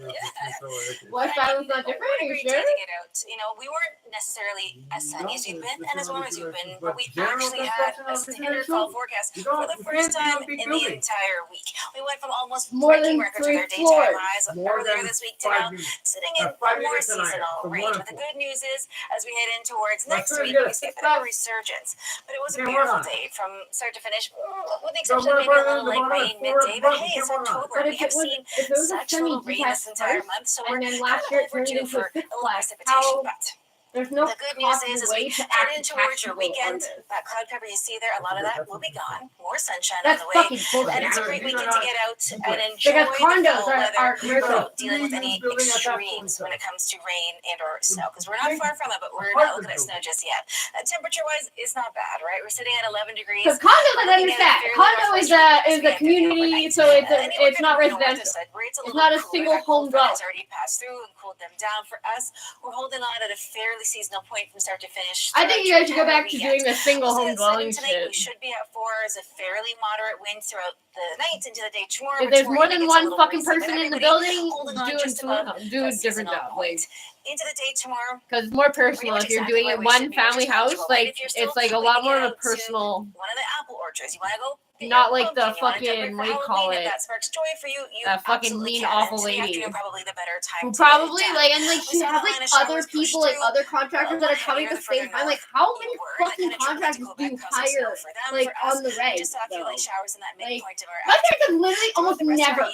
What style is not different? Are you Great sure? day to get out. You know, we weren't necessarily as sunny as we've been and as warm as you've been, but we actually had a standard fall forecast for the first time in the entire week. We went from almost More breaking than records 3 with our daytime floors. highs More earlier than this week to 5 now minutes. sitting in 5 more minutes tonight. seasonal From range. 1 But the good news is, as we head in towards Let's next do it week, again. we see a bit of a resurgence. But it was a Okay, beautiful hold on. day from start to finish, with the So exception of maybe a little we're light rain midday. But hey, it's October. But We if have it was, seen if it was a such semi little rain this entire month, so we're and then kind last of year it turned overdue into for a a Six little Flags, precipitation. how But there's no the good news is, as way we to head act in towards your tactical on weekend, this. that cloud cover you see there, a lot of that will be gone. More sunshine That's on the way. fucking bullshit. And it's a great weekend to get out and enjoy Because the condos fall are weather commercial. without dealing with any extremes when it comes to rain and or snow. Because we're not far from it, but we're not looking at snow just yet. Temperature-wise, it's not bad, right? We're sitting at 11 degrees. Because condos, I understand. Condo is a community, so it's not residential. It's not a single home dwelling. Has already passed through and cooled them down. For us, we're holding on at a fairly seasonal point from start to finish. I think you guys should go back to weekend. doing the single We'll home see that dwelling tonight. We shit. should be at 4 as a fairly moderate wind throughout the night into the day tomorrow. If which there's we're more gonna than get a one little fucking breezy, but person in the everybody building, holding on do just about a a different seasonal job. point. Into the day tomorrow. Because it's more personal if you're doing it in one family house. Like it's like a lot more of a personal. One of the apple orchards. You want to go? Not like the fucking what do you call it? That sparks joy for you. That fucking mean awful lady. Probably the better Who time. probably like and like she has like other people like other contractors that are coming at the same time. Like how many fucking contractors do you hire like on the reg? Just a few light showers in that midpoint of our My parents have literally almost never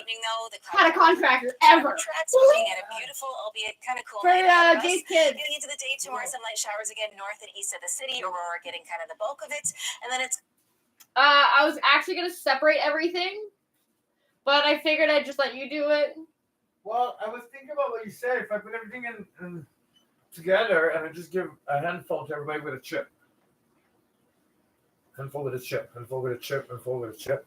had a contractor ever. Looking at a beautiful, albeit kind of cool For night. Jay's kids. Getting into the day tomorrow, some light showers again north and east of the city. Aurora getting kind of the bulk of it, and then it's. I was actually gonna separate everything, but I figured I'd just let you do it. Well, I was thinking about what you said. If I put everything in together and I just give a handful to everybody with a chip. Handful with a chip, handful with a chip, handful with a chip.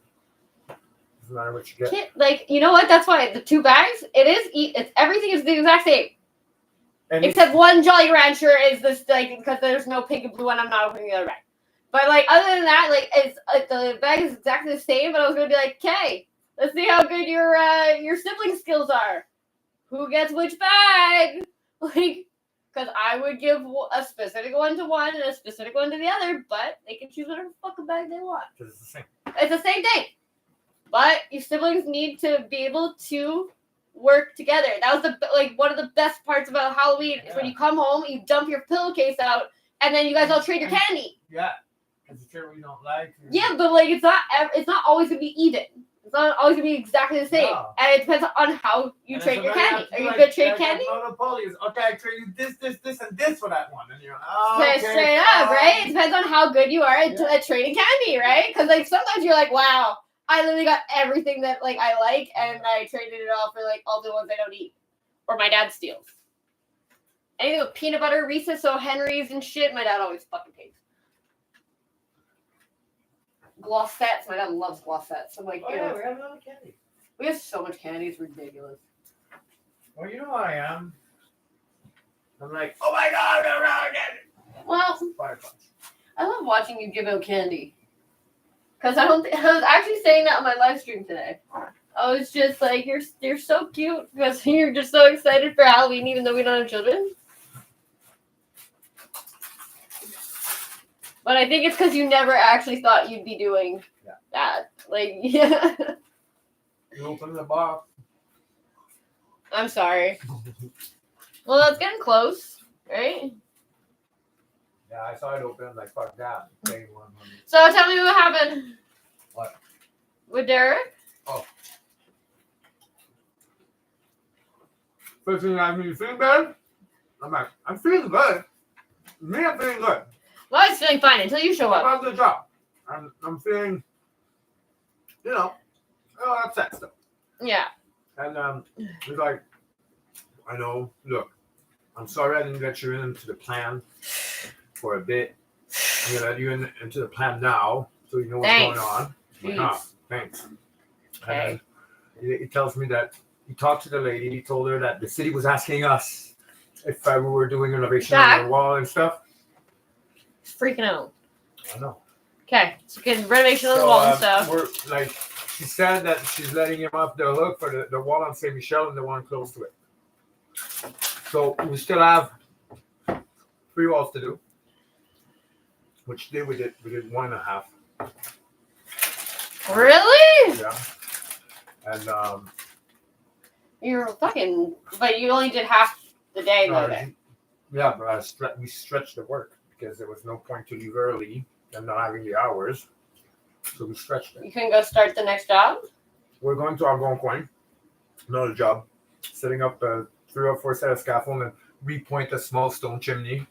Doesn't matter what you get. Like, you know what? That's why the 2 bags, it's everything is the exact same. And Except one Jolly Rancher is this, like, because there's no pink and blue one, I'm not opening the other bag. But, like, other than that, like, it's the bag is exactly the same, but I was going to be like, okay, let's see how good your sibling skills are. Who gets which bag? Like, because I would give a specific one to one and a specific one to the other, but they can choose whatever fucking bag they want. Because it's the same. It's the same thing. But your siblings need to be able to work together. That was one of the best parts about Halloween is when you come home, you dump your pillowcase out, and then you guys all trade your candy. Yeah. Because the trade we don't like. Yeah, but like it's not always gonna be even. It's not always gonna be exactly the same, No. and it depends on how you And trade your somebody candy. has to Are you like- gonna trade like candy? Monopoly is okay. I trade you this, and this for that one, and you're okay. Straight up, right? It depends on how good you are at trading candy, right? Because like sometimes you're like, wow, I literally got everything that like I like, and I traded it all for like all the ones I don't eat, or my dad steals. Anything with peanut butter, Reese's, O. Henry's, and shit, my dad always fucking takes. Glossettes, my dad loves Glossettes. I'm like, Oh yeah, we have another candy. we have so much candy, it's ridiculous. Well, you know what I am. I'm like, oh my god, I'm another candy. Well, Fire punch. I love watching you give out candy. Because I was actually saying that on my live stream today. I was just like, you're so cute because you're just so excited for Halloween even though we don't have children. But I think it's because you never actually thought you'd be doing that. Like, yeah. You open the box. I'm sorry. Well, that's getting close, right? Yeah, I saw it open. Like, fuck that. So tell me what happened. What? With Derek? Oh. First thing I mean, you feeling better? I'm like, I'm feeling good. Me, I'm feeling good. Well, I was feeling fine until you show up. About the job. I'm feeling, you know, upset stuff. Yeah. And he's like, I know, look, I'm sorry I didn't get you into the plan for a bit. I'm going to let you into the plan now so you know what's going on. I'm like, oh, thanks. Okay. And he tells me that he talked to the lady. He told her that the city was asking us if we were doing renovation on the wall and stuff. He's freaking out. I know. Okay, so getting renovation on the wall and stuff. We're like, she said that she's letting him off the hook for the wall on Saint Michel and the one close to it. So we still have 3 walls to do, which today we did 1.5. Really? Yeah. And You're fucking, but you only did half the day though. Then. Yeah, but we stretched the work because there was no point to leave early and not having the hours, so we stretched it. You can go start the next job. We're going to Algonquin, another job, setting up 3 or 4 set of scaffold and repoint a small stone chimney.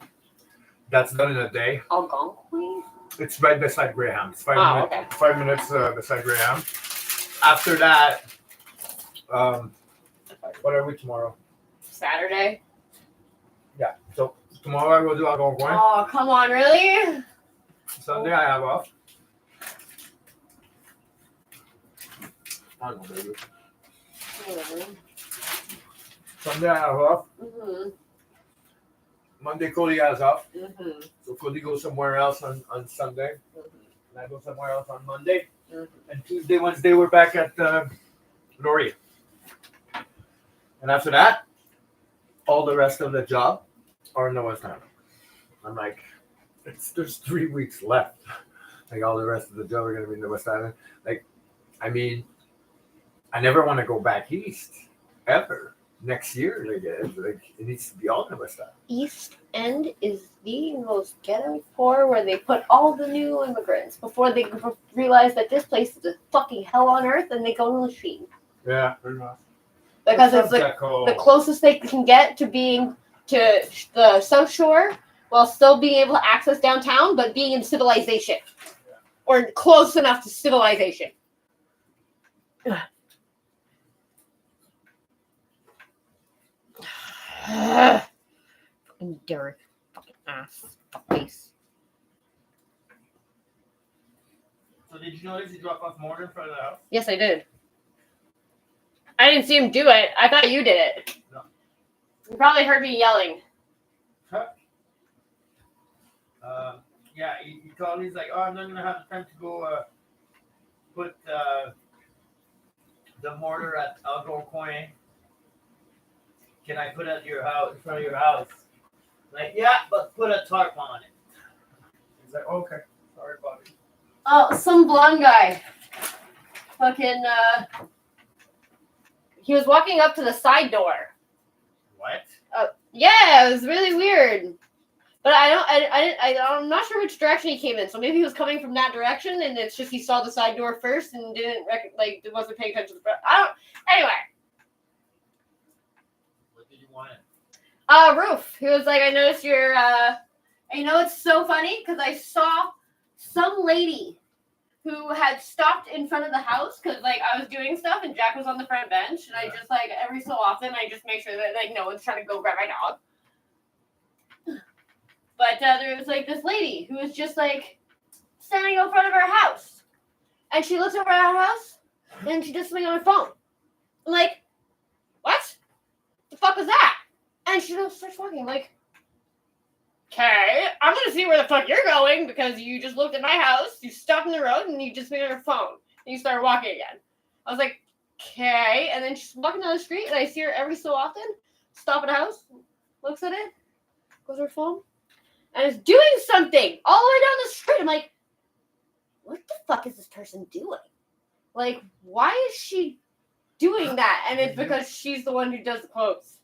That's done in a day. Algonquin? It's right beside Graham. It's 5 minutes beside Graham. After that, what are we tomorrow? Saturday. Yeah. So tomorrow I will do Algonquin. Oh, come on, really? Sunday I have off. I don't know, baby. Whatever. Sunday I have off. Mm-hmm. Monday Cody has off. Mm-hmm. So Cody goes somewhere else on Sunday. Mm-hmm. And I go somewhere else on Monday. Mm-hmm. And Tuesday, Wednesday we're back at Laurier. And after that, all the rest of the job are in the West Island. I'm like, there's 3 weeks left. Like all the rest of the job are gonna be in the West Island. Like, I mean, I never want to go back east ever. Next year, like it needs to be all in the West Island. East End is the most ghetto poor where they put all the new immigrants before they realize that this place is a fucking hell on earth and they go to Lachine. Yeah, pretty much. Because it's like the closest they can get to being to the South Shore while still being able to access downtown, but being in civilization. Or close enough to civilization. Fucking Derek. Fucking ass. Face. So did you notice he dropped off Morgan in front of the house? Yes, I did. I didn't see him do it. I thought you did it. No. You probably heard me yelling. Huh? Yeah, he called. He's like, oh, I'm not gonna have the time to go put the mortar at Algonquin. Can I put it at your house, in front of your house? Like, yeah, but put a tarp on it. He's like, okay, sorry, buddy. Oh, some blonde guy. Fucking, he was walking up to the side door. What? Yeah, it was really weird. But I'm not sure which direction he came in. So maybe he was coming from that direction, and it's just he saw the side door first and wasn't paying attention to the front. Anyway. What did you want? Roof. He was like, I noticed your, you know, it's so funny because I saw some lady who had stopped in front of the house because like I was doing stuff and Jack was on the front bench, and I just like every so often I just make sure that like no one's trying to go grab my dog. But there was like this lady who was just like standing in front of our house, and she looks over at our house and she does something on her phone. I'm like, what? The fuck was that? And she just starts walking. I'm like, okay, I'm gonna see where the fuck you're going because you just looked at my house, you stopped in the road, and you just made on your phone. And you started walking again. I was like, okay. And then she's walking down the street, and I see her every so often stop at a house, looks at it, goes to her phone, and is doing something all the way down the street. I'm like, what the fuck is this person doing? Like, why is she doing that? And it's because she's the one who does the quotes.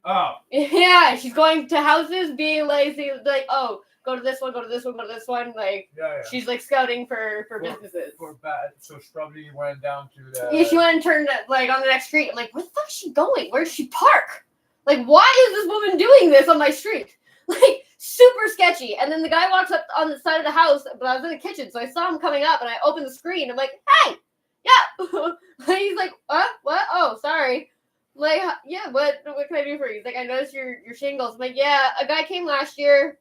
Oh. Yeah, she's going to houses, being lazy, like, oh, go to this one, go to this one, go to this one. Like, she's like scouting for businesses. For bad. So she probably went down to the. Yeah, she went and turned like on the next street. I'm like, where the fuck is she going? Where did she park? Like, why is this woman doing this on my street? Like, super sketchy. And then the guy walks up on the side of the house, but I was in the kitchen, so I saw him coming up, and I opened the screen. I'm like, hey, yeah. He's like, what? Oh, sorry. I'm like, yeah, what can I do for you? He's like, I noticed your shingles. I'm like, yeah, a guy came last year,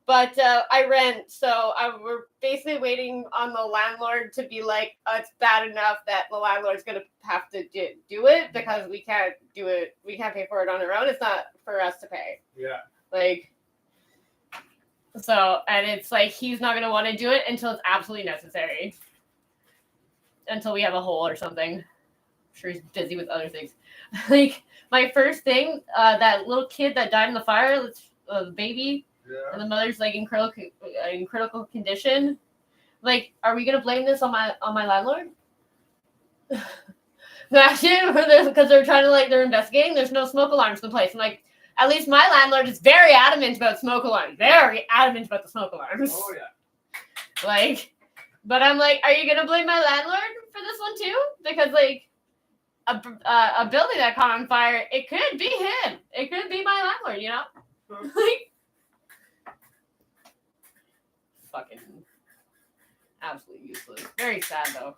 but I rent, so we're basically waiting on the landlord to be like, it's bad enough that the landlord's gonna have to do it because we can't do it. We can't pay for it on our own. It's not for us to pay. Yeah. Like, so, and it's like he's not gonna want to do it until it's absolutely necessary. Until we have a hole or something. I'm sure he's busy with other things. Like, my first thing, that little kid that died in the fire, the baby, and the mother's like in critical condition. Like, are we gonna blame this on my landlord? Imagine, because they're trying to they're investigating. There's no smoke alarms in the place. I'm like, at least my landlord is very adamant about smoke alarms. Very adamant about the smoke alarms. Oh yeah. Like, but I'm like, are you gonna blame my landlord for this one too? Because like, a building that caught on fire, it could be him. It could be my landlord, you know? Like, fucking absolutely useless. Very sad though.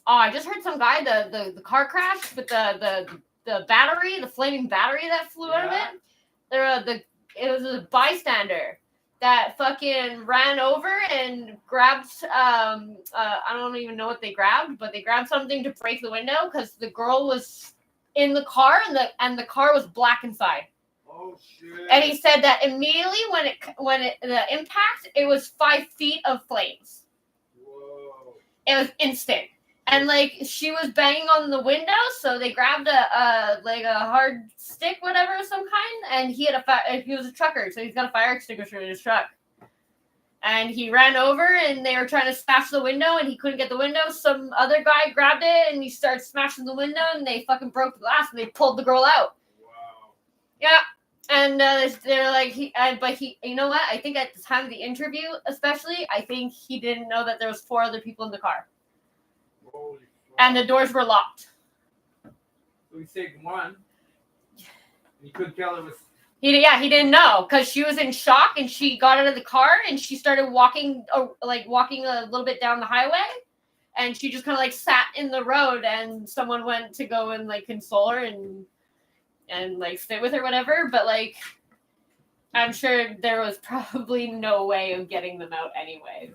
Oh, I just heard some guy, the car crash with the battery, the flaming battery that flew out of it. It was a bystander that fucking ran over and grabbed, I don't even know what they grabbed, but they grabbed something to break the window because the girl was in the car and the car was black inside. Oh shit! And he said that immediately when the impact, it was 5 feet of flames. Whoa! It was instant. And like she was banging on the window, so they grabbed a hard stick, whatever of some kind, and he was a trucker, so he's got a fire extinguisher in his truck. And he ran over, and they were trying to smash the window, and he couldn't get the window. Some other guy grabbed it, and he started smashing the window, and they fucking broke the glass, and they pulled the girl out. Wow. Yeah, and they're like, but you know what? I think at the time of the interview, especially, I think he didn't know that there was 4 other people in the car. And the doors were locked. So he saved one. He couldn't tell it was. He didn't know because she was in shock and she got out of the car and she started walking a little bit down the highway, and she just kind of sat in the road, and someone went to go and console her and sit with her, whatever. But I'm sure there was probably no way of getting them out anyway.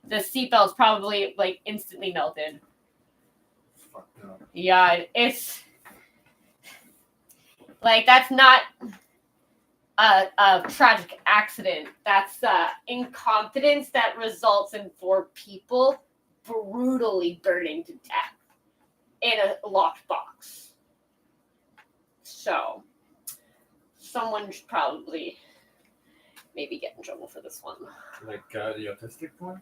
The seatbelt's probably instantly melted. Yeah, it's that's not a tragic accident. That's incompetence that results in 4 people brutally burning to death in a locked box. So, someone should probably maybe get in trouble for this one. The autistic one?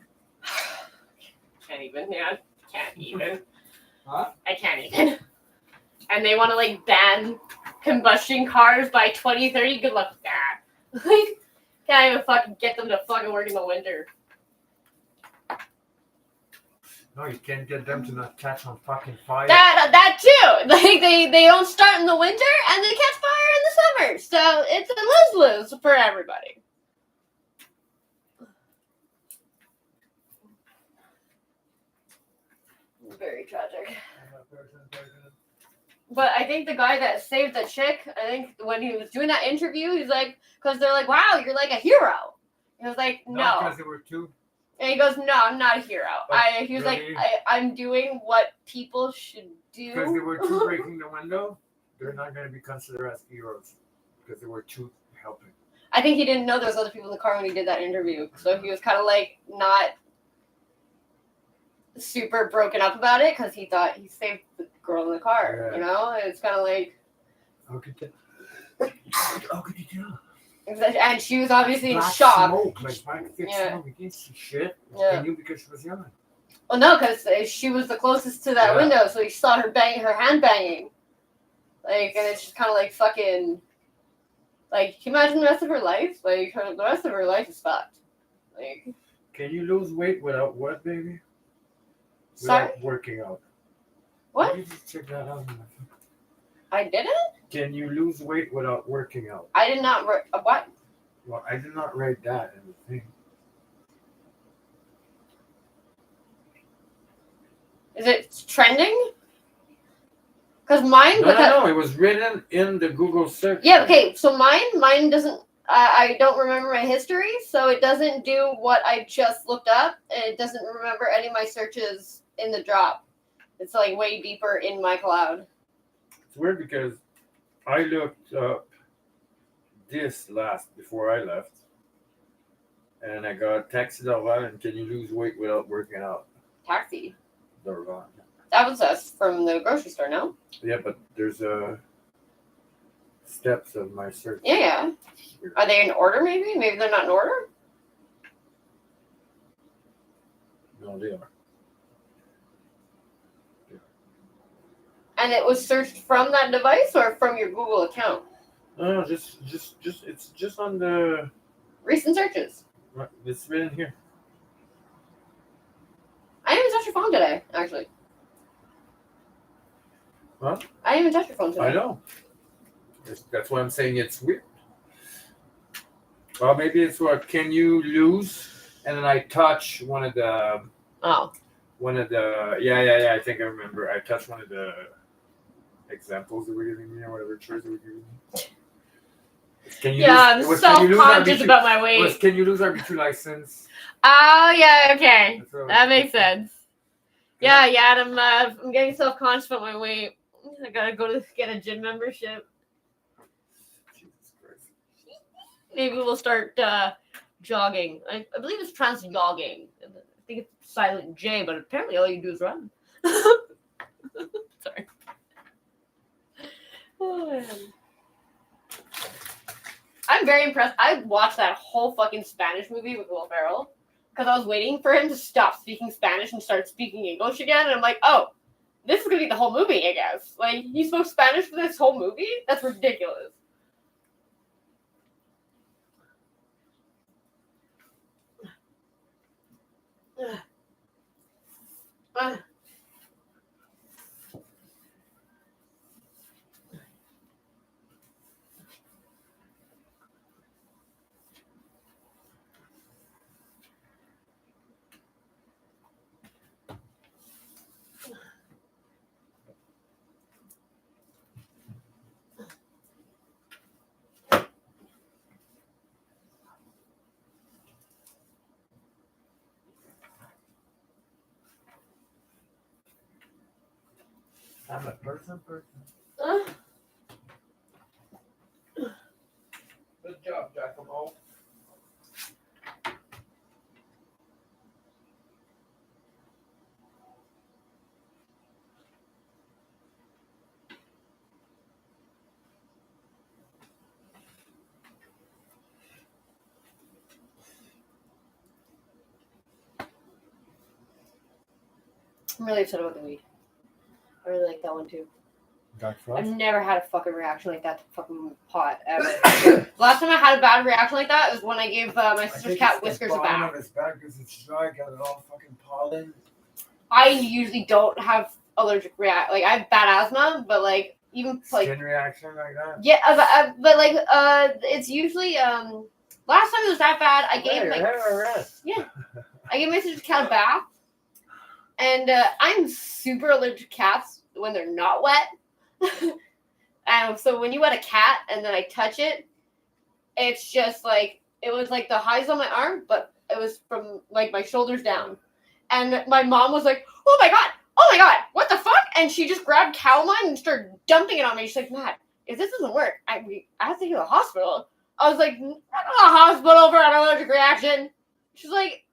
Can't even, yeah. Can't even. Huh? I can't even. And they want to ban combustion cars by 2030. Good luck with that. Can't even fucking get them to fucking work in the winter. No, you can't get them to not catch on fucking fire. That too. They don't start in the winter and they catch fire in the summer. So it's a lose-lose for everybody. Very tragic. But I think the guy that saved the chick, I think when he was doing that interview, he's like, because they're like, wow, you're like a hero. And he was like, no. Because there were two. And he goes, no, I'm not a hero. He was really? like, I'm doing what people should do. Because there were two breaking the window, they're not going to be considered as heroes. Because there were two helping. I think he didn't know there was other people in the car when he did that interview. So he was kind of like not super broken up about it because he thought he saved the girl in the car. Yeah. You know? And it's kind of like... How could you tell? And she was obviously in Black shock. Smoke, like black thick smoke. You can't see shit. Yeah. I knew because she was young. Well, no, because she was the closest to that window, so he saw her her hand banging. Like, and it's just kind of like fucking... Like, can you imagine the rest of her life? Like, the rest of her life is fucked. Like... Can you lose weight without what, baby? Sorry? Without working out. What? You just check that out. I didn't? Can you lose weight without working out? I did not... What? Well, I did not write that in the thing. Is it trending? Because mine... No, it was written in the Google search. Yeah, okay, so mine doesn't... I don't remember my history, so it doesn't do what I just looked up, and it doesn't remember any of my searches in the drop. It's like way deeper in my cloud. It's weird because I looked up this before I left, and I got Taxi Dorval and Can You Lose Weight Without Working Out? Taxi. Dorval. That was us from the grocery store, no? Yeah, but there's steps of my search. Yeah. Are they in order, maybe? Maybe they're not in order? No, they are. And it was searched from that device or from your Google account? No, just it's just on the recent searches. It's written here. I didn't even touch your phone today, actually. What? I didn't even touch your phone today. I know. That's why I'm saying it's weird. Well, maybe it's what can you lose? And then I touch one of the. Oh. One of the I think I remember. I touched one of the examples that were giving me or whatever choice they were giving me. Can you I'm self-conscious about my weight. Can you lose RB2 license? Oh, yeah, okay. That makes sense. Yeah, Adam, I'm getting self-conscious about my weight. I gotta go to get a gym membership. Jesus Christ. Maybe we'll start jogging. I believe it's trans-jogging. I think it's silent J, but apparently all you do is run. Sorry. Oh, man. I'm very impressed. I watched that whole fucking Spanish movie with Will Ferrell because I was waiting for him to stop speaking Spanish and start speaking English again. And I'm like, oh, this is going to be the whole movie, I guess. Like, he spoke Spanish for this whole movie? That's ridiculous. I'm a person. Good job, Giacomo. I'm really upset about the weed. I really like that one too. Dark I've Frost? never had a fucking reaction like that to fucking pot ever. Last time I had a bad reaction like that was when I gave my sister's cat Whiskers a bath. It's bad because it's dry, got it all fucking pollen. I usually don't have allergic react. Like I have bad asthma, but like even like Skin reaction like that? yeah, but like it's usually last time it was that bad. I gave my rest. yeah, I gave my sister's cat a bath, And I'm super allergic to cats when they're not wet. So when you wet a cat and then I touch it, it's just like, it was like the highs on my arm, but it was from like my shoulders down. And my mom was like, oh my God, what the fuck? And she just grabbed Calamine and started dumping it on me. She's like, Matt, if this doesn't work, I have to go to the hospital. I was like, I'm not going to the hospital for an allergic reaction. She's like,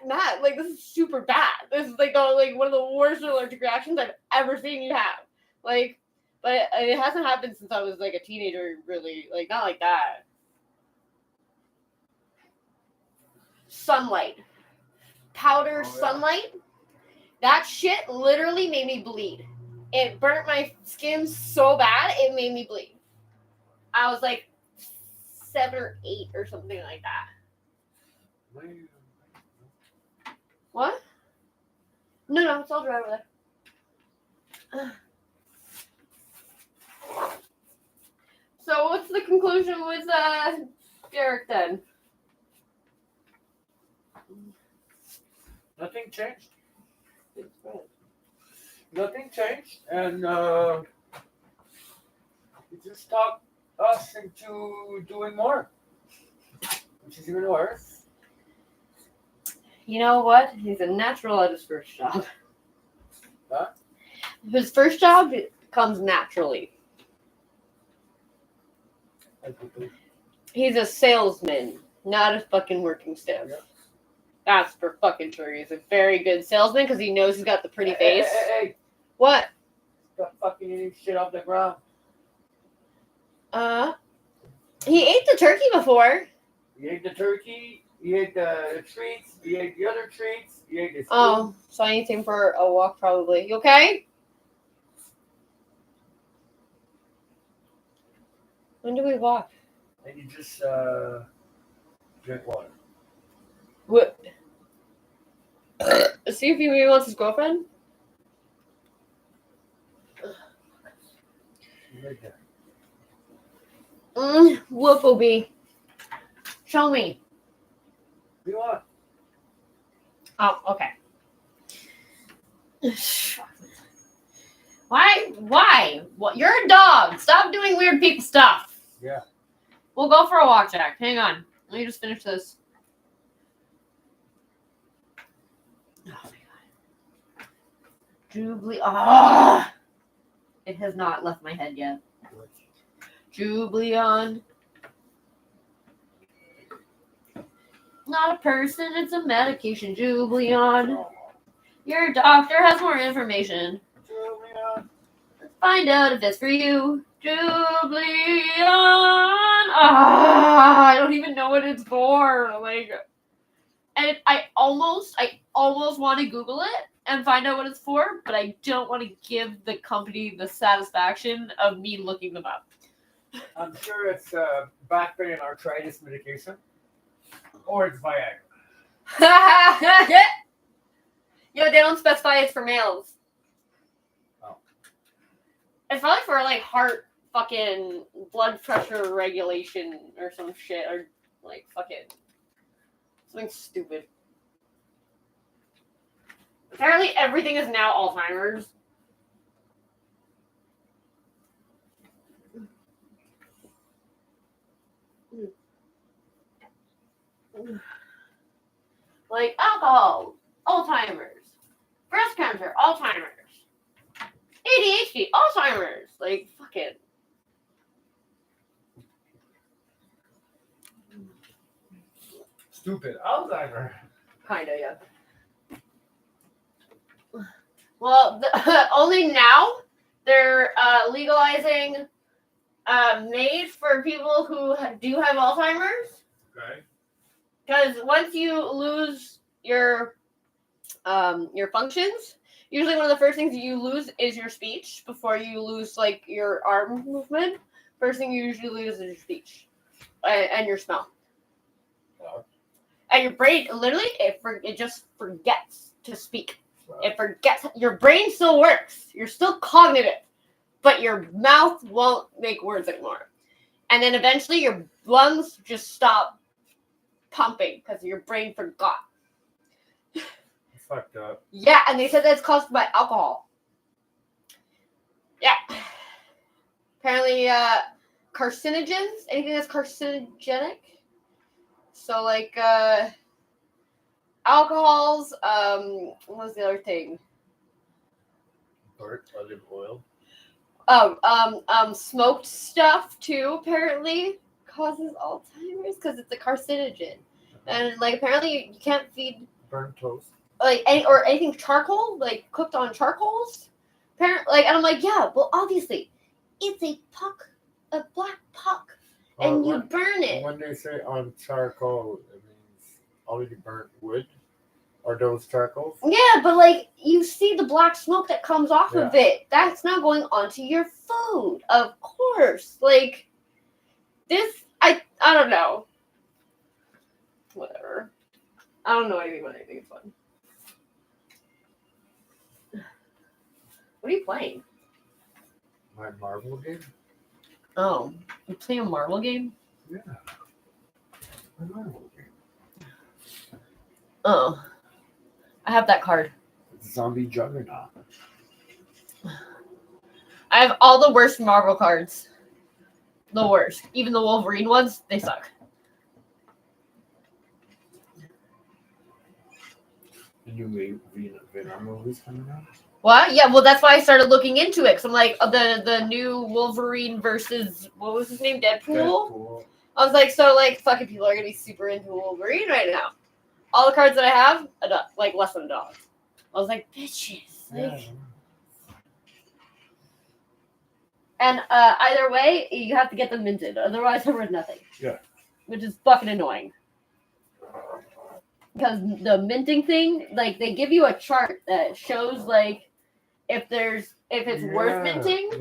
Matt, like, this is super bad. This is like one of the worst allergic reactions I've ever seen you have. Like, but it hasn't happened since I was like a teenager, really. Like, not like that. Sunlight. Powder sunlight. That shit literally made me bleed. It burnt my skin so bad, it made me bleed. I was like 7 or 8 or something like that. What? No, it's all dry over there. So what's the conclusion with Derek then? Nothing changed. Nothing changed, and it just talked us into doing more, which is even worse. You know what? He's a natural at his first job. Huh? His first job comes naturally. He's a salesman, not a fucking working staff. Yeah. That's for fucking sure. He's a very good salesman because he knows he's got the pretty face. Hey. What? Stop fucking eating shit off the ground. He ate the turkey before. He ate the turkey. He ate the treats. He ate the other treats. He ate his food. Oh, so I need him for a walk probably. You okay? When do we walk? And you just drink water. What? See if he maybe wants his girlfriend? Right there. Whoop-o-bee. Show me. What do you want? Oh, okay. Why? What? You're a dog. Stop doing weird people stuff. Yeah. We'll go for a walk, Jack. Hang on. Let me just finish this. Oh my God. Jubilee. Ah! It has not left my head yet. Jubileon. Not a person, it's a medication. Jubileon. Your doctor has more information. Jubileon. Let's find out if it's for you. Jubileon. Ah, I don't even know what it's for. Like, and I almost want to Google it and find out what it's for, but I don't want to give the company the satisfaction of me looking them up. I'm sure it's back pain and arthritis medication. Or it's Viagra. Yo, they don't specify it's for males. Oh. It's probably for like heart fucking blood pressure regulation or some shit, or like fucking something stupid. Apparently everything is now Alzheimer's. Like alcohol, Alzheimer's, breast cancer, Alzheimer's, ADHD, Alzheimer's. Like, fucking. Stupid Alzheimer. Kinda, yeah. Well, only now they're legalizing made for people who do have Alzheimer's. Okay. Because once you lose your functions, usually one of the first things you lose is your speech before you lose like your arm movement. First thing you usually lose is your speech and your smell. Oh. And your brain, literally, it just forgets to speak. Wow. It forgets. Your brain still works. You're still cognitive, but your mouth won't make words anymore. And then eventually your lungs just stop pumping because your brain forgot. fucked up. Yeah, and they said that's caused by alcohol. Yeah. Apparently, carcinogens, anything that's carcinogenic. So, like, alcohols, what was the other thing? Burnt olive oil. Smoked stuff, too, apparently, causes Alzheimer's because it's a carcinogen. And, like, apparently you can't feed... Burnt toast. Like, anything charcoal, like, cooked on charcoals. Apparently, like, and I'm like, yeah, well, obviously, it's a black puck, and you burn it. When they say on charcoal, it means already burnt wood, or those charcoals. Yeah, but like you see the black smoke that comes off of it. That's not going onto your food, of course. Like this, I don't know. Whatever. I don't know anything about anything. It's fun. What are you playing? My Marvel game. Oh, you play a Marvel game? Yeah. My Marvel game. Oh, I have that card. Zombie Juggernaut. I have all the worst Marvel cards. The worst. Even the Wolverine ones, they suck. The new Venom movie's coming out. What? Yeah, well, that's why I started looking into it. Cause I'm like, the new Wolverine versus, what was his name? Deadpool? I was like, so, like, fucking people are gonna be super into Wolverine right now. All the cards that I have, like, less than $1. I was like, bitches. Like, and either way, you have to get them minted. Otherwise, they're worth nothing. Yeah. Which is fucking annoying. Because the minting thing, like, they give you a chart that shows, like, if it's worth minting,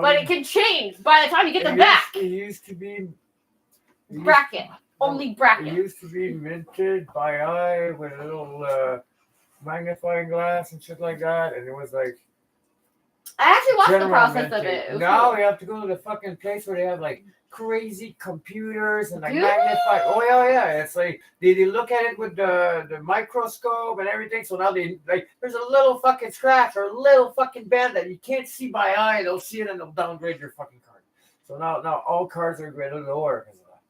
but it can change by the time you get them back. It used to be bracket. Only bracket. It used to be minted by eye with a little magnifying glass and shit like that, and it was like. I actually watched the process of it. Now we have to go to the fucking place where they have like crazy computers and like magnify. Oh yeah. It's like they look at it with the microscope and everything. So now they like there's a little fucking scratch or a little fucking bend that you can't see by eye. They'll see it and they'll downgrade your fucking card. So now all cards are graded lower because of that.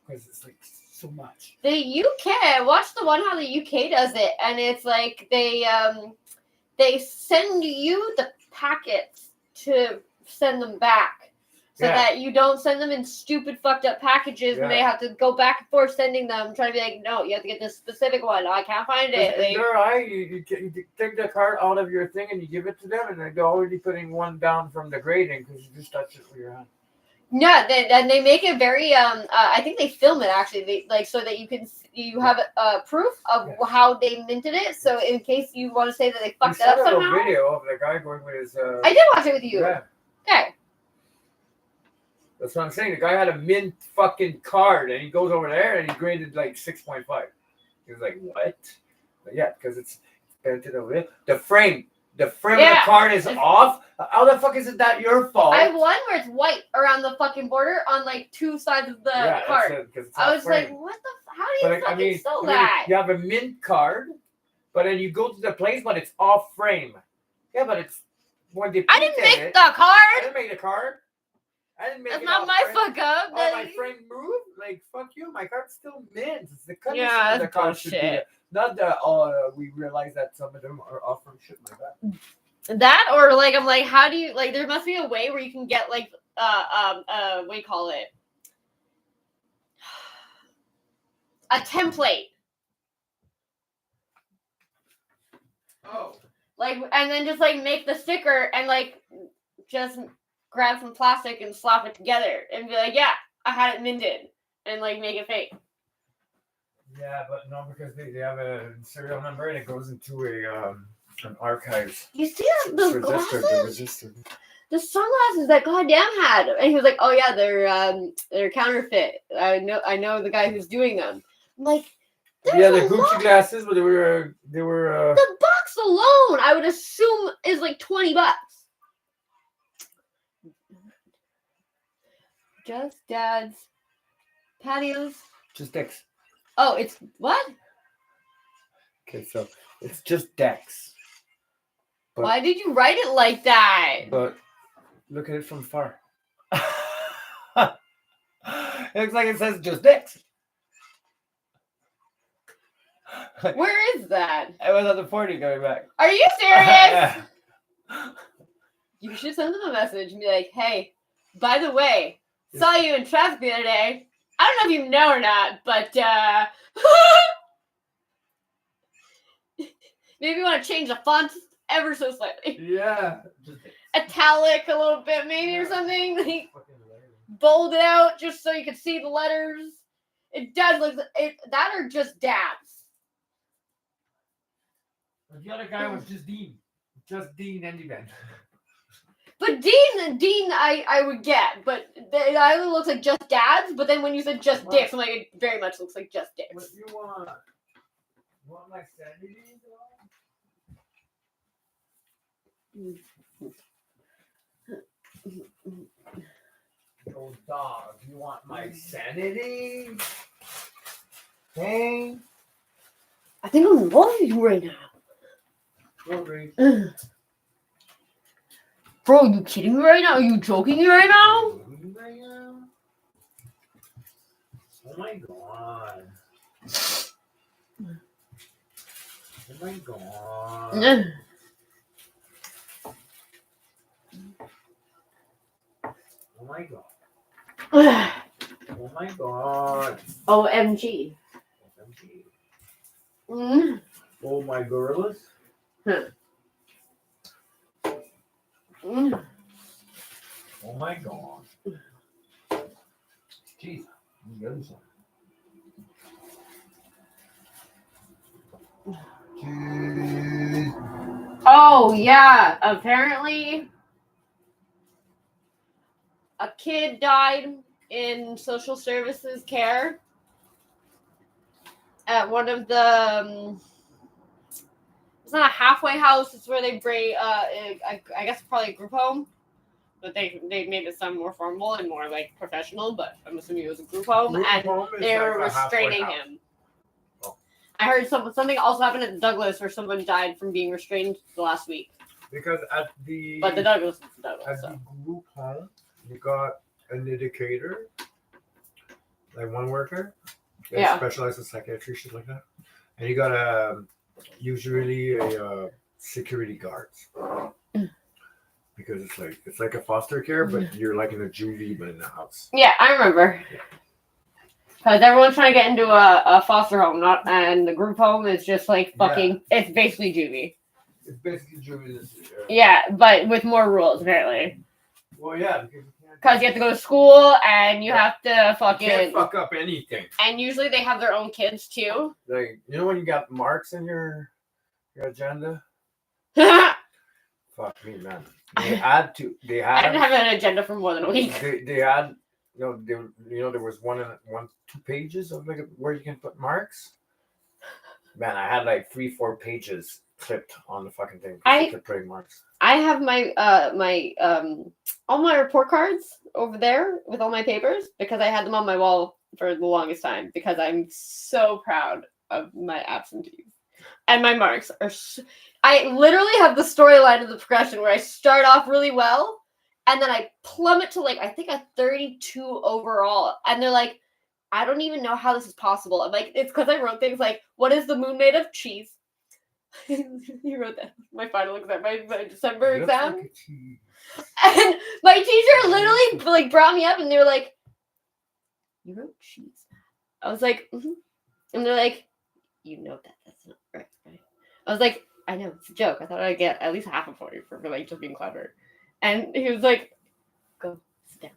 Because it's like so much. The UK, watch the one how the UK does it, and it's like they send you the packets to send them back. So that you don't send them in stupid fucked up packages and they have to go back and forth sending them, trying to be like, no, you have to get this specific one. I can't find it. In their eye, you take the card out of your thing and you give it to them, and they're already putting one down from the grading because you just touch it with your hand. Yeah, they make it very. I think they film it actually. They like so that you have proof of how they minted it. So in case you want to say that they fucked it up somehow. A video of the guy going with his. I did watch it with you. Yeah. Okay. That's what I'm saying. The guy had a mint fucking card, and he goes over there and he graded like 6.5. He was like, "What?" But yeah, because it's painted over there. The frame of the card is off. How the fuck is it that your fault? I have one where it's white around the fucking border on like two sides of the card. I was like, "What the? How do you fucking sell that?" You have a mint card, but then you go to the place, but it's off frame. Yeah, but it's when they. I didn't make the card. I didn't make the card. I didn't make That's it not my frame. fuck up. Oh, my frame moved? Like, fuck you. My card's still mint. It's the condition Yeah, of the that's card should be bullshit. there. Not the, we realize that some of them are offering shit like that. That or like I'm like, how do you like? There must be a way where you can get like what do you call it? A template. Oh. Like and then just like make the sticker and like just grab some plastic and slap it together and be like, yeah, I had it minted and like make it fake. Yeah, but no, because they have a serial number and it goes into an archive. You see those glasses? Registered. The sunglasses that goddamn had, and he was like, "Oh yeah, they're counterfeit. I know the guy who's doing them." I'm like, yeah, the Gucci glasses, but they were. The box alone, I would assume, is like $20. Just Dad's patios. Just X. Oh, it's what? Okay, so It's just Dex. But, Why did you write it like that? But look at it from far. It looks like it says just Dex. Where is that? I was on the 40 going back. Are you serious? You should send them a message and be like, hey, by the way, saw you in traffic the other day. I don't know if you know or not, but maybe you want to change the font ever so slightly. Yeah. Italic a little bit maybe or something. Like, bold it out just so you can see the letters. It does look that or just dabs. The other guy was just Dean. Just Dean and event. But Dean, I would get, but it either looks like just dads, but then when you said just dicks, I'm like, it very much looks like just dicks. What do you want? You want my sanity? Oh, dog, you want my sanity? Hey? I think I'm in love with you right now. Bro, are you kidding me right now? Are you joking me right now? Oh my god. Oh my god. Oh my god. Oh my god. OMG. Oh my gorillas. Oh my god. Jeez, the other side. Oh yeah, apparently a kid died in social services care at one of the it's not a halfway house, it's where they bring I guess probably a group home, but they made it sound more formal and more like professional, but I'm assuming it was a group home, and they were restraining him. I heard something also happened at Douglas where someone died from being restrained the last week. Because at the Douglas is at the group home, you got an educator, like one worker, that specializes in psychiatry, shit like that, and you got usually a security guards. Because it's like a foster care, but you're like in a juvie, but in the house. Yeah, I remember. Because everyone's trying to get into a foster home, and the group home is just like fucking. Yeah. It's basically juvie. It's basically juvie. Yeah, but with more rules apparently. Well, yeah, because you have to go to school and you have to fucking. You can't fuck up anything. And usually they have their own kids too. Like, you know when you got marks in your agenda. Fuck me, man. They had. I didn't have an agenda for more than a week. They had. There was 2 pages of like where you can put marks. Man, I had like 3-4 pages clipped on the fucking thing. I kept putting marks. I have my all my report cards over there with all my papers because I had them on my wall for the longest time because I'm so proud of my absentees. And my marks are I literally have the storyline of the progression where I start off really well and then I plummet to I think a 32 overall. And they're like, I don't even know how this is possible. I'm like, it's because I wrote things like, what is the moon made of? Cheese. You wrote that. My final exam, my December exam. And my teacher literally brought me up and they were like, you wrote cheese. I was like, mm-hmm. And they're like, you know that's not right? I was like, I know, it's a joke. I thought I'd get at least half a point for just being clever. And he was like, go sit down.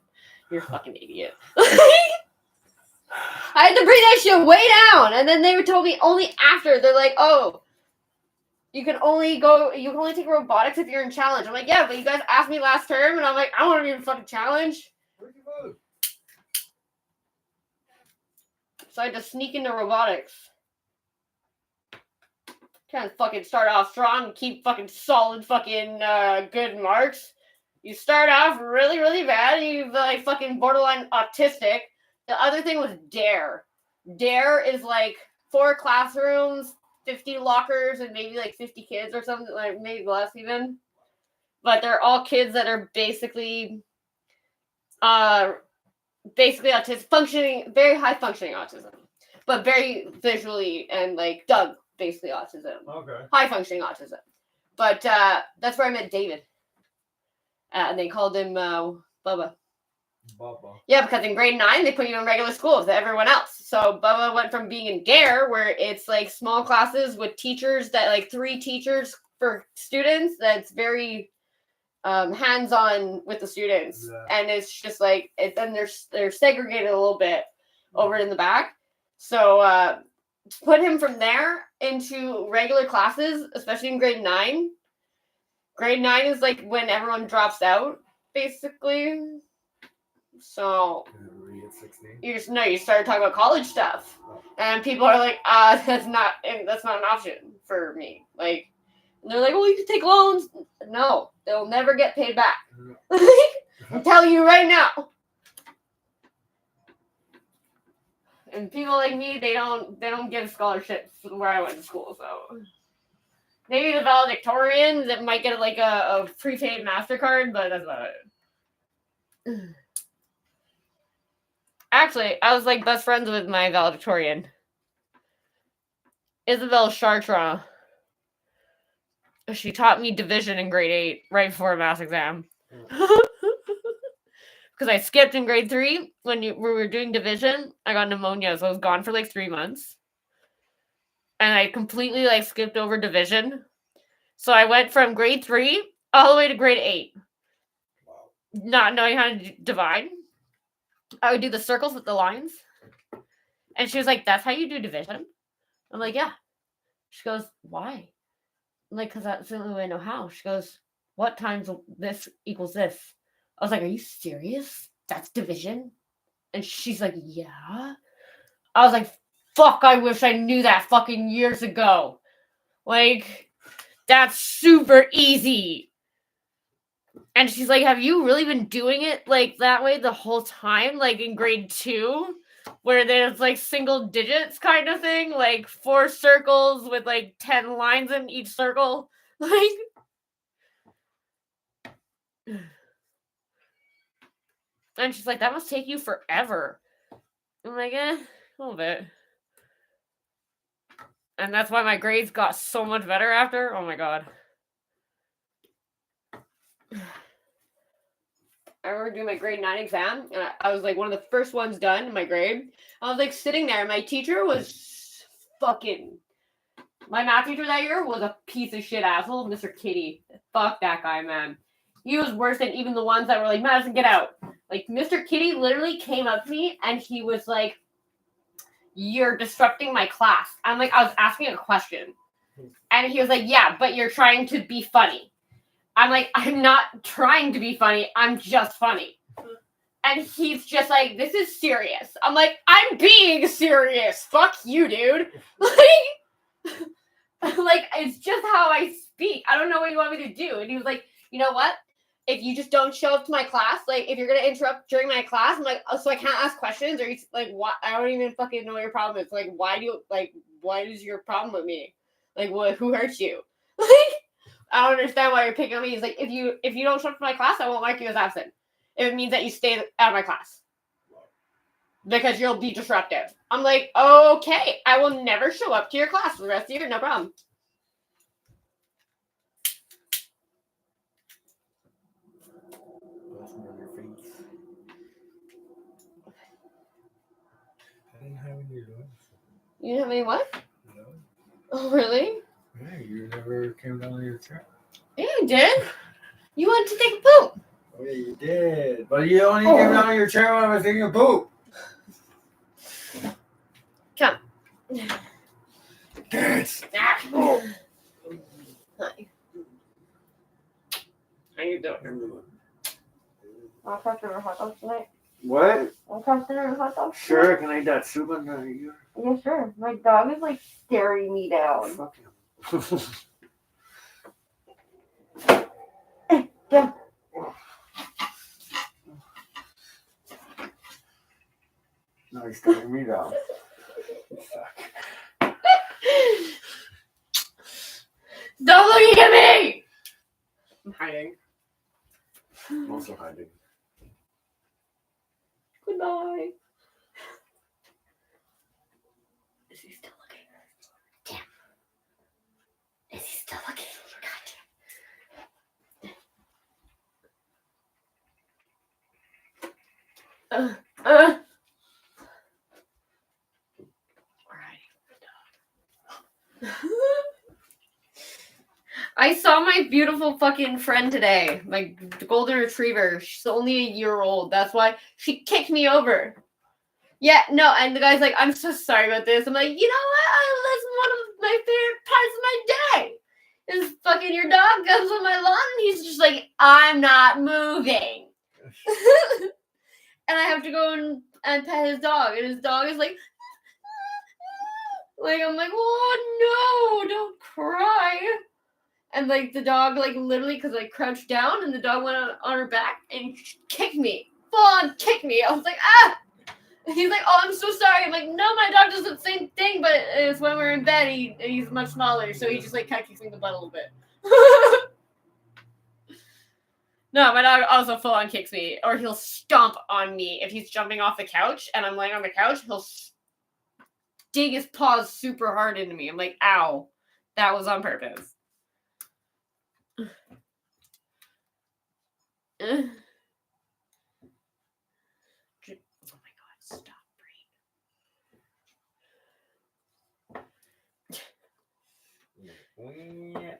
You're a fucking idiot. I had to bring that shit way down. And then they told me only after. They're like, oh, you can only take robotics if you're in challenge. I'm like, yeah, but you guys asked me last term. And I'm like, I don't want to be in fucking challenge. Where'd you move? So I had to sneak into robotics. Trying to fucking start off strong and keep fucking solid fucking good marks. You start off really, really bad and you fucking borderline autistic. The other thing was DARE. DARE is 4 classrooms 50 lockers and maybe like 50 kids or something, like maybe less even. But they're all kids that are basically autistic, functioning, very high functioning autism, but very visually and like Doug, basically autism. Okay. High functioning autism. But that's where I met David. And they called him Bubba. Bubba. Yeah, because in grade 9, they put you in regular school with everyone else. So Bubba went from being in DARE, where it's like small classes with teachers that like 3 teachers for students. That's very hands-on with the students. Yeah. And it's just like, then they're segregated a little bit over in the back. So to put him from there into regular classes, especially in grade 9. Grade 9 is like when everyone drops out, basically. So you started talking about college stuff, and people are like, that's not an option for me. Like, and they're like, well, you can take loans. No, they'll never get paid back. I'm telling you right now. And people like me, they don't give scholarships where I went to school. So maybe the valedictorians that might get like a prepaid MasterCard, but that's about it. Actually, I was like best friends with my valedictorian, Isabel Chartrand. She taught me division in grade 8 right before a math exam. Because I skipped in grade 3 when we were doing division. I got pneumonia, so I was gone for like 3 months. And I completely like skipped over division. So I went from grade 3 all the way to grade 8. Not knowing how to divide. I would do the circles with the lines. And she was like, that's how you do division? I'm like, yeah. She goes, why? I'm like, because that's the only way I know how. She goes, what times this equals this? I was like, are you serious? That's division? And she's like, yeah. I was like, fuck, I wish I knew that fucking years ago. Like, that's super easy. And she's like, have you really been doing it like that way the whole time? Like in grade 2, where there's like single digits kind of thing, like 4 circles with like 10 lines in each circle. Like, and she's like, that must take you forever. I'm like, a little bit. And that's why my grades got so much better after. Oh my god. I remember doing my grade 9 exam, and I was like one of the first ones done in my grade. I was like sitting there, and my teacher was fucking. My math teacher that year was a piece of shit asshole, Mr. Kitty. Fuck that guy, man. He was worse than even the ones that were like, Madison, get out. Like, Mr. Kitty literally came up to me, and he was like, you're disrupting my class. I'm like, I was asking a question. And he was like, yeah, but you're trying to be funny. I'm like, I'm not trying to be funny. I'm just funny. And he's just like, this is serious. I'm like, I'm being serious. Fuck you, dude. Like, it's just how I speak. I don't know what you want me to do. And he was like, you know what? If you just don't show up to my class, like, if you're going to interrupt during my class, I'm like, oh, so I can't ask questions? Or you like, what? I don't even fucking know what your problem is. Like, why is your problem with me? Like, what? Who hurt you? Like, I don't understand why you're picking on me. He's like, if you don't show up to my class, I won't mark you as absent. If it means that you stay out of my class. Because you'll be disruptive. I'm like, okay, I will never show up to your class for the rest of the year, no problem. I didn't have any of those. You didn't have any what? No. Oh, really? Yeah, you never came down on your chair. Yeah, you did. You wanted to take a poop. Oh, yeah, you did. But you only came down on your chair when I was taking a poop. Come. Dance. Hi. How you doing? I'll come to your hot dogs tonight. What? I'll come to your hot dogs tonight. Sure, can I eat that soup on the Yeah, sure. My dog is like staring me down. Fuck him. Yeah. No, he's staring me down. Fuck. I'm hiding. I'm also hiding. Goodbye. Is he still looking? Damn. Is he still looking? God damn. I saw my beautiful fucking friend today, my golden retriever. She's only a year old. That's why she kicked me over. Yeah, no, and the guy's like, I'm so sorry about this. I'm like, you know what? That's one of my favorite parts of my day. Is fucking your dog comes on my lawn and he's just like, I'm not moving. And I have to go and pet his dog. And his dog is like, I'm like, oh no, don't cry. And like the dog, like literally, because I crouched down and the dog went on her back and kicked me. Full on kicked me. I was like, ah! And he's like, oh, I'm so sorry. I'm like, no, my dog does the same thing, but it's when we're in bed, he's much smaller. So he just like kind of kicks me in the butt a little bit. No, my dog also full on kicks me. Or he'll stomp on me if he's jumping off the couch and I'm laying on the couch. He'll dig his paws super hard into me. I'm like, ow. That was on purpose. Oh my god, stop, brain.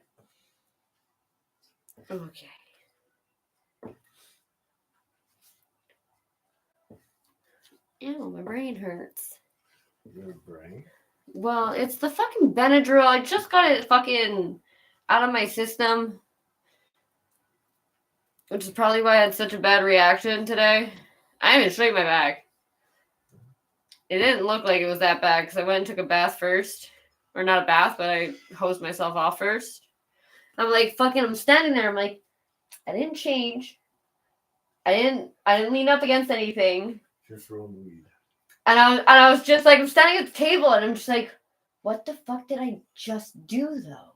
Okay. Ew, my brain hurts. Your brain? Well, it's the fucking Benadryl. I just got it fucking out of my system. Which is probably why I had such a bad reaction today. I even straightened my back. It didn't look like it was that bad because I went and took a bath first. Or not a bath, but I hosed myself off first. I'm like, fucking, I'm standing there. I'm like, I didn't change. I didn't lean up against anything. Just rolling weed. And I was just like, I'm standing at the table and I'm just like, what the fuck did I just do though?